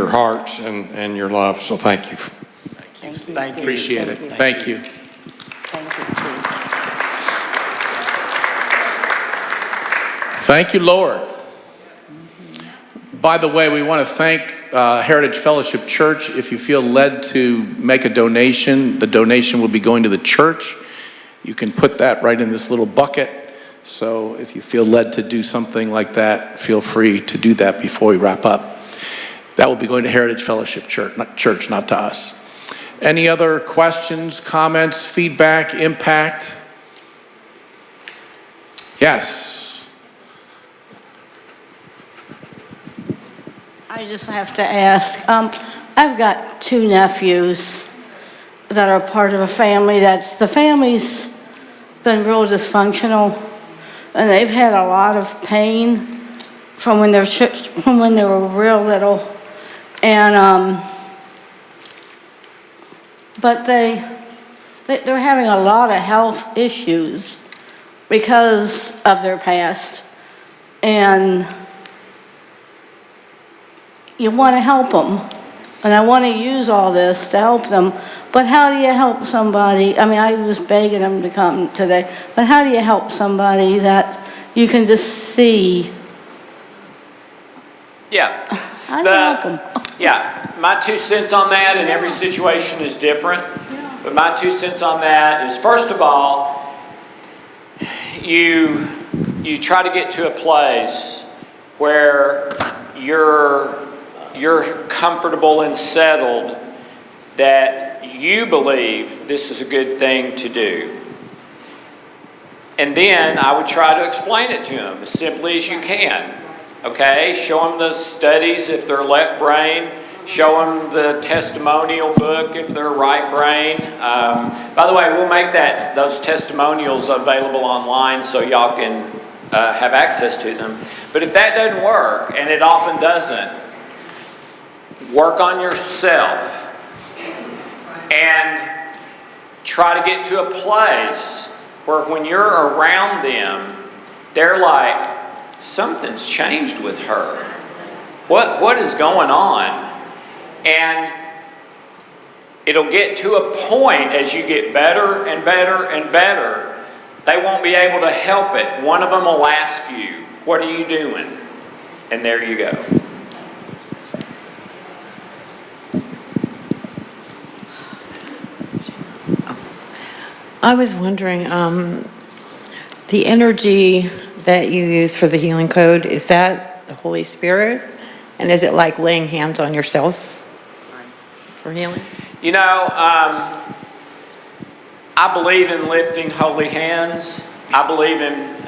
hearts and your love. So thank you. Thank you, Thank you. Steve. Appreciate it. Thank you. Thank you, Steve. Thank you, Lord. By the way, we want to thank Heritage Fellowship Church. If you feel led to make a donation, the donation will be going to the church. You can put that right in this little bucket. So if you feel led to do something like that, feel free to do that before we wrap up. That will be going to Heritage Fellowship Church, not to us. Any other questions, comments, feedback, impact? Yes. I just have to ask, I've got 2 nephews that are part of a family the family's been real dysfunctional, and they've had a lot of pain from when they were real little, and but they're having a lot of health issues because of their past, and you want to help them, and I want to use all this to help them, but how do you help somebody? I mean, I was begging them to come today, but how do you help somebody that you can just see? Yeah. How do you help them? Yeah, my 2 cents on that, and every situation is different, but my 2 cents on that is, first of all, you try to get to a place where you're comfortable and settled that you believe this is a good thing to do. And then I would try to explain it to them as simply as you can. Okay? Show them the studies if they're left brain. Show them the testimonial book if they're right brain. By the way, we'll make those testimonials available online so y'all can have access to them. But if that doesn't work, and it often doesn't, work on yourself and try to get to a place where when you're around them, they're like, something's changed with her. What is going on? And it'll get to a point as you get better and better and better, they won't be able to help it. One of them will ask you, what are you doing? And there you go. I was wondering, the energy that you use for the healing code, is that the Holy Spirit? And is it like laying hands on yourself for healing? You know, I believe in lifting holy hands. I believe in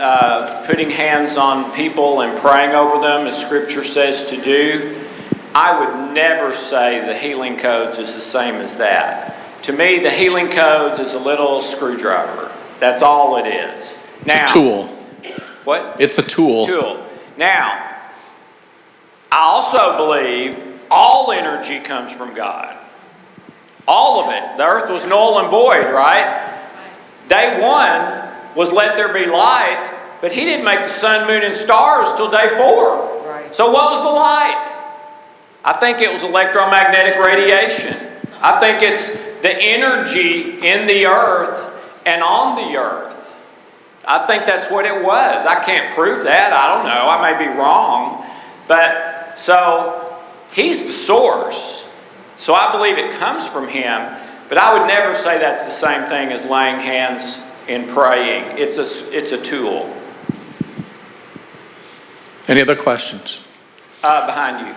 putting hands on people and praying over them, as Scripture says to do. I would never say the healing codes is the same as that. To me, the healing codes is a little screwdriver. That's all it is. Now, It's a tool. What? It's a tool. Now, I also believe all energy comes from God. All of it. The earth was null and void, right? Day 1 was let there be light, but he didn't make the sun, moon, and stars till day 4. Right. So what was the light? I think it was electromagnetic radiation. I think it's the energy in the earth and on the earth. I think that's what it was. I can't prove that. I don't know. I may be wrong. But so he's the source. So I believe it comes from him. But I would never say that's the same thing as laying hands and praying. It's a tool. Any other questions? Behind you.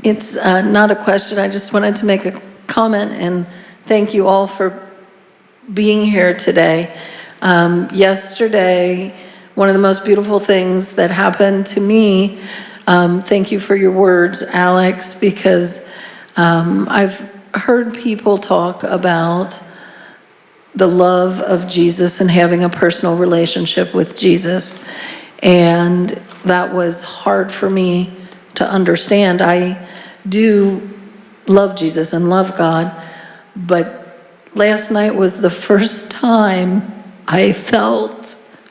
It's not a question. I just wanted to make a comment and thank you all for being here today. Yesterday, one of the most beautiful things that happened to me, thank you for your words, Alex, because I've heard people talk about the love of Jesus and having a personal relationship with Jesus. And that was hard for me to understand. I do love Jesus and love God, but last night was the first time I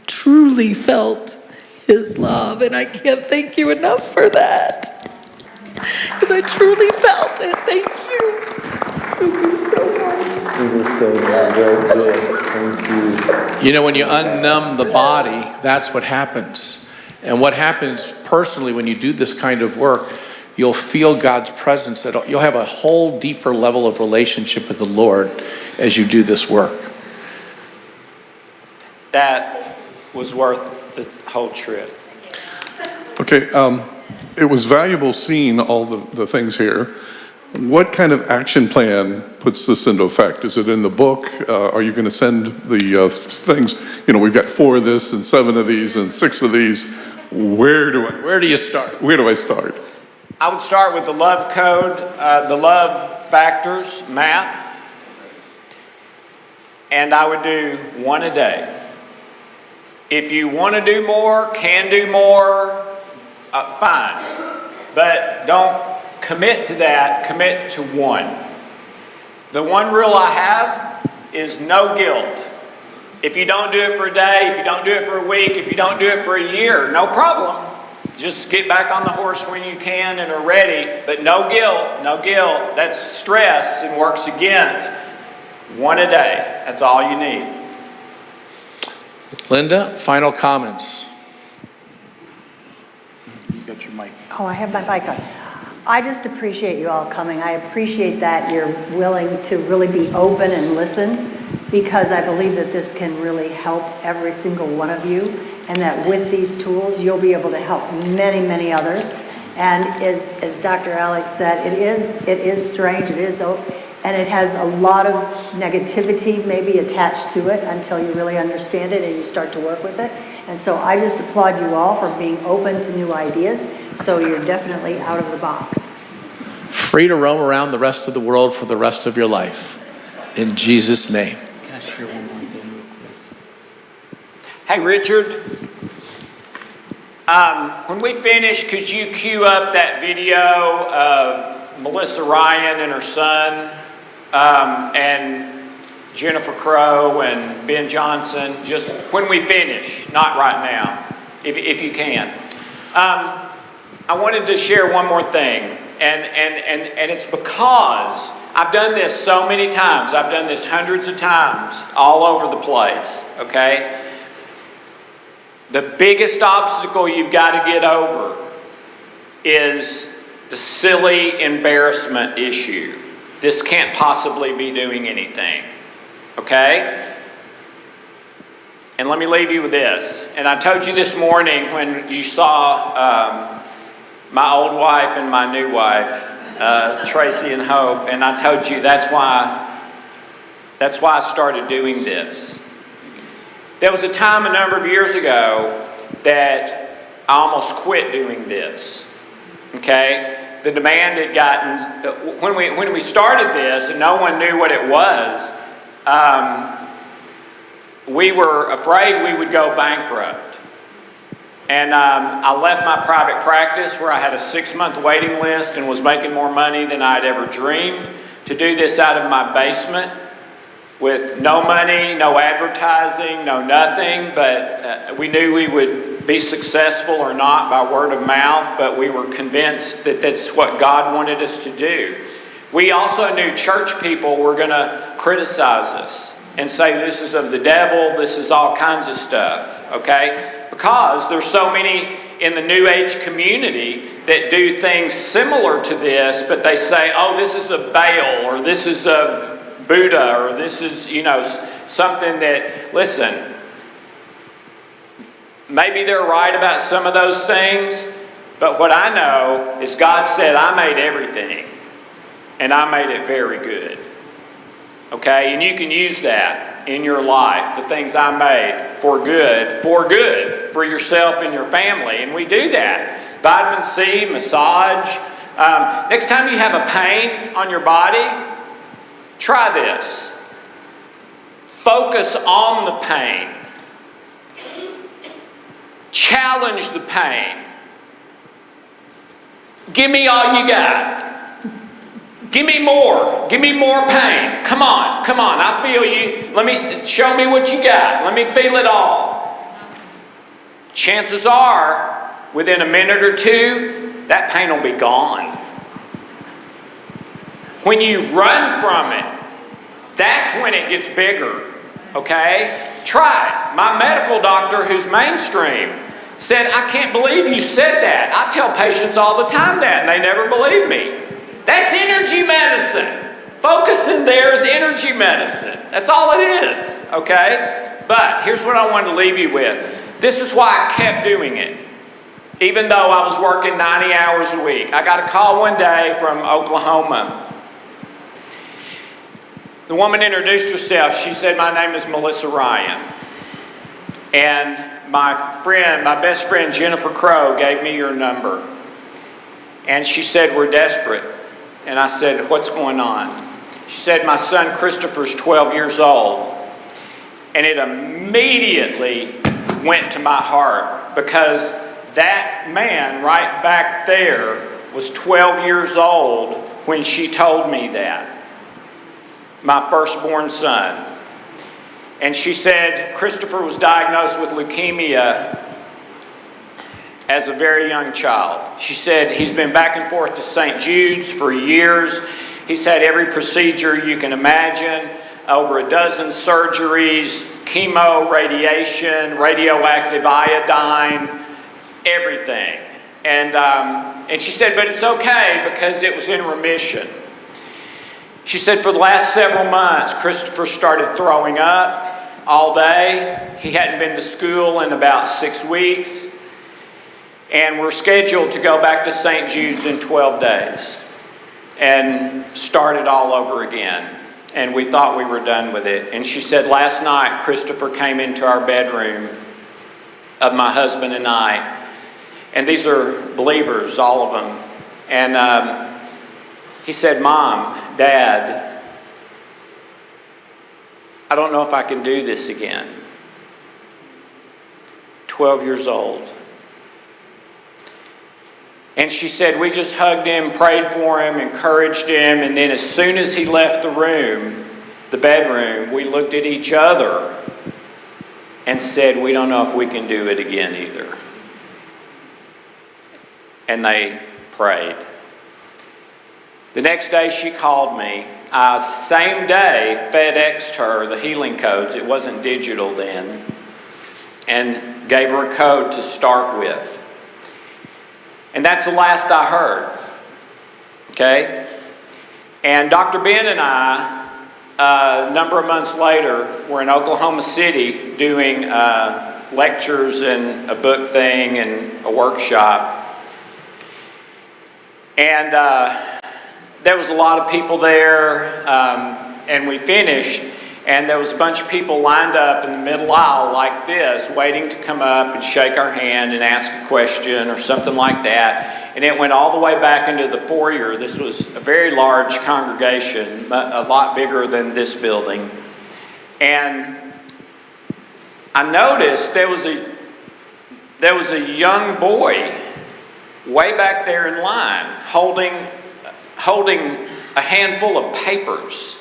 truly felt his love, and I can't thank you enough for that. Because I truly felt it. Thank you. You know, when you unnumb the body, that's what happens. And what happens personally when you do this kind of work, you'll feel God's presence. You'll have a whole deeper level of relationship with the Lord as you do this work. That was worth the whole trip. Okay, it was valuable seeing all the things here. What kind of action plan puts this into effect? Is it in the book? Are you going to send the things? You know, we've got 4 of this and 7 of these and 6 of these. Where do you start? Where do I start? I would start with the love code, the love factors map, and I would do 1 a day. If you want to do more, can do more, fine. But don't commit to that, commit to 1. The one rule I have is no guilt. If you don't do it for a day, if you don't do it for a week, if you don't do it for a year, no problem. Just get back on the horse when you can and are ready, but no guilt, no guilt. That's stress and works against 1 a day. That's all you need. Linda, final comments. You got your mic. Oh, I have my mic on. I just appreciate you all coming. I appreciate that you're willing to really be open and listen, because I believe that this can really help every single one of you, and that with these tools, you'll be able to help many, many others. And as Dr. Alex said, it is strange, and it has a lot of negativity maybe attached to it until you really understand it and you start to work with it. And so I just applaud you all for being open to new ideas, so you're definitely out of the box. Free to roam around the rest of the world for the rest of your life. In Jesus' name. Can I share one more thing real quick? Hey, Richard. When we finish, could you cue up that video of Melissa Ryan and her son, and Jennifer Crow and Ben Johnson, just when we finish, not right now, if you can. I wanted to share one more thing, and it's because I've done this so many times. I've done this hundreds of times all over the place, okay? The biggest obstacle you've got to get over is the silly embarrassment issue. This can't possibly be doing anything. Okay? And let me leave you with this. And I told you this morning when you saw my old wife and my new wife, Tracy and Hope, and I told you that's why I started doing this. There was a time a number of years ago that I almost quit doing this. Okay? The demand had gotten, when we started this and no one knew what it was, we were afraid we would go bankrupt. And I left my private practice where I had a 6-month waiting list and was making more money than I'd ever dreamed, to do this out of my basement with no money, no advertising, no nothing, but we knew we would be successful or not by word of mouth, but we were convinced that that's what God wanted us to do. We also knew church people were going to criticize us and say this is of the devil, this is all kinds of stuff, okay? Because there's so many in the New Age community that do things similar to this, but they say, oh, this is of Baal, or this is of Buddha, or this is, something that, listen, maybe they're right about some of those things, but what I know is God said, I made everything, and I made it very good. Okay? And you can use that in your life, the things I made for good, for yourself and your family. And we do that. Vitamin C, massage. Next time you have a pain on your body, try this. Focus on the pain. Challenge the pain. Give me all you got. Give me more. Give me more pain. Come on, come on. I feel you. Let me show me what you got. Let me feel it all. Chances are, within a minute or two, that pain will be gone. When you run from it, that's when it gets bigger. Okay? Try it. My medical doctor, who's mainstream, said, I can't believe you said that. I tell patients all the time that, and they never believe me. That's energy medicine. Focusing there is energy medicine. That's all it is, okay? But here's what I want to leave you with. This is why I kept doing it, even though I was working 90 hours a week. I got a call one day from Oklahoma. The woman introduced herself. She said, my name is Melissa Ryan. And my best friend, Jennifer Crow, gave me your number. And she said, we're desperate. And I said, what's going on? She said, my son Christopher's 12 years old. And it immediately went to my heart, because that man right back there was 12 years old when she told me that. My firstborn son. And she said Christopher was diagnosed with leukemia as a very young child. She said he's been back and forth to St. Jude's for years. He's had every procedure you can imagine, over a dozen surgeries, chemo, radiation, radioactive iodine, everything. And she said, but it's okay because it was in remission. She said for the last several months, Christopher started throwing up all day. He hadn't been to school in about 6 weeks. And we're scheduled to go back to St. Jude's in 12 days and start it all over again. And we thought we were done with it. And she said last night, Christopher came into our bedroom of my husband and I. And these are believers, all of them. And he said, Mom, Dad, I don't know if I can do this again. 12 years old. And she said, we just hugged him, prayed for him, encouraged him, and then as soon as he left the room, the bedroom, we looked at each other and said, we don't know if we can do it again either. And they prayed. The next day she called me. I, same day, FedExed her the healing codes. It wasn't digital then. And gave her a code to start with. And that's the last I heard. Okay? And Dr. Ben and I, a number of months later, were in Oklahoma City doing lectures and a book thing and a workshop. And there was a lot of people there, and we finished, and there was a bunch of people lined up in the middle aisle like this, waiting to come up and shake our hand and ask a question or something like that. And it went all the way back into the foyer. This was a very large congregation, a lot bigger than this building. And I noticed there was a young boy way back there in line holding a handful of papers.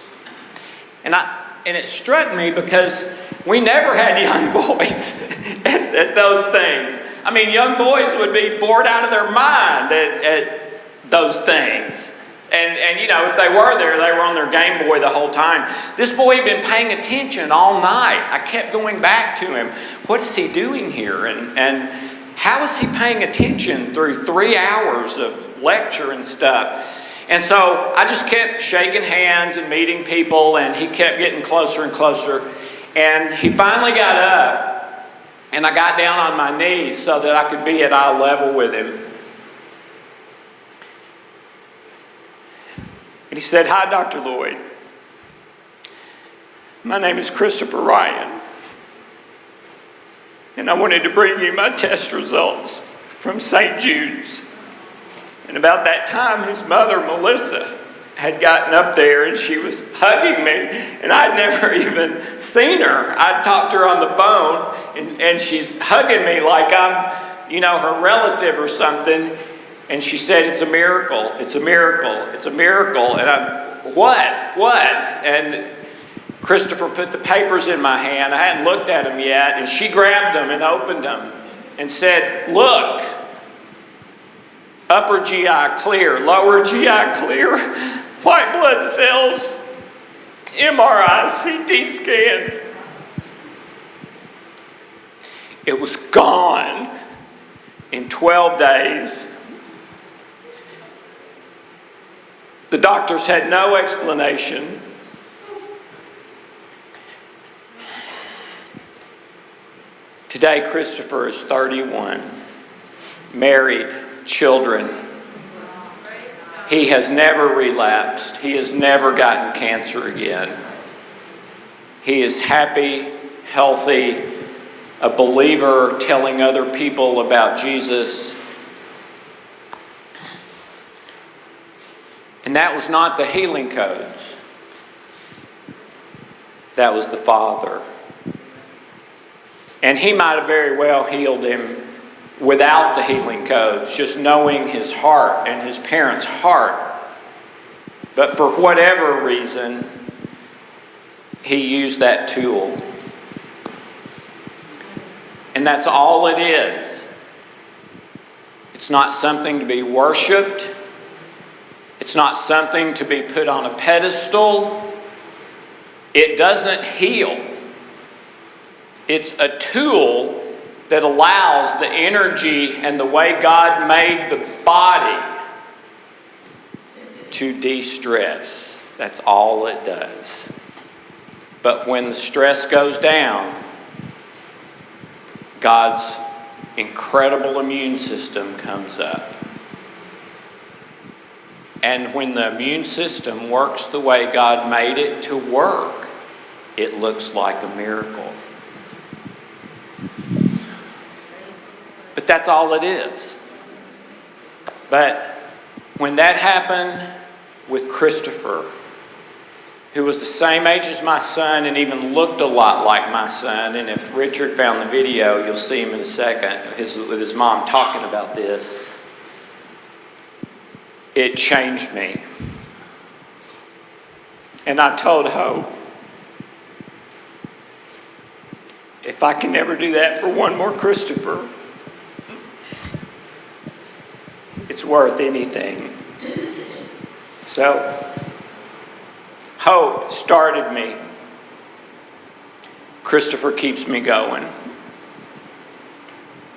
And it struck me because we never had young boys at those things. I mean, young boys would be bored out of their mind at those things. And you know, if they were there, they were on their Game Boy the whole time. This boy had been paying attention all night. I kept going back to him. What is he doing here? And how is he paying attention through 3 hours of lecture and stuff? And so I just kept shaking hands and meeting people, and he kept getting closer and closer. And he finally got up, and I got down on my knees so that I could be at eye level with him. And he said, "Hi, Dr. Loyd. My name is Christopher Ryan, and I wanted to bring you my test results from St. Jude's." And about that time, his mother, Melissa, had gotten up there and she was hugging me, and I'd never even seen her. I'd talked to her on the phone, and she's hugging me like I'm, her relative or something. And she said, "It's a miracle, it's a miracle, it's a miracle." And I'm, what? And Christopher put the papers in my hand. I hadn't looked at them yet, and she grabbed them and opened them and said, "Look, upper GI clear, lower GI clear, white blood cells, MRI, CT scan." It was gone in 12 days. The doctors had no explanation. Today, Christopher is 31, married, children. He has never relapsed. He has never gotten cancer again. He is happy, healthy, a believer, telling other people about Jesus. And that was not the healing codes. That was the Father. And he might have very well healed him without the healing codes, just knowing his heart and his parents' heart. But for whatever reason, he used that tool. And that's all it is. It's not something to be worshipped. It's not something to be put on a pedestal. It doesn't heal. It's a tool that allows the energy and the way God made the body to de-stress. That's all it does. But when the stress goes down, God's incredible immune system comes up. And when the immune system works the way God made it to work, it looks like a miracle. But that's all it is. But when that happened with Christopher, who was the same age as my son and even looked a lot like my son, and if Richard found the video, you'll see him in a second, with his mom talking about this, it changed me. And I told Hope, if I can ever do that for one more Christopher, it's worth anything. So, Hope started me. Christopher keeps me going.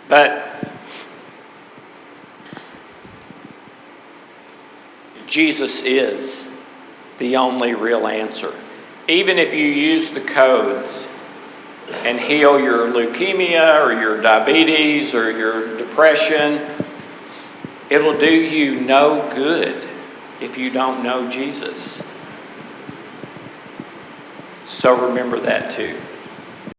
But Jesus is the only real answer. Even if you use the codes and heal your leukemia or your diabetes or your depression, it'll do you no good if you don't know Jesus. So remember that too.